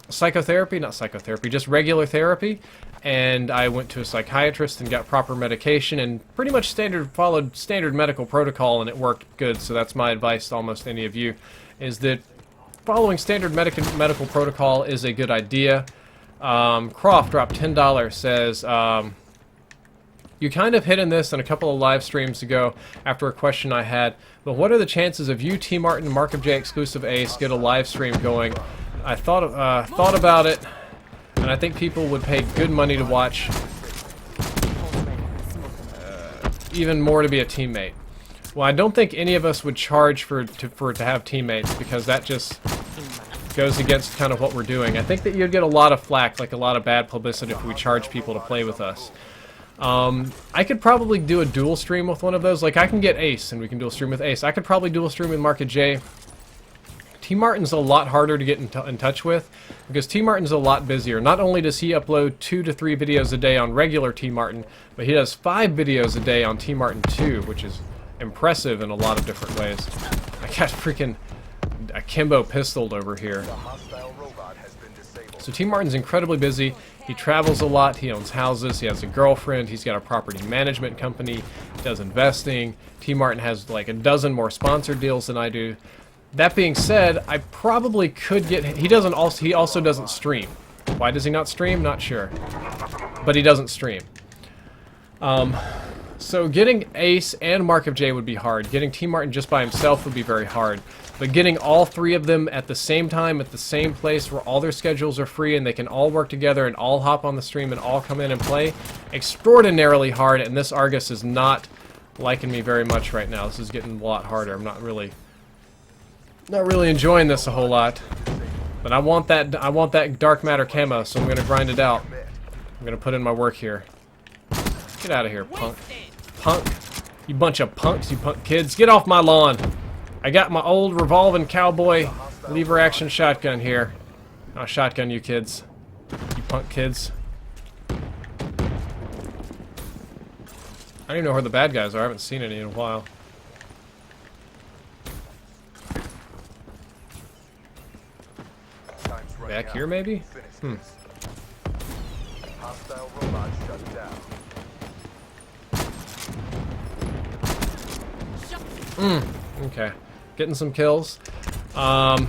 psychotherapy, not psychotherapy, just regular therapy, and I went to a psychiatrist and got proper medication and pretty much followed standard medical protocol, and it worked good. So that's my advice to almost any of you, is that following standard medical protocol is a good idea. Croft dropped $10, says, you kind of hit in this in a couple of live streams ago after a question I had, but what are the chances of you, T. Martin, Mark of J exclusive Ace, get a live stream going? I thought about it, and I think people would pay good money to watch, even more to be a teammate. Well, I don't think any of us would charge for it to have teammates, because that just goes against kind of what we're doing. I think that you'd get a lot of flack, like a lot of bad publicity, if we charge people to play with us. I could probably do a dual stream with one of those. Like, I can get Ace, and we can dual stream with Ace. I could probably dual stream with Market J. T. Martin's a lot harder to get in touch with, because T. Martin's a lot busier. Not only does he upload 2 to 3 videos a day on regular T. Martin, but he does 5 videos a day on T. Martin 2, which is impressive in a lot of different ways. I got freaking akimbo pistoled over here. So T. Martin's incredibly busy. He travels a lot. He owns houses. He has a girlfriend. He's got a property management company. He does investing. T. Martin has like a dozen more sponsored deals than I do. That being said, I probably could get... He also doesn't stream. Why does he not stream? Not sure. But he doesn't stream. So getting Ace and Mark of J would be hard. Getting T. Martin just by himself would be very hard. But getting all 3 of them at the same time, at the same place, where all their schedules are free and they can all work together and all hop on the stream and all come in and play, extraordinarily hard, and this Argus is not liking me very much right now. This is getting a lot harder. I'm not really enjoying this a whole lot. But I want that dark matter camo, so I'm gonna grind it out. I'm gonna put in my work here. Get out of here, punk. Punk. You bunch of punks, you punk kids. Get off my lawn. I got my old revolving cowboy lever action shotgun here. I'll shotgun you kids. You punk kids. I don't even know where the bad guys are. I haven't seen any in a while. Back here, maybe? Hostile robot shut down. Okay. Getting some kills. A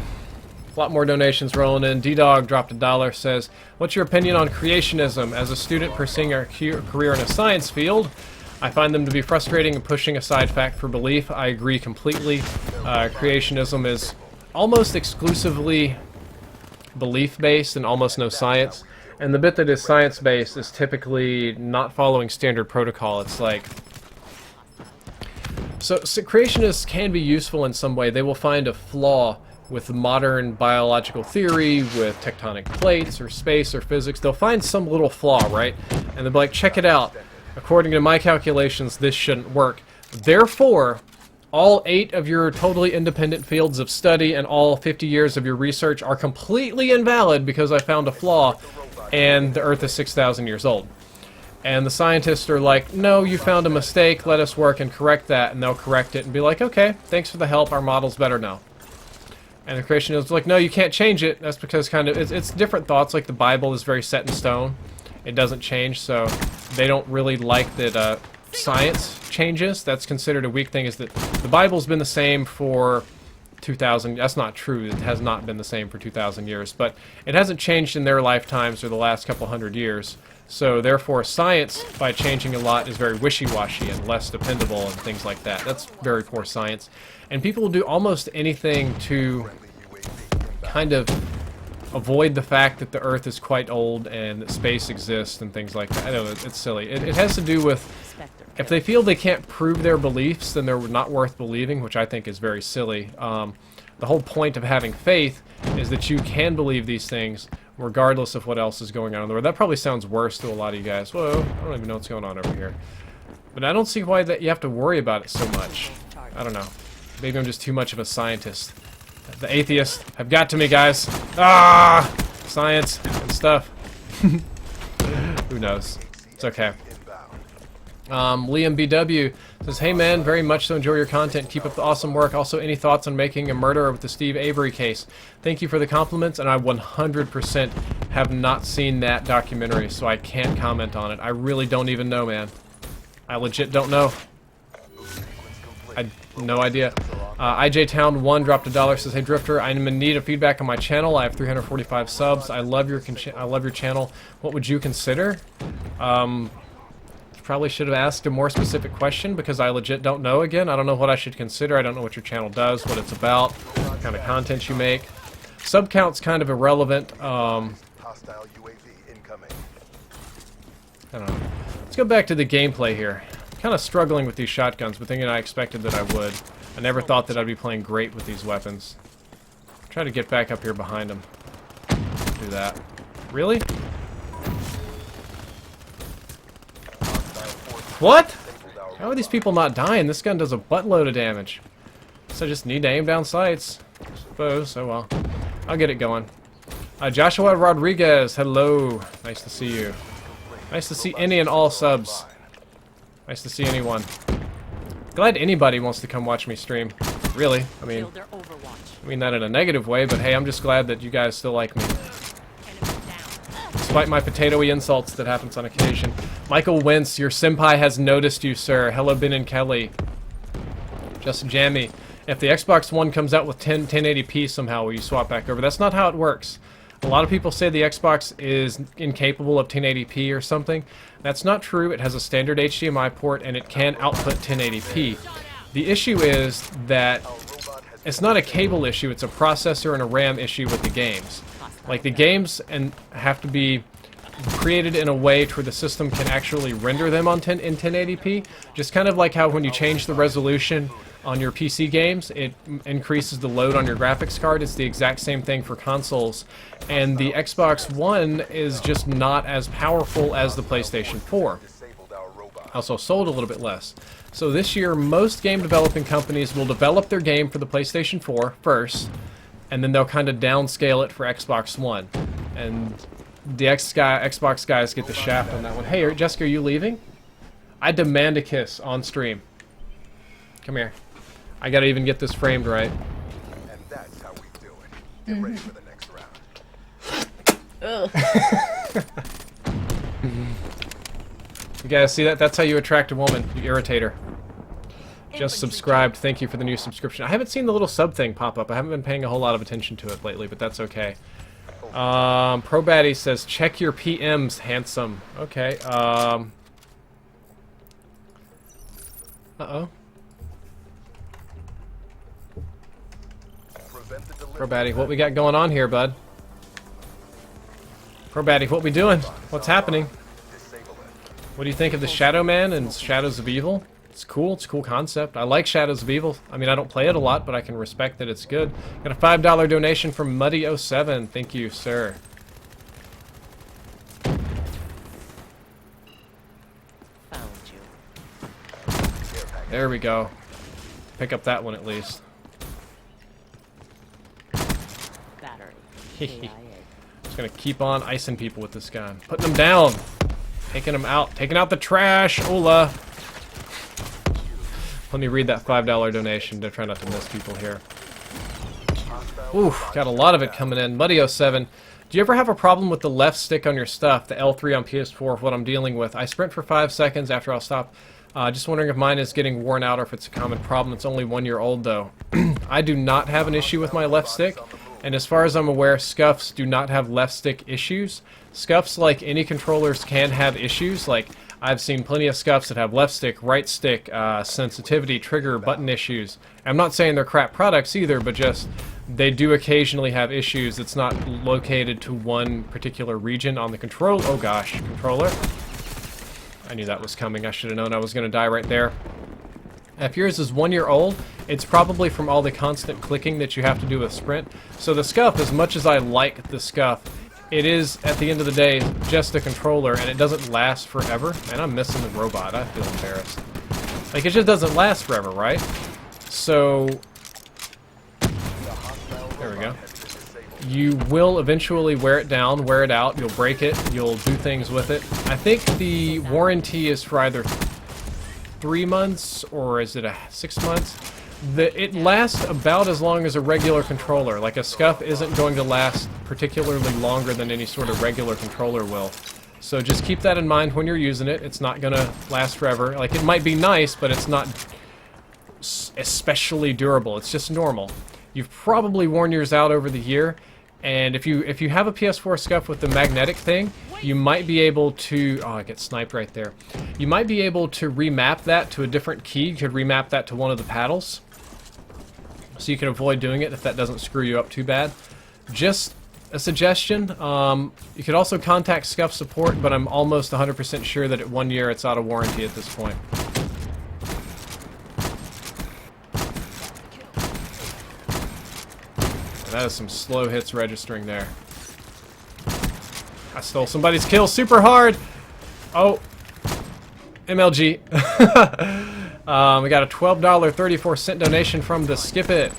lot more donations rolling in. D-Dog dropped $1, says, what's your opinion on creationism? As a student pursuing a career in a science field, I find them to be frustrating and pushing aside fact for belief. I agree completely. Creationism is almost exclusively belief-based and almost no science. And the bit that is science-based is typically not following standard protocol. It's like... So creationists can be useful in some way. They will find a flaw with modern biological theory, with tectonic plates, or space, or physics. They'll find some little flaw, right? And they'll be like, check it out. According to my calculations, this shouldn't work. Therefore, all 8 of your totally independent fields of study and all 50 years of your research are completely invalid because I found a flaw, and the Earth is 6,000 years old. And the scientists are like, no, you found a mistake, let us work and correct that, and they'll correct it and be like, okay, thanks for the help, our model's better now. And the creationists are like, no, you can't change it. That's because kind of, it's different thoughts, like the Bible is very set in stone. It doesn't change, so they don't really like that science changes. That's considered a weak thing, is that the Bible's been the same for 2,000, that's not true, it has not been the same for 2,000 years, but it hasn't changed in their lifetimes or the last couple hundred years. So therefore science, by changing a lot, is very wishy-washy and less dependable and things like that. That's very poor science. And people will do almost anything to kind of avoid the fact that the Earth is quite old and that space exists and things like that. I know, it's silly. It has to do with, if they feel they can't prove their beliefs, then they're not worth believing, which I think is very silly. The whole point of having faith is that you can believe these things regardless of what else is going on in the world. That probably sounds worse to a lot of you guys. Whoa, I don't even know what's going on over here. But I don't see why that you have to worry about it so much. I don't know. Maybe I'm just too much of a scientist. The atheists have got to me, guys. Ah! Science and stuff. Who knows? It's okay. Liam BW says, hey man, very much so enjoy your content. Keep up the awesome work. Also, any thoughts on making a murderer with the Steve Avery case? Thank you for the compliments, and I 100% have not seen that documentary, so I can't comment on it. I really don't even know, man. I legit don't know. I no idea. IJ Town 1 dropped $1, says, hey Drifter, I'm in need of feedback on my channel. I have 345 subs. I love your channel. What would you consider? Probably should have asked a more specific question because I legit don't know again. I don't know what I should consider. I don't know what your channel does, what it's about, what kind of content you make. Sub count's kind of irrelevant. Hostile UAV incoming. I don't know. Let's go back to the gameplay here. Kind of struggling with these shotguns, but thinking I expected that I would. I never thought that I'd be playing great with these weapons. Try to get back up here behind them. Do that. Really? What? How are these people not dying? This gun does a buttload of damage. So I just need to aim down sights. I suppose. Oh well. I'll get it going. Joshua Rodriguez, hello. Nice to see you. Nice to see any and all subs. Nice to see anyone. Glad anybody wants to come watch me stream. Really. I mean that in a negative way, but hey, I'm just glad that you guys still like me. Despite my potatoey insults that happens on occasion. Michael Wentz, your senpai has noticed you, sir. Hello, Ben and Kelly. Just jammy. If the Xbox One comes out with 1080p somehow, will you swap back over? That's not how it works. A lot of people say the Xbox is incapable of 1080p or something. That's not true. It has a standard HDMI port and it can output 1080p. The issue is that it's not a cable issue, it's a processor and a RAM issue with the games. Like, the games have to be created in a way where the system can actually render them on in 1080p. Just kind of like how when you change the resolution on your PC games, it increases the load on your graphics card. It's the exact same thing for consoles. And the Xbox One is just not as powerful as the PlayStation 4. Also sold a little bit less. So this year, most game developing companies will develop their game for the PlayStation 4 first, and then they'll kind of downscale it for Xbox One. And the Xbox guys get the shaft on that one. Hey, Jessica, are you leaving? I demand a kiss on stream. Come here. I gotta even get this framed right. And that's how we do it. Get ready for the next round. You guys see that? That's how you attract a woman. You irritate her. Just subscribed. Thank you for the new subscription. I haven't seen the little sub thing pop up. I haven't been paying a whole lot of attention to it lately, but that's okay. Pro Batty says, check your PMs, handsome. Okay. Uh-oh. Pro Batty, what we got going on here, bud? Pro Batty, what we doing? What's happening? What do you think of the Shadow Man and Shadows of Evil? It's cool. It's a cool concept. I like Shadows of Evil. I mean, I don't play it a lot, but I can respect that it's good. Got a $5 donation from Muddy07. Thank you, sir. Found you. There we go. Pick up that one at least. Battery. Just gonna keep on icing people with this gun. Putting them down. Taking them out. Taking out the trash. Ola. Let me read that $5 donation to try not to miss people here. Oof, got a lot of it coming in. Muddy07, do you ever have a problem with the left stick on your stuff, the L3 on PS4, what I'm dealing with? I sprint for 5 seconds after I'll stop. Just wondering if mine is getting worn out or if it's a common problem. It's only 1 year old though. I do not have an issue with my left stick, and as far as I'm aware, scuffs do not have left stick issues. Scuffs, like any controllers, can have issues. Like, I've seen plenty of scuffs that have left stick, right stick, sensitivity, trigger, button issues. I'm not saying they're crap products either, but just they do occasionally have issues. It's not located to one particular region on the controller. Oh gosh, controller. I knew that was coming. I should have known I was going to die right there. If yours is 1 year old, it's probably from all the constant clicking that you have to do with sprint. So the scuff, as much as I like the scuff, it is, at the end of the day, just a controller, and it doesn't last forever. And I'm missing the robot. I feel embarrassed. Like, it just doesn't last forever, right? So, there we go. You will eventually wear it down, wear it out, you'll break it, you'll do things with it. I think the warranty is for either 3 months, or is it 6 months? It lasts about as long as a regular controller. Like, a scuff isn't going to last particularly longer than any sort of regular controller will. So just keep that in mind when you're using it. It's not going to last forever. Like, it might be nice, but it's not especially durable. It's just normal. You've probably worn yours out over the year, and if you have a PS4 scuff with the magnetic thing, you might be able to... Oh, I get sniped right there. You might be able to remap that to a different key. You could remap that to one of the paddles, so you can avoid doing it if that doesn't screw you up too bad. Just a suggestion. You could also contact Scuff support, but I'm almost 100% sure that at 1 year it's out of warranty at this point. That is some slow hits registering there. I stole somebody's kill super hard! Oh. MLG. We got a $12.34 donation from the Skip It.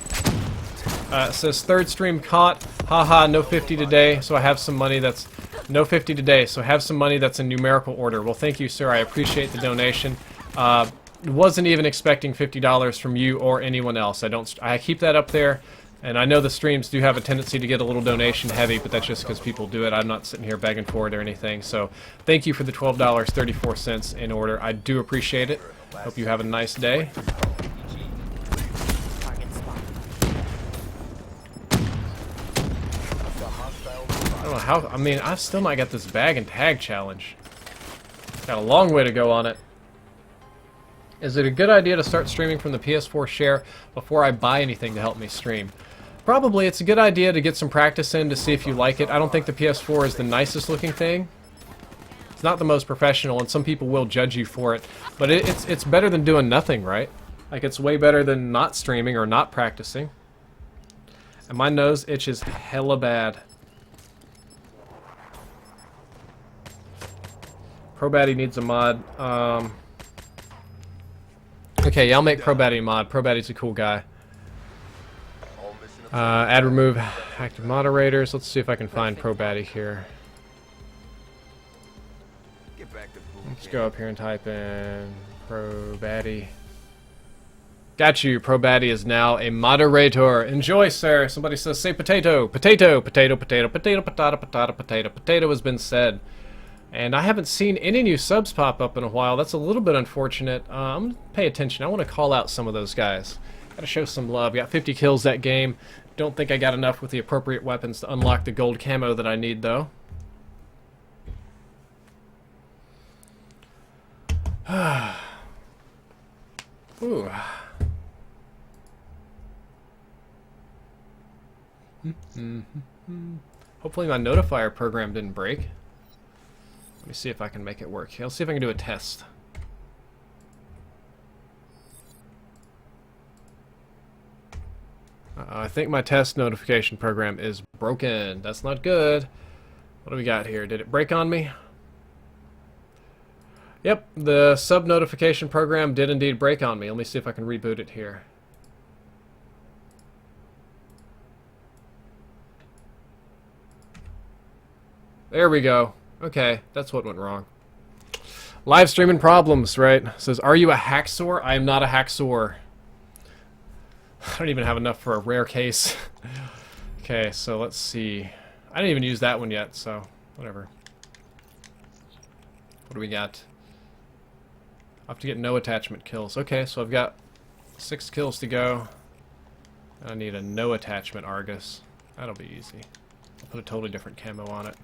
It says, third stream caught. Haha, no 50 today, so I have some money that's... No 50 today, so have some money that's in numerical order. Well, thank you, sir. I appreciate the donation. Wasn't even expecting $50 from you or anyone else. I keep that up there. And I know the streams do have a tendency to get a little donation heavy, but that's just because people do it. I'm not sitting here begging for it or anything. So thank you for the $12.34 in order. I do appreciate it. Hope you have a nice day. I don't know how... I mean, I still might get this bag and tag challenge. Got a long way to go on it. Is it a good idea to start streaming from the PS4 share before I buy anything to help me stream? Probably. It's a good idea to get some practice in to see if you like it. I don't think the PS4 is the nicest looking thing. It's not the most professional, and some people will judge you for it. But it's better than doing nothing, right? Like, it's way better than not streaming or not practicing. And my nose itches hella bad. ProBatty needs a mod. Okay, yeah, I'll make ProBatty a mod. ProBatty's a cool guy. Add remove active moderators. Let's see if I can find ProBatty here. Let's go up here and type in ProBatty. Got you. ProBatty is now a moderator. Enjoy, sir. Somebody says, say potato. Potato, potato, potato, potato, potato, potato, potato. Potato has been said. And I haven't seen any new subs pop up in a while. That's a little bit unfortunate. I'm going to pay attention. I want to call out some of those guys. Got to show some love. Got 50 kills that game. Don't think I got enough with the appropriate weapons to unlock the gold camo that I need, though. Ooh. Hopefully my notifier program didn't break. Let me see if I can make it work. I'll see if I can do a test. I think my test notification program is broken. That's not good. What do we got here? Did it break on me? Yep, the sub notification program did indeed break on me. Let me see if I can reboot it here. There we go. Okay, that's what went wrong. Live streaming problems, right? It says, are you a hacksaw? I am not a hacksaw. I don't even have enough for a rare case. Okay, so let's see. I didn't even use that one yet, so whatever. What do we got? I have to get no attachment kills. Okay, so I've got 6 kills to go. I need a no attachment Argus. That'll be easy. I'll put a totally different camo on it.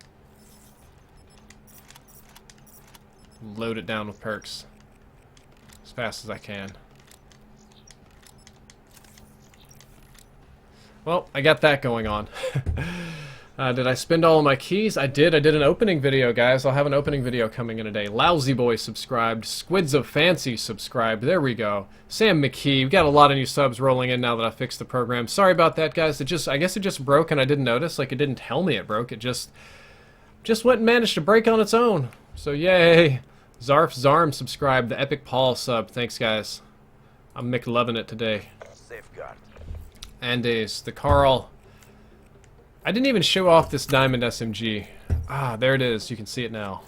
Load it down with perks as fast as I can. Well, I got that going on. Did I spend all of my keys? I did. I did an opening video, guys. I'll have an opening video coming in a day. Lousy Boy subscribed. Squids of Fancy subscribed. There we go. Sam McKee. We've got a lot of new subs rolling in now that I fixed the program. Sorry about that, guys. I guess it just broke and I didn't notice. Like, it didn't tell me it broke. It just went and managed to break on its own. So, yay. Zarf Zarm subscribed. The Epic Paul sub. Thanks, guys. I'm McLovin' it today. Safeguard. Andes. The Carl. I didn't even show off this diamond SMG. Ah, there it is. You can see it now.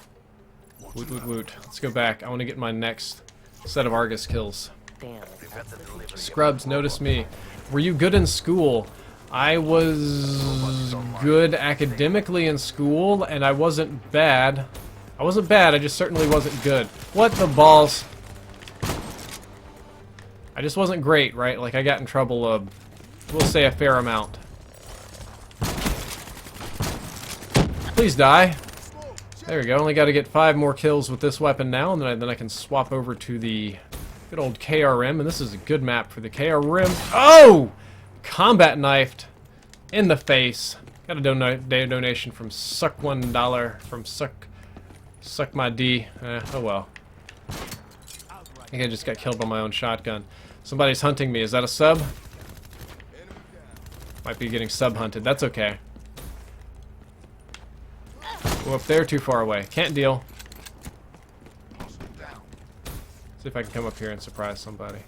Woot, woot, woot. Let's go back. I want to get my next set of Argus kills. Damn. Scrubs, notice me. Were you good in school? I was good academically in school, and I wasn't bad. I wasn't bad, I just certainly wasn't good. What the balls? I just wasn't great, right? Like, I got in trouble, we'll say a fair amount. Please die. There we go. Only got to get 5 more kills with this weapon now, and then I can swap over to the good old KRM, and this is a good map for the KRM. Oh! Combat knifed in the face. Got a donation from Suck $1 from Suck my D. Oh well. I think I just got killed by my own shotgun. Somebody's hunting me. Is that a sub? Might be getting sub hunted. That's okay. Go up there, too far away. Can't deal. See if I can come up here and surprise somebody.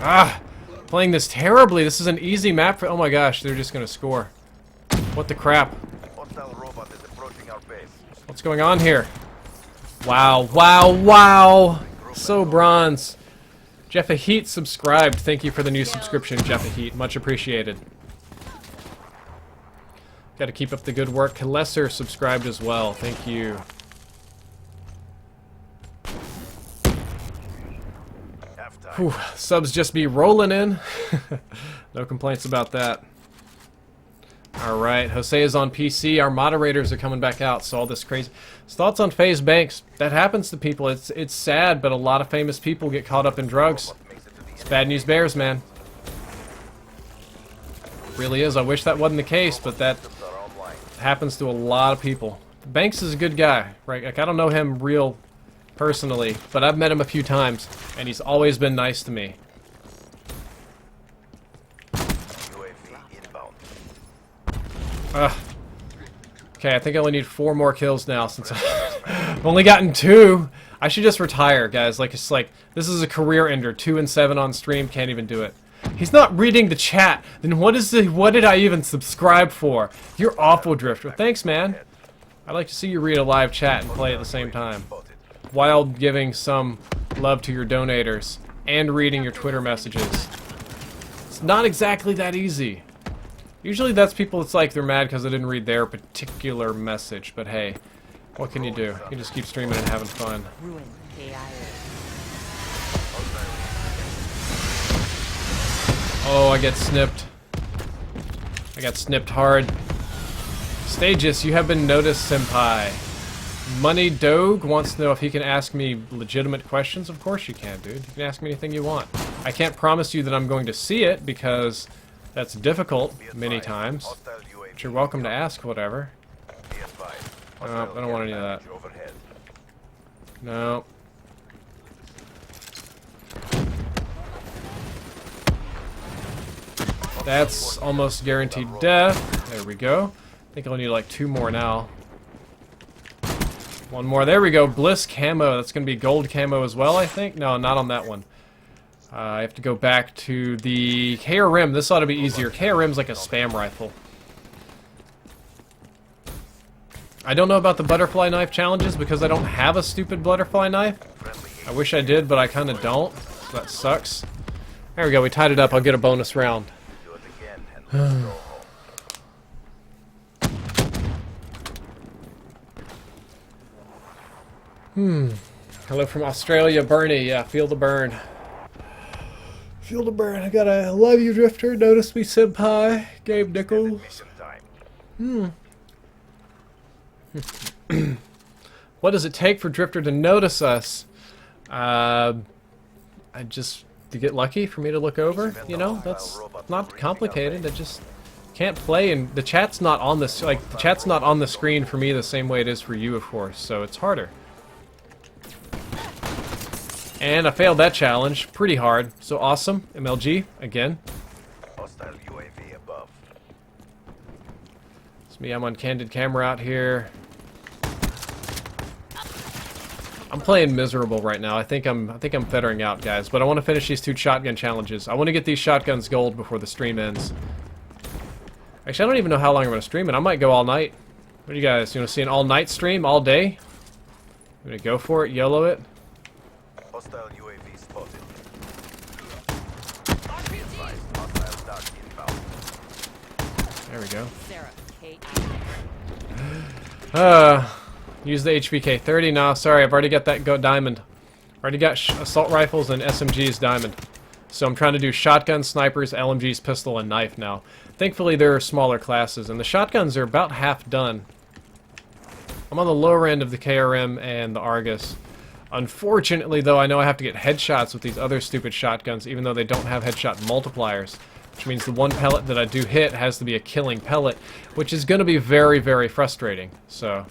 Ah! Playing this terribly. This is an easy map for... Oh my gosh, they're just gonna score. What the crap? What's going on here? Wow, wow, wow! So bronze. Jeffa Heat subscribed. Thank you for the new subscription, Jeffa Heat. Much appreciated. Got to keep up the good work. Lesser subscribed as well. Thank you. Whew, subs just be rolling in. No complaints about that. Alright, Jose is on PC. Our moderators are coming back out, so all this crazy... Thoughts on FaZe Banks. That happens to people. It's sad, but a lot of famous people get caught up in drugs. It's bad news bears, man. It really is. I wish that wasn't the case, but that happens to a lot of people. Banks is a good guy, right? Like, I don't know him real personally, but I've met him a few times, and he's always been nice to me. Okay, I think I only need 4 more kills now since I've only gotten 2. I should just retire, guys. Like, it's like, this is a career ender. 2 and 7 on stream, can't even do it. He's not reading the chat. Then what did I even subscribe for? You're awful, Drifter. Thanks, man. I'd like to see you read a live chat and play at the same time, while giving some love to your donators and reading your Twitter messages. It's not exactly that easy. Usually that's people, it's like they're mad because I didn't read their particular message, but hey, what can you do? You just keep streaming and having fun. Ruin KIA. Oh, I get snipped. I got snipped hard. Stages, you have been noticed, senpai. Money Doge wants to know if he can ask me legitimate questions. Of course you can, dude. You can ask me anything you want. I can't promise you that I'm going to see it because that's difficult many times. But you're welcome to ask whatever. No, I don't want any of that. No. That's almost guaranteed death. There we go. I think I'll need like 2 more now. 1 more. There we go. Bliss camo. That's going to be gold camo as well, I think. No, not on that one. I have to go back to the KRM. This ought to be easier. KRM's like a spam rifle. I don't know about the butterfly knife challenges because I don't have a stupid butterfly knife. I wish I did, but I kind of don't. So that sucks. There we go. We tied it up. I'll get a bonus round. Hello from Australia, Bernie. Yeah, feel the burn. Feel the burn. I gotta love you, Drifter. Notice me, senpai. Gabe Nichols. What does it take for Drifter to notice us? I just to get lucky for me to look over. You know, that's not complicated. I just can't play, and the chat's not on this. Like the chat's not on the screen for me the same way it is for you, of course. So it's harder. And I failed that challenge pretty hard. So awesome, MLG again. Hostile UAV above. It's me. I'm on candid camera out here. I'm playing miserable right now. I think I'm feathering out, guys. But I want to finish these 2 shotgun challenges. I want to get these shotguns gold before the stream ends. Actually, I don't even know how long I'm going to stream it. I might go all night. What do you guys? You want to see an all-night stream all day? I'm going to go for it. YOLO it. Hostile UAV spotted. There we go. Sarah, Use the HVK-30. Nah, sorry, I've already got that diamond. Already got assault rifles and SMGs diamond. So I'm trying to do shotguns, snipers, LMGs, pistol, and knife now. Thankfully, there are smaller classes, and the shotguns are about half done. I'm on the lower end of the KRM and the Argus. Unfortunately, though, I know I have to get headshots with these other stupid shotguns, even though they don't have headshot multipliers. Which means the one pellet that I do hit has to be a killing pellet, which is going to be very, very frustrating. So,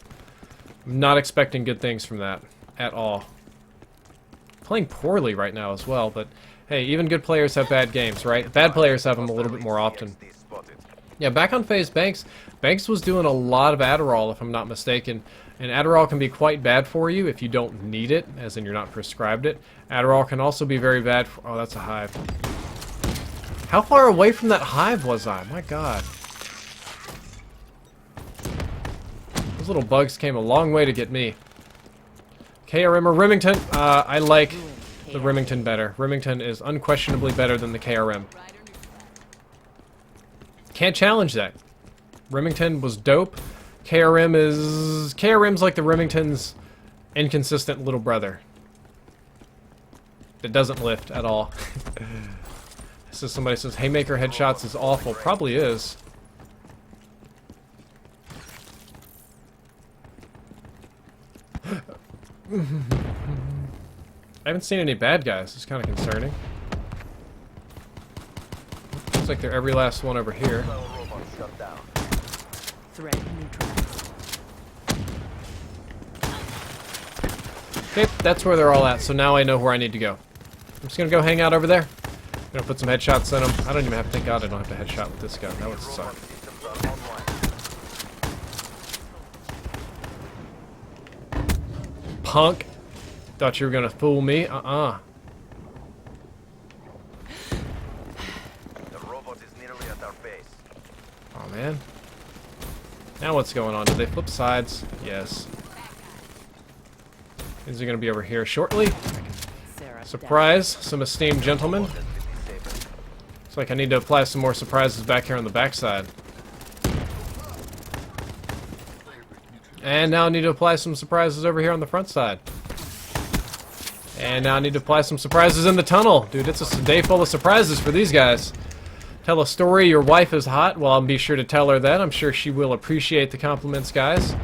I'm not expecting good things from that at all. Playing poorly right now as well, but hey, even good players have bad games, right? Bad players have them a little bit more often. Yeah, back on phase, Banks was doing a lot of Adderall, if I'm not mistaken. And Adderall can be quite bad for you if you don't need it, as in you're not prescribed it. Adderall can also be very bad for... Oh, that's a hive. How far away from that hive was I? My god. Those little bugs came a long way to get me. KRM or Remington? I like the Remington better. Remington is unquestionably better than the KRM. Can't challenge that. Remington was dope. KRM's like the Remington's inconsistent little brother. It doesn't lift at all. So somebody says Haymaker headshots is awful. Probably is. I haven't seen any bad guys. It's kind of concerning. Looks like they're every last one over here. threat neutralized. Okay, that's where they're all at, so now I know where I need to go. I'm just gonna go hang out over there. I'm gonna put some headshots in them. I don't even have to, thank God I don't have to headshot with this gun. That would suck. Punk. Thought you were gonna fool me. The robot is nearly at our base. Oh man. Now what's going on? Did they flip sides? Yes. Is he gonna be over here shortly? Surprise, some esteemed gentlemen. Looks like I need to apply some more surprises back here on the backside. And now I need to apply some surprises over here on the front side. And now I need to apply some surprises in the tunnel. Dude, it's a day full of surprises for these guys. Tell a story your wife is hot. Well, I'll be sure to tell her that. I'm sure she will appreciate the compliments, guys.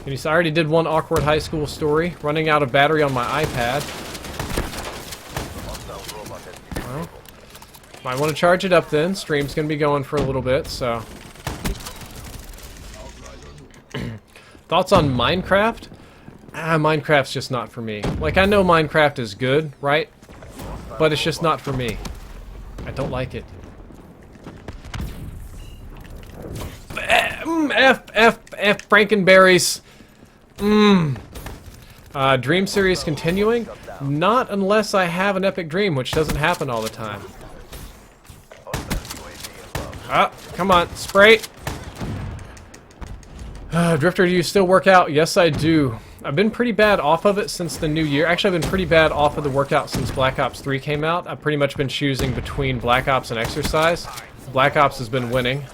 And I already did one awkward high school story. Running out of battery on my iPad. Well, might want to charge it up then. Stream's going to be going for a little bit, so... Thoughts on Minecraft? Minecraft's just not for me. Like, I know Minecraft is good, right? But it's just not for me. I don't like it. F Frankenberries. Dream series continuing? Not unless I have an epic dream, which doesn't happen all the time. Ah, come on, spray. Drifter, do you still work out? Yes, I do. I've been pretty bad off of it since the new year. Actually, I've been pretty bad off of the workout since Black Ops 3 came out. I've pretty much been choosing between Black Ops and exercise. Black Ops has been winning,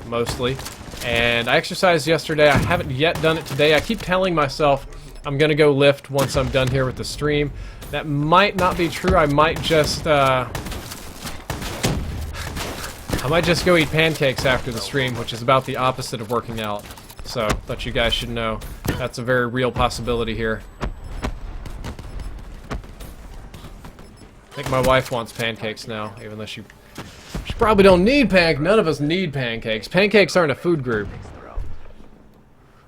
mostly. And I exercised yesterday. I haven't yet done it today. I keep telling myself I'm going to go lift once I'm done here with the stream. That might not be true. I might just go eat pancakes after the stream, which is about the opposite of working out. So, thought you guys should know. That's a very real possibility here. I think my wife wants pancakes now, even though she probably don't need pancakes. None of us need pancakes. Pancakes aren't a food group. I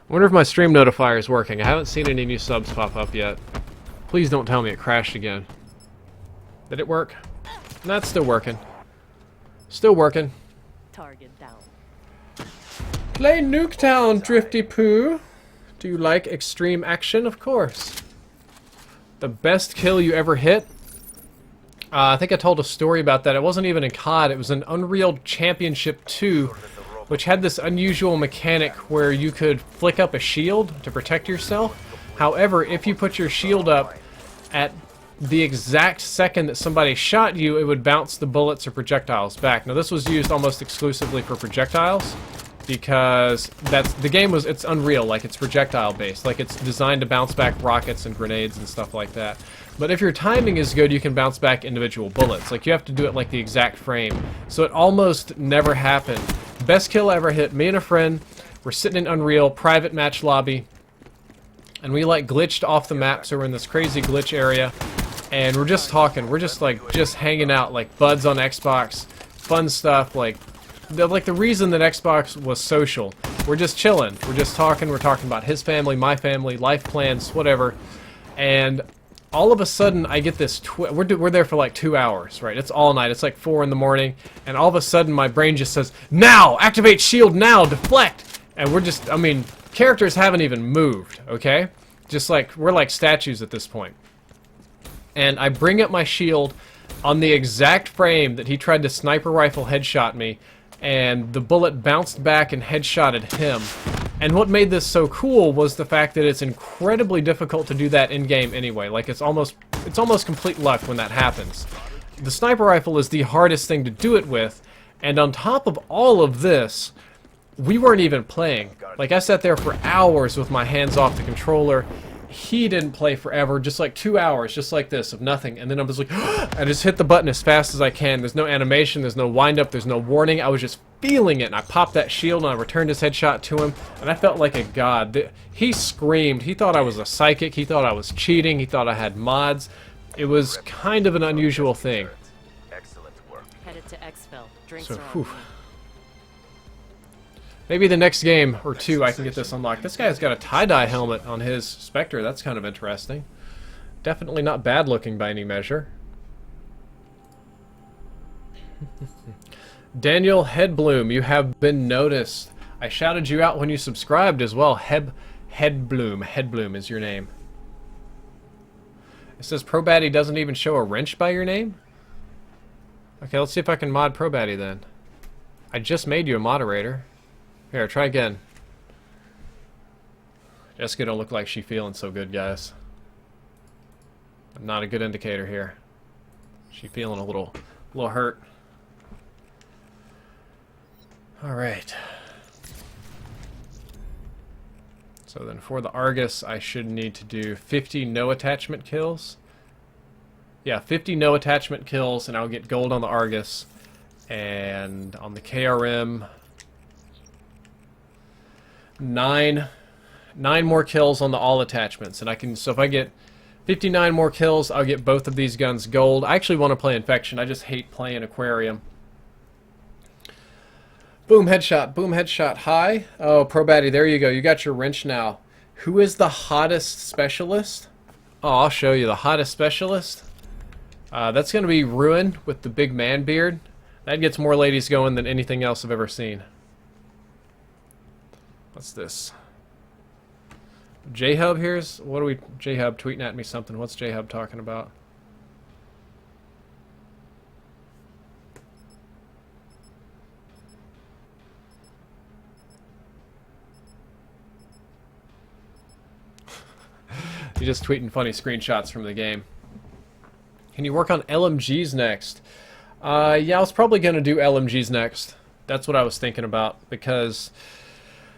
wonder if my stream notifier is working. I haven't seen any new subs pop up yet. Please don't tell me it crashed again. Did it work? That's still working. Still working. Target down. Play Nuketown, Drifty Poo. Do you like extreme action? Of course. The best kill you ever hit? I think I told a story about that. It wasn't even in COD. It was in Unreal Championship 2, which had this unusual mechanic where you could flick up a shield to protect yourself. However, if you put your shield up at the exact second that somebody shot you, it would bounce the bullets or projectiles back. Now, this was used almost exclusively for projectiles, because it's Unreal, like it's projectile based, like it's designed to bounce back rockets and grenades and stuff like that. But if your timing is good, you can bounce back individual bullets. Like, you have to do it like the exact frame. So it almost never happened. Best kill I ever hit, me and a friend were sitting in Unreal, private match lobby, and we like glitched off the map, so we're in this crazy glitch area, and we're just talking, we're just like hanging out, like buds on Xbox, fun stuff, like the reason that Xbox was social. We're just chilling. We're just talking. We're talking about his family, my family, life plans, whatever. And all of a sudden, I get this. We're there for like 2 hours, right? It's all night. It's like 4 in the morning, and all of a sudden, my brain just says, "Now, activate shield now, deflect." And we're just, I mean, characters haven't even moved. Okay, just like we're like statues at this point. And I bring up my shield on the exact frame that he tried to sniper rifle headshot me, and the bullet bounced back and headshotted him. And what made this so cool was the fact that it's incredibly difficult to do that in-game anyway. Like, it's almost complete luck when that happens. The sniper rifle is the hardest thing to do it with, and on top of all of this, we weren't even playing. Like, I sat there for hours with my hands off the controller. He didn't play forever, just like 2 hours, just like this, of nothing. And then I was like, I just hit the button as fast as I can. There's no animation, there's no wind-up, there's no warning. I was just feeling it, and I popped that shield, and I returned his headshot to him, and I felt like a god. He screamed. He thought I was a psychic. He thought I was cheating. He thought I had mods. It was kind of an unusual thing. Excellent work. Headed to Exfil. Drinks So, are on whew. me. Maybe the next game or two I can get this unlocked. This guy's got a tie-dye helmet on his Spectre. That's kind of interesting. Definitely not bad looking by any measure. Daniel Headbloom, you have been noticed. I shouted you out when you subscribed as well. Headbloom is your name. It says ProBaddy doesn't even show a wrench by your name? Okay, let's see if I can mod ProBaddy then. I just made you a moderator. Here, try again. Jessica don't look like she feeling so good, guys. Not a good indicator here. She feeling a little hurt. All right. So then for the Argus, I should need to do 50 no attachment kills. Yeah, 50 no attachment kills, and I'll get gold on the Argus. And on the KRM, 9 more kills on the all attachments. And I can, so if I get 59 more kills, I'll get both of these guns gold. I actually want to play Infection. I just hate playing Aquarium. Boom headshot, hi. Oh, Pro Batty, there you go. You got your wrench now. Who is the hottest specialist? Oh, I'll show you the hottest specialist. That's going to be Ruin with the big man beard. That gets more ladies going than anything else I've ever seen. What's this? J-Hub here's... What are we... J-Hub tweeting at me something. What's J-Hub talking about? He's just tweeting funny screenshots from the game. Can you work on LMGs next? Yeah, I was probably going to do LMGs next. That's what I was thinking about, because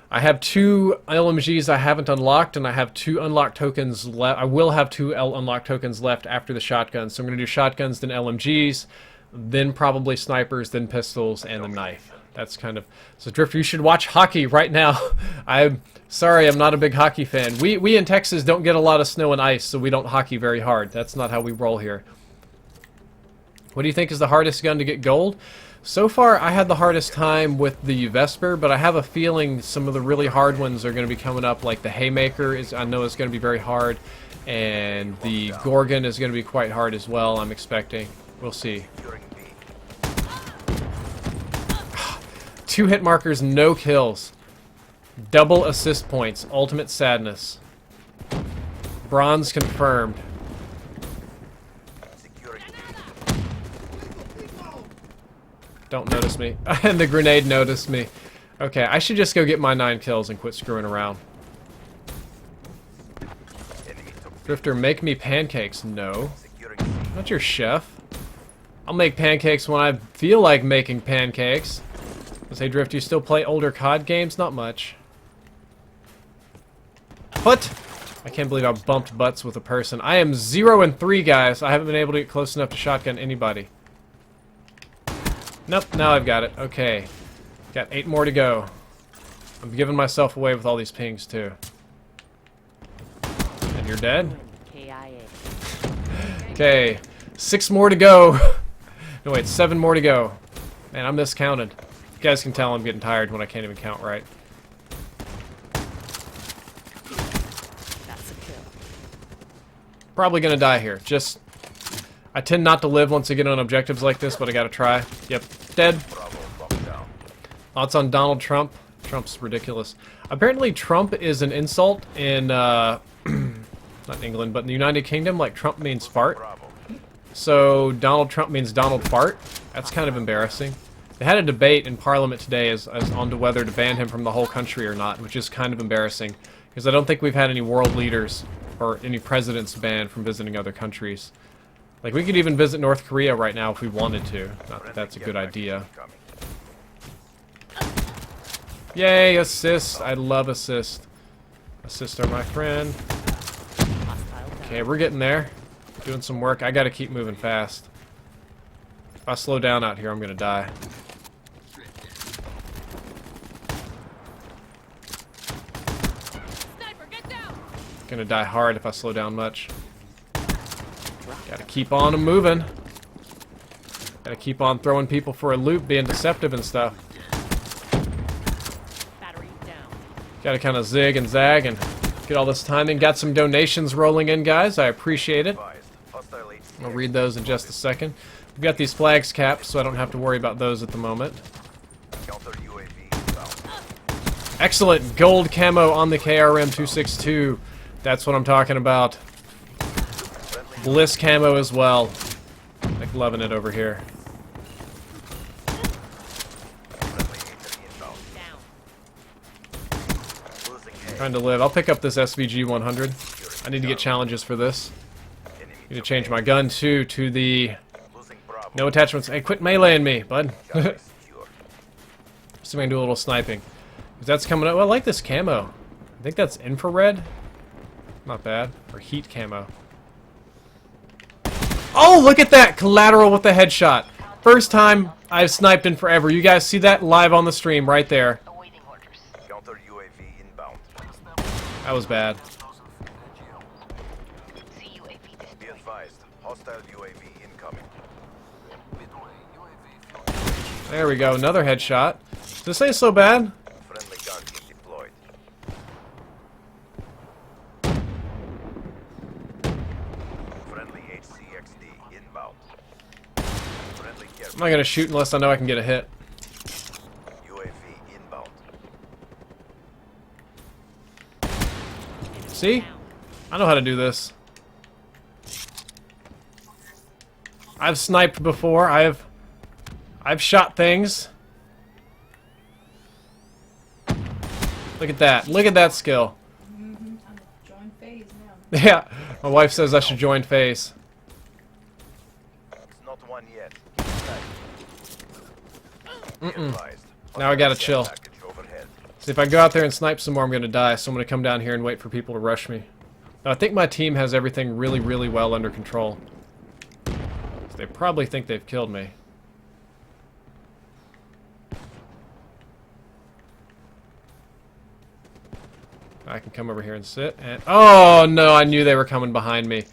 I have 2 LMGs I haven't unlocked, and I have 2 unlocked tokens left. I will have 2 unlocked tokens left after the shotguns. So I'm going to do shotguns, then LMGs, then probably snipers, then pistols, and the knife. That's kind of... So Drifter, you should watch hockey right now. I'm sorry, I'm not a big hockey fan. We in Texas don't get a lot of snow and ice, so we don't hockey very hard. That's not how we roll here. What do you think is the hardest gun to get gold? So far, I had the hardest time with the Vesper, but I have a feeling some of the really hard ones are going to be coming up, like the Haymaker is, I know it's going to be very hard, and the Gorgon is going to be quite hard as well, I'm expecting. We'll see. 2 hit markers, no kills. Double assist points, ultimate sadness. Bronze confirmed. Don't notice me. And the grenade noticed me. Okay, I should just go get my 9 kills and quit screwing around. Drifter, make me pancakes. No. Not your chef. I'll make pancakes when I feel like making pancakes. Hey Drift, you still play older COD games? Not much. What? I can't believe I bumped butts with a person. I am 0 and 3, guys. I haven't been able to get close enough to shotgun anybody. Nope, now I've got it. Okay. Got 8 more to go. I'm giving myself away with all these pings, too. And you're dead? Okay. 6 more to go. No, wait, 7 more to go. Man, I miscounted. You guys can tell I'm getting tired when I can't even count right. That's a kill. Probably gonna die here. Just... I tend not to live once I get on objectives like this, but I gotta try. Yep. Dead. Thoughts on Donald Trump? Trump's ridiculous. Apparently Trump is an insult in, not England, but in the United Kingdom. Like, Trump means fart. So, Donald Trump means Donald Fart. That's kind of embarrassing. They had a debate in Parliament today as on to whether to ban him from the whole country or not, which is kind of embarrassing. Because I don't think we've had any world leaders or any presidents banned from visiting other countries. Like, we could even visit North Korea right now if we wanted to. Not that that's a good idea. Yay, assist. I love assist. Assist are my friend. Okay, we're getting there. Doing some work. I gotta keep moving fast. If I slow down out here, I'm gonna die. Gonna die hard if I slow down much. Gotta keep on moving. Gotta keep on throwing people for a loop, being deceptive and stuff. Battery down. Gotta kind of zig and zag and get all this timing. Got some donations rolling in, guys. I appreciate it. I'll read those in just a second. We've got these flags capped, so I don't have to worry about those at the moment. Excellent gold camo on the KRM262. That's what I'm talking about. Bliss camo as well. Like, loving it over here. Trying to live. I'll pick up this SVG 100. I need to get challenges for this. Need to change my gun too to the no attachments. Hey, quit meleeing me, bud. See if I can do a little sniping. 'Cause that's coming up. Well, I like this camo. I think that's infrared. Not bad. Or heat camo. Oh, look at that! Collateral with the headshot. First time I've sniped in forever. You guys see that live on the stream right there. Counter UAV inbound. That was bad. Be advised, hostile UAV incoming. There we go. Another headshot. This ain't so bad. Friendly gun team deployed. Friendly HCXD inbound. Friendly care I'm not gonna shoot unless I know I can get a hit. UAV inbound. See? I know how to do this. I've sniped before. I've shot things. Look at that. Look at that skill. I'm join phase now. Yeah. My wife says I should join phase. It's not one yet. Be advised, Now I gotta hostile chill. care package overhead. See, if I go out there and snipe some more, I'm gonna die. So I'm gonna come down here and wait for people to rush me. Now, I think my team has everything really, really well under control. So they probably think they've killed me. I can come over here and sit and... Oh, no, I knew they were coming behind me.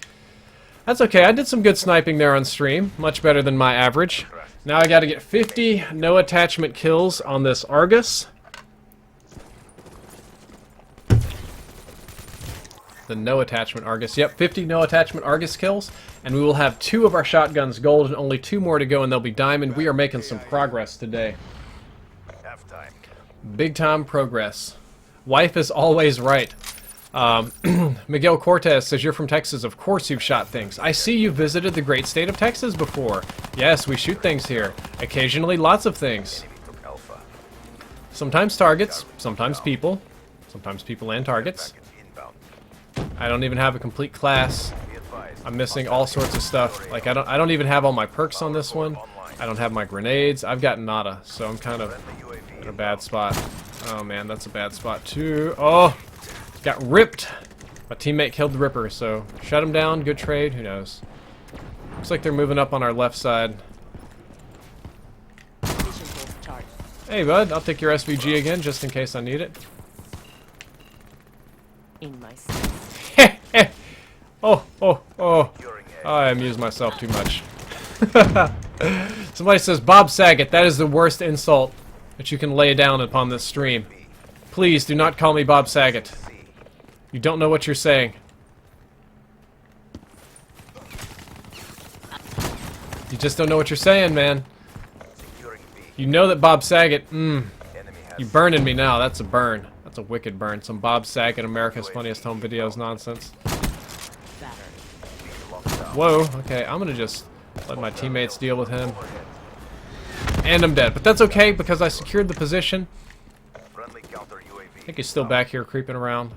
That's okay. I did some good sniping there on stream. Much better than my average. Now I gotta get 50 no attachment kills on this Argus. The no attachment Argus. Yep, 50 no attachment Argus kills. And we will have 2 of our shotguns gold and only 2 more to go and they'll be diamond. We are making some progress today. Halftime. Big time progress. Wife is always right. Miguel Cortez says, you're from Texas. Of course you've shot things. I see you visited the great state of Texas before. Yes, we shoot things here. Occasionally lots of things. Enemy took Alpha. Sometimes targets, sometimes people and targets. Package inbound. I don't even have a complete class. Be advised, I'm missing all sorts of stuff. Like I don't even have all my perks on this one. I don't have my grenades. I've got nada, so I'm kind of friendly UAV in a bad spot. Oh man, that's a bad spot too. Oh, got ripped. My teammate killed the Ripper, so shut him down. Good trade. Who knows? Looks like they're moving up on our left side. Vision pulse charged. Hey bud, I'll take your SVG again just in case I need it. In my sights. Oh. securing A. I amuse myself too much. Somebody says, Bob Saget, that is the worst insult that you can lay down upon this stream. Please do not call me Bob Saget. You don't know what you're saying. You just don't know what you're saying, man. Securing B. You know that Bob Saget, Enemy has you burning me now. That's a burn. That's a wicked burn. Some Bob Saget, America's Funniest Home Videos nonsense. Battery. been locked down. Whoa, okay, I'm gonna just let my teammates deal with him. And I'm dead, but that's okay because I secured the position. Friendly counter UAV. I think he's still back here creeping around.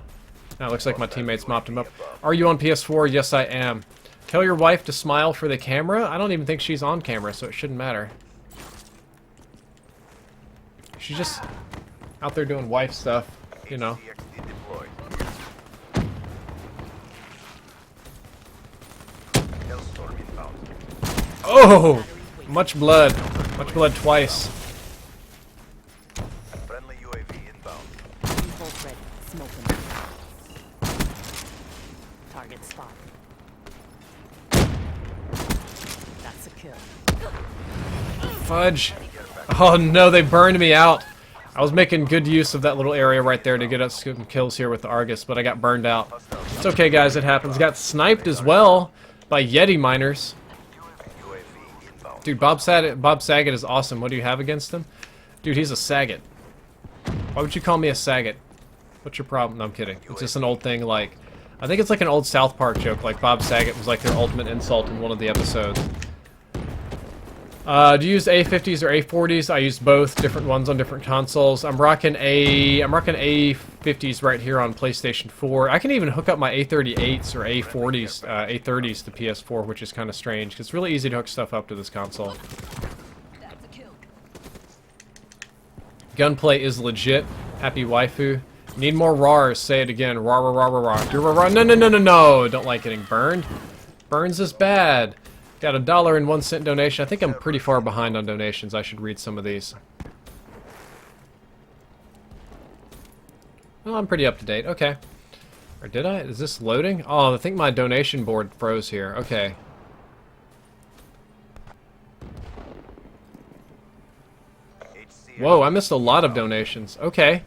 Now it looks like my teammates mopped him up. Are you on PS4? Yes, I am. Tell your wife to smile for the camera? I don't even think she's on camera, so it shouldn't matter. She's just out there doing wife stuff, you know. HCXD deployed. Hellstorm inbound. Oh! Much blood. Much blood twice. Friendly UAV inbound. Default ready. Smoking. Target spotted. That's a kill. Fudge. Oh no, they burned me out. I was making good use of that little area right there to get us some kills here with the Argus, but I got burned out. It's okay, guys, it happens. Got sniped as well by Yeti miners. UAV inbound. Dude, Bob Saget is awesome. What do you have against him? Dude, he's a Saget. Why would you call me a Saget? What's your problem? No, I'm kidding. It's just an old thing, like... I think it's like an old South Park joke, like Bob Saget was like their ultimate insult in one of the episodes. Do you use A50s or A40s? I use both, different ones on different consoles. I'm rocking A50s right here on PlayStation 4. I can even hook up my A38s or A40s, A30s to PS4, which is kind of strange, because it's really easy to hook stuff up to this console. Gunplay is legit. Happy waifu. Need more rars. Say it again. Rar, rar, rar, rar, rar. Rar, rar. No, no, no, no, no. Don't like getting burned. Burns is bad. Got $1.01 donation. I think I'm pretty far behind on donations. I should read some of these. Well, I'm pretty up to date. Okay. Or did I? Is this loading? Oh, I think my donation board froze here. Okay. Whoa, I missed a lot of donations. Okay.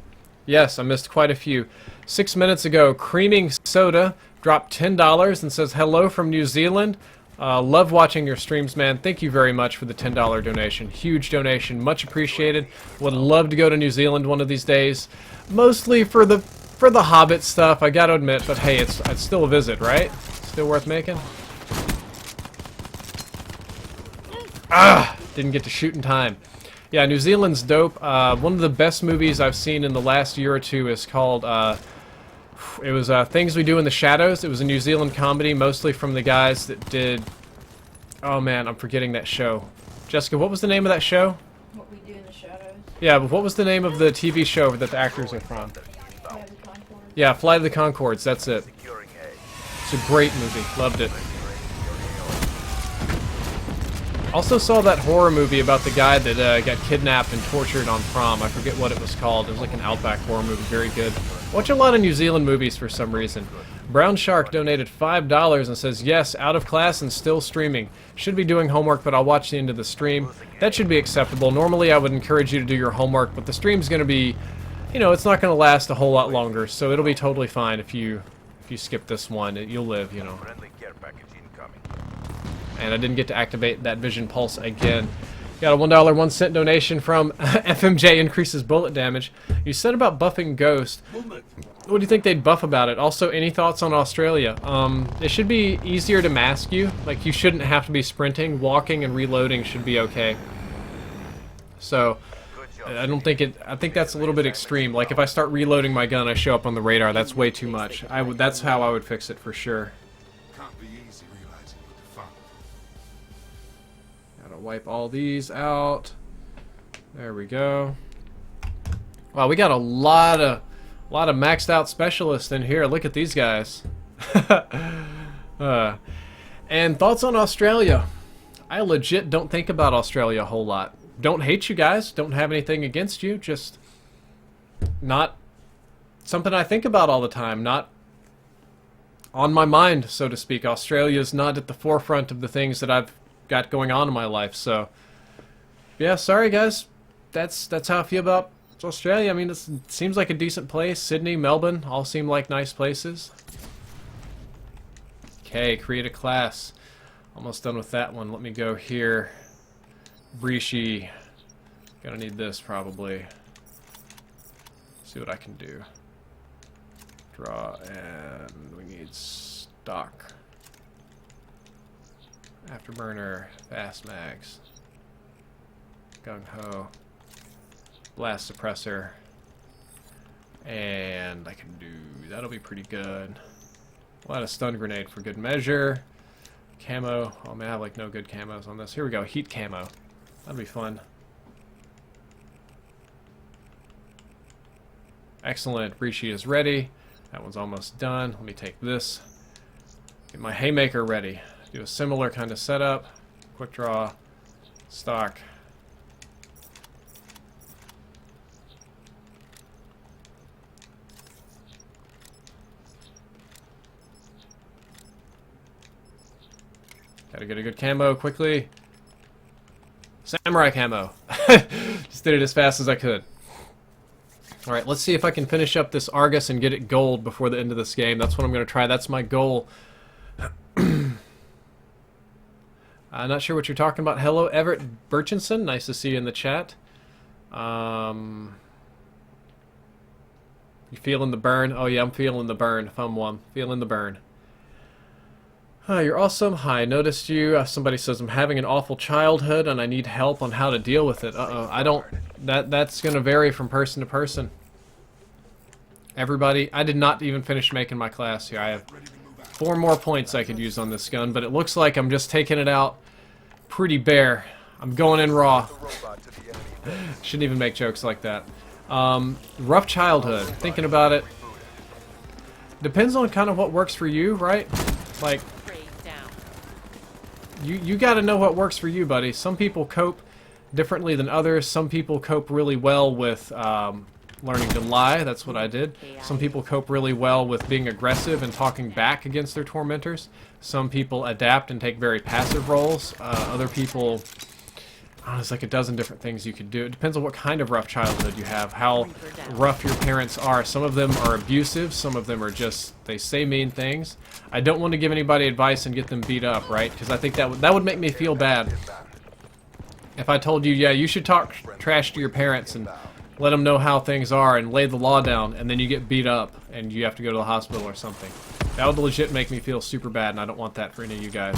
Yes, I missed quite a few. 6 minutes ago, Creaming Soda dropped $10 and says, hello from New Zealand. Love watching your streams, man. Thank you very much for the $10 donation. Huge donation. Much appreciated. Would love to go to New Zealand one of these days. Mostly for the Hobbit stuff, I gotta admit. But hey, it's still a visit, right? Still worth making. Ah! Didn't get to shoot in time. Yeah, New Zealand's dope. One of the best movies I've seen in the last year or two is called, it was Things We Do in the Shadows. It was a New Zealand comedy, mostly from the guys that did, oh man, I'm forgetting that show. Jessica, what was the name of that show? What We Do in the Shadows. Yeah, but what was the name of the TV show that the actors are from? Flight of the Conchords. Yeah, Flight of the Conchords, that's it. It's a great movie, loved it. Also saw that horror movie about the guy that got kidnapped and tortured on prom. I forget what it was called. It was like an Outback horror movie. Very good. Watch a lot of New Zealand movies for some reason. Brown Shark donated $5 and says, yes, out of class and still streaming. Should be doing homework, but I'll watch the end of the stream. That should be acceptable. Normally I would encourage you to do your homework, but the stream's going to be, you know, it's not going to last a whole lot longer, so it'll be totally fine if you skip this one. You'll live, you know. And I didn't get to activate that Vision Pulse again. Got a $1.01 donation from FMJ increases bullet damage. You said about buffing Ghost. What do you think they'd buff about it? Also, any thoughts on Australia? It should be easier to mask you. Like, you shouldn't have to be sprinting. Walking and reloading should be okay. So, I don't think it... I think that's a little bit extreme. Like, if I start reloading my gun, I show up on the radar. That's way too much. That's how I would fix it for sure. Wipe all these out. There we go. Wow, we got a lot of maxed out specialists in here. Look at these guys. And thoughts on Australia? I legit don't think about Australia a whole lot. Don't hate you guys. Don't have anything against you. Just not something I think about all the time. Not on my mind, so to speak. Australia's not at the forefront of the things that I've got going on in my life, so yeah, sorry guys. That's how I feel about Australia. I mean, it seems like a decent place. Sydney, Melbourne, all seem like nice places. Okay, create a class. Almost done with that one. Let me go here. Brishi. Gonna need this probably. See what I can do. Draw, and we need stock. Afterburner, fast mags, gung ho, blast suppressor, and I can do, that'll be pretty good. A lot of stun grenade for good measure. Camo, oh man, I have like no good camos on this. Here we go, heat camo. That'll be fun. Excellent, Brishi is ready. That one's almost done. Let me take this. Get my haymaker ready. Do a similar kind of setup. Quick draw, stock. Gotta get a good camo quickly. Samurai camo. Just did it as fast as I could. Alright, let's see if I can finish up this Argus and get it gold before the end of this game. That's what I'm going to try. That's my goal. I'm not sure what you're talking about. Hello, Everett Burchinson. Nice to see you in the chat. You feeling the burn? Oh yeah, I'm feeling the burn. One. Feeling the burn. You're awesome. Hi, I noticed you. Somebody says I'm having an awful childhood and I need help on how to deal with it. Uh-oh. I don't... That's going to vary from person to person. Everybody... I did not even finish making my class here. I have 4 more points I could use on this gun, but it looks like I'm just taking it out pretty bare. I'm going in raw. Shouldn't even make jokes like that. Rough childhood. Thinking about it. Depends on kind of what works for you, right? Like, you got to know what works for you, buddy. Some people cope differently than others. Some people cope really well with learning to lie. That's what I did. Some people cope really well with being aggressive and talking back against their tormentors. Some people adapt and take very passive roles. Other people... There's like a dozen different things you could do. It depends on what kind of rough childhood you have, how rough your parents are. Some of them are abusive, some of them are just, they say mean things. I don't want to give anybody advice and get them beat up, right? Because I think that would make me feel bad. If I told you, yeah, you should talk trash to your parents and let them know how things are and lay the law down, and then you get beat up and you have to go to the hospital or something. That would legit make me feel super bad, and I don't want that for any of you guys.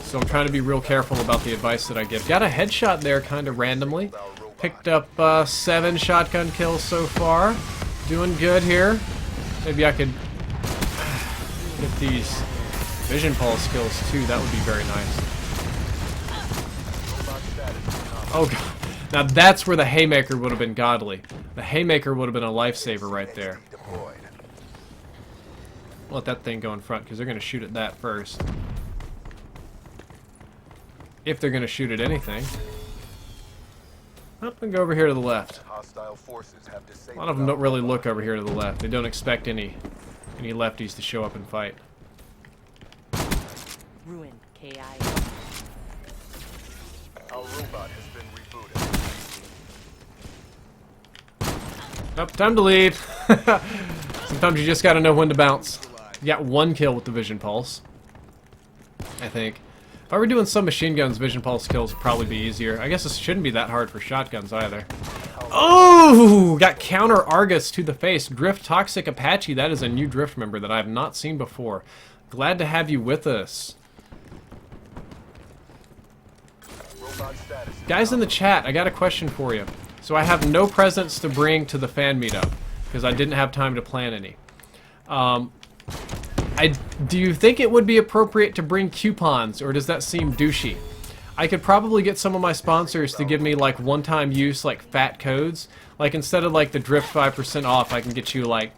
So I'm trying to be real careful about the advice that I give. Got a headshot there kind of randomly. Picked up 7 shotgun kills so far. Doing good here. Maybe I could get these vision pulse kills too. That would be very nice. Oh god. Now that's where the haymaker would have been godly. The haymaker would have been a lifesaver right there. Let that thing go in front because they're going to shoot at that first. If they're going to shoot at anything. Up and go over here to the left. A lot of them don't really look over here to the left. They don't expect any lefties to show up and fight. Ruin KI. Our robot has been rebooted. Nope, time to leave. Sometimes you just got to know when to bounce. You got 1 kill with the vision pulse, I think. If I were doing some machine guns, vision pulse kills would probably be easier. I guess this shouldn't be that hard for shotguns either. Oh! Got counter Argus to the face. Drift Toxic Apache. That is a new Drift member that I have not seen before. Glad to have you with us. Guys in the chat, I got a question for you. So I have no presents to bring to the fan meetup because I didn't have time to plan any. Do you think it would be appropriate to bring coupons, or does that seem douchey? I could probably get some of my sponsors to give me like one-time use, like fat codes. Like instead of like the Drift 5% off, I can get you like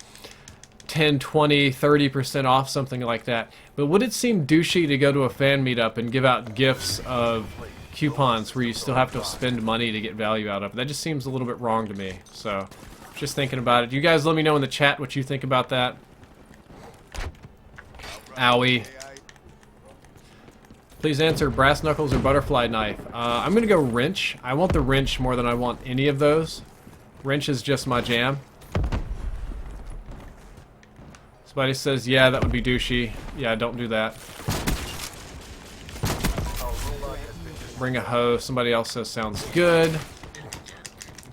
10, 20, 30% off, something like that. But would it seem douchey to go to a fan meetup and give out gifts of coupons where you still have to spend money to get value out of it? That just seems a little bit wrong to me. So, just thinking about it. You guys let me know in the chat what you think about that. Owie. Please answer brass knuckles or butterfly knife. I'm gonna go wrench. I want the wrench more than I want any of those. Wrench is just my jam. Somebody says, yeah, that would be douchey. Yeah, don't do that. Bring a hoe. Somebody else says, sounds good.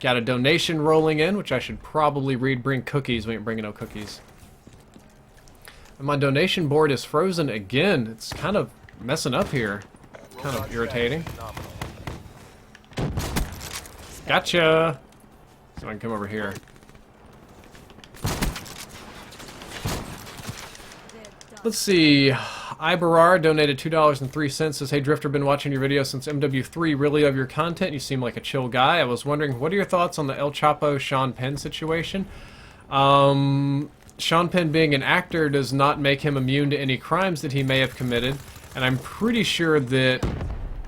Got a donation rolling in, which I should probably read. Bring cookies. We ain't bringing no cookies. And my donation board is frozen again. It's kind of messing up here. Kind of irritating. Gotcha! So I can come over here. Let's see. Ibarar donated $2.03. Says, hey Drifter, been watching your videos since MW3. Really love your content. You seem like a chill guy. I was wondering, what are your thoughts on the El Chapo Sean Penn situation? Sean Penn being an actor does not make him immune to any crimes that he may have committed, and I'm pretty sure that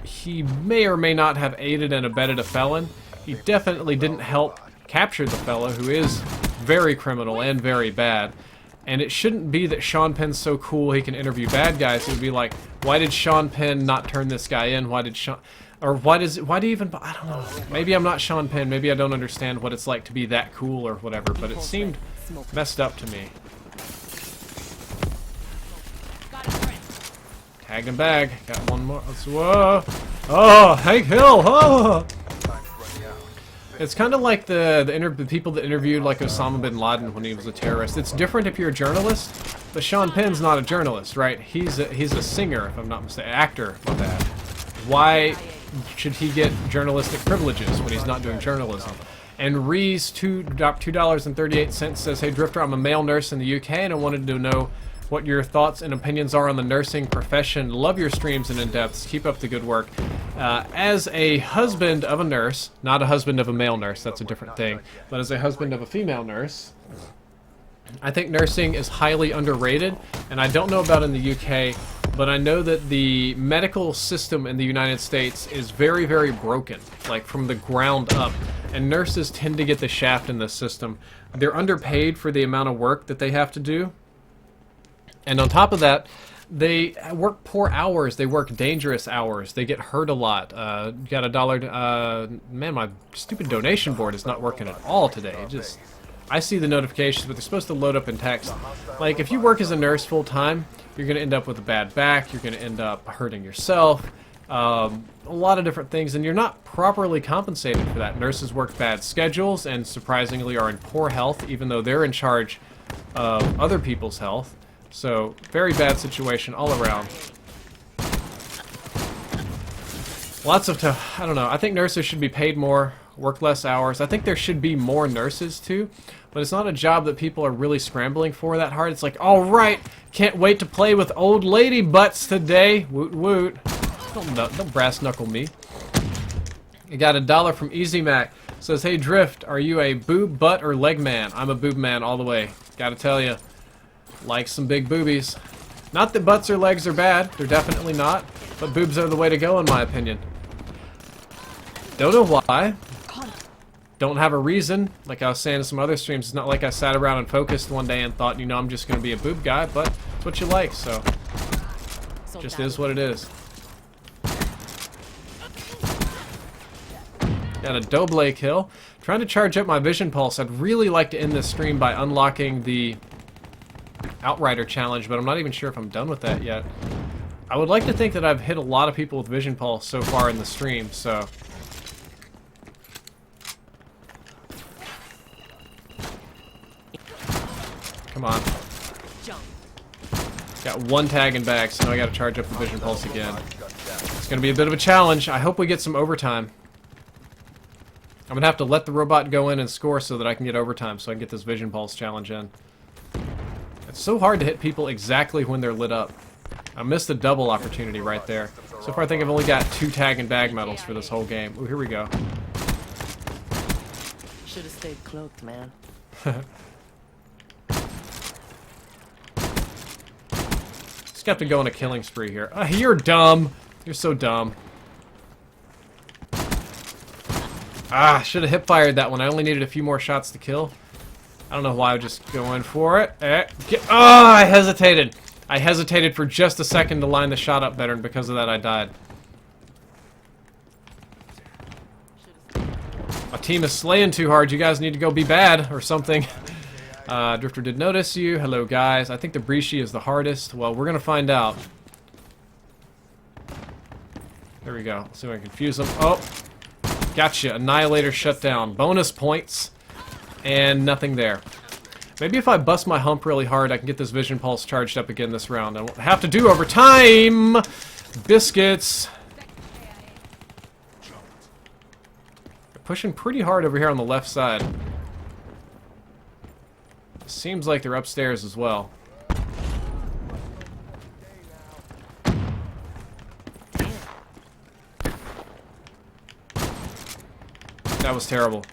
he may or may not have aided and abetted a felon. He definitely didn't help capture the fellow, who is very criminal and very bad. And it shouldn't be that Sean Penn's so cool he can interview bad guys. It would be like, why did Sean Penn not turn this guy in? Why did Sean... Or why do you even... I don't know. Maybe I'm not Sean Penn. Maybe I don't understand what it's like to be that cool or whatever, but it seemed messed up to me. Tagged him bag. Got one more. Let's... Whoa! Oh, Hank Hill! Oh! It's kind of like the people that interviewed like Osama bin Laden when he was a terrorist. It's different if you're a journalist, but Sean Penn's not a journalist, right? He's a singer, if I'm not mistaken. Actor, my bad. Why should he get journalistic privileges when he's not doing journalism? And Reese $2.38 says, hey Drifter, I'm a male nurse in the UK and I wanted to know what your thoughts and opinions are on the nursing profession. Love your streams and in-depths. Keep up the good work. As a husband of a nurse, not a husband of a male nurse, that's a different thing, but as a husband of a female nurse, I think nursing is highly underrated, and I don't know about in the UK, but I know that the medical system in the United States is very, very broken, like from the ground up, and nurses tend to get the shaft in this system. They're underpaid for the amount of work that they have to do, and on top of that, they work poor hours, they work dangerous hours, they get hurt a lot. Got $1, man, my stupid donation board is not working at all today. I see the notifications, but they're supposed to load up in text. Like, if you work as a nurse full-time, you're going to end up with a bad back, you're going to end up hurting yourself, a lot of different things, and you're not properly compensated for that. Nurses work bad schedules and surprisingly are in poor health, even though they're in charge of other people's health. So, very bad situation all around. Lots of I don't know, I think nurses should be paid more, work less hours. I think there should be more nurses too, but it's not a job that people are really scrambling for that hard. It's like, alright, can't wait to play with old lady butts today. Woot woot. Don't brass knuckle me. I got $1 from Easy Mac. Says, hey Drift, are you a boob, butt, or leg man? I'm a boob man all the way. Gotta tell you. Like some big boobies. Not that butts or legs are bad, they're definitely not, but boobs are the way to go in my opinion. Don't know why. Don't have a reason. Like I was saying in some other streams, it's not like I sat around and focused one day and thought, you know, I'm just going to be a boob guy, but it's what you like, so just is what it is. Got a double kill. Trying to charge up my vision pulse. I'd really like to end this stream by unlocking the Outrider challenge, but I'm not even sure if I'm done with that yet. I would like to think that I've hit a lot of people with vision pulse so far in the stream, so... Come on. Got one tag and back, so now I gotta charge up the vision pulse again. It's gonna be a bit of a challenge. I hope we get some overtime. I'm gonna have to let the robot go in and score so that I can get overtime, so I can get this vision pulse challenge in. It's so hard to hit people exactly when they're lit up. I missed a double opportunity right there. So far I think I've only got 2 tag and bag medals for this whole game. Ooh, here we go. Should have stayed cloaked, man. Just have to go on a killing spree here. You're dumb. You're so dumb. Ah, should have hip fired that one. I only needed a few more shots to kill. I don't know why I was just going for it. I hesitated. I hesitated for just a second to line the shot up better, and because of that I died. My team is slaying too hard. You guys need to go be bad or something. Drifter did notice you. Hello, guys. I think the Breachy is the hardest. Well, we're going to find out. There we go. Let's see if I can confuse them. Oh, gotcha. Annihilator shut down. Bonus points. And nothing there. Maybe if I bust my hump really hard, I can get this vision pulse charged up again this round. I won't have to do overtime! Biscuits! They're pushing pretty hard over here on the left side. Seems like they're upstairs as well. That was terrible.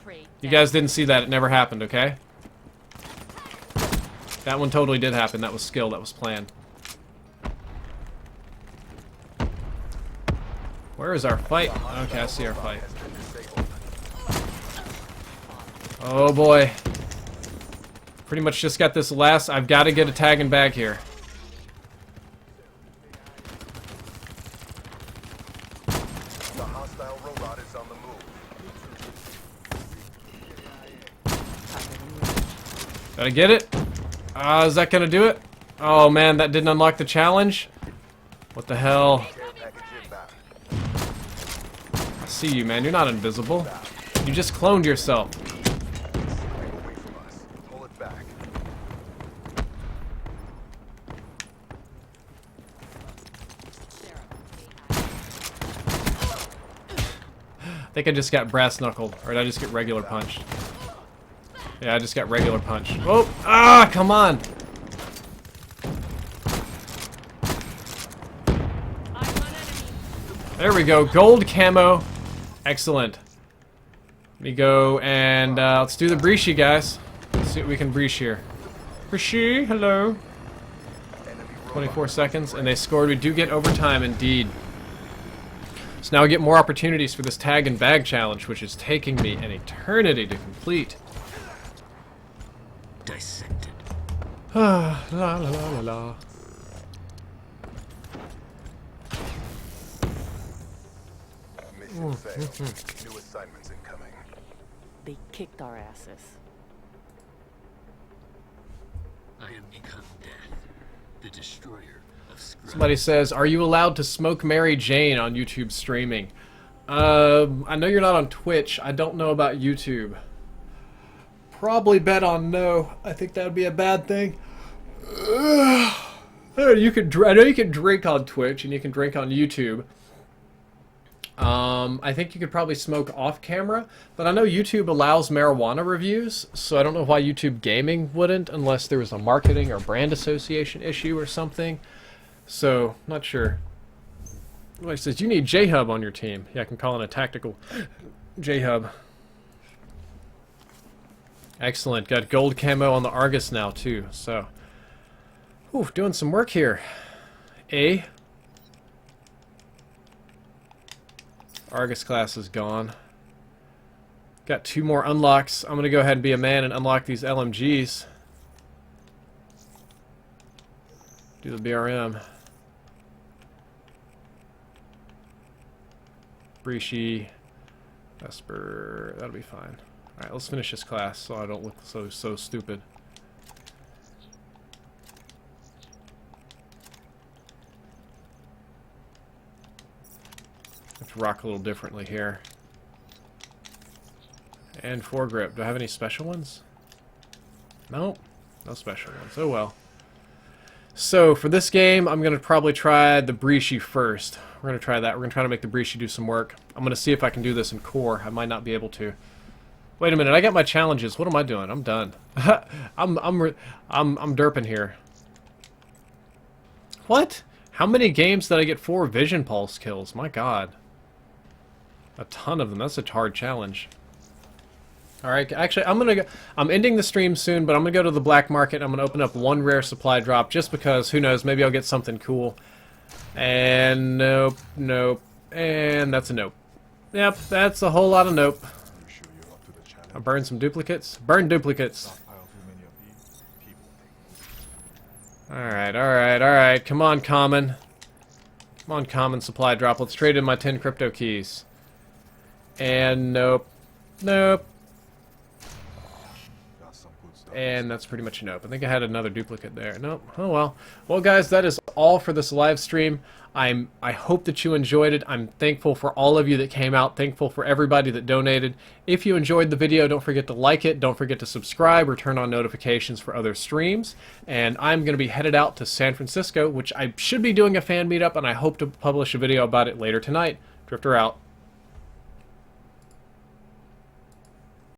You guys didn't see that. It never happened, okay? That one totally did happen. That was skill. That was planned. Where is our fight? Okay, I see our fight. Oh boy. Pretty much just got this last... I've got to get a tag and bag here. The hostile robot is on the move. Gotta get it. Is that gonna do it? Oh man, that didn't unlock the challenge? What the hell? I see you, man. You're not invisible. You just cloned yourself. Away from us. Pull it back. I think I just got brass knuckled. Or did I just get regular punched? Yeah, I just got regular punch. Oh! Ah! Come on! There we go. Gold camo. Excellent. Let me go and let's do the breachy, guys. Let's see what we can breach here. Breachy, hello. 24 seconds, and they scored. We do get overtime, indeed. So now we get more opportunities for this tag and bag challenge, which is taking me an eternity to complete. Dissected. La la la la la. Mission failed. New assignments incoming. They kicked our asses. I am become death, the destroyer of scrubs. Somebody says, "Are you allowed to smoke Mary Jane on YouTube streaming?" I know you're not on Twitch. I don't know about YouTube. Probably bet on no. I think that would be a bad thing. You could. I know you can drink on Twitch and you can drink on YouTube. I think you could probably smoke off camera, but I know YouTube allows marijuana reviews, so I don't know why YouTube Gaming wouldn't, unless there was a marketing or brand association issue or something. So, not sure. Like says, you need J-Hub on your team. Yeah, I can call in a tactical J-Hub. Excellent. Got gold camo on the Argus now, too. So, ooh, doing some work here. Argus class is gone. Got 2 more unlocks. I'm going to go ahead and be a man and unlock these LMGs. Do the BRM. Breachy. Vesper. That'll be fine. Alright, let's finish this class so I don't look so stupid. Have to rock a little differently here. And foregrip. Do I have any special ones? Nope. No special ones. Oh well. So, for this game, I'm going to probably try the Breachy first. We're going to try that. We're going to try to make the Breachy do some work. I'm going to see if I can do this in core. I might not be able to. Wait a minute. I got my challenges. What am I doing? I'm done. I'm derping here. What? How many games did I get 4 Vision Pulse kills? My god. A ton of them. That's a hard challenge. Alright, actually, I'm ending the stream soon, but I'm gonna go to the black market and I'm gonna open up 1 rare supply drop just because, who knows, maybe I'll get something cool. And nope, nope, and that's a nope. Yep, that's a whole lot of nope. I burned some duplicates. Burn duplicates. Alright, alright, alright. Come on, common. Come on, common supply drop. Let's trade in my 10 crypto keys. And nope. Nope. And that's pretty much a nope. I think I had another duplicate there. Nope. Oh well. Well guys, that is all for this live stream. I hope that you enjoyed it. I'm thankful for all of you that came out. Thankful for everybody that donated. If you enjoyed the video, don't forget to like it. Don't forget to subscribe or turn on notifications for other streams. And I'm going to be headed out to San Francisco, which I should be doing a fan meetup, and I hope to publish a video about it later tonight. Drifter out.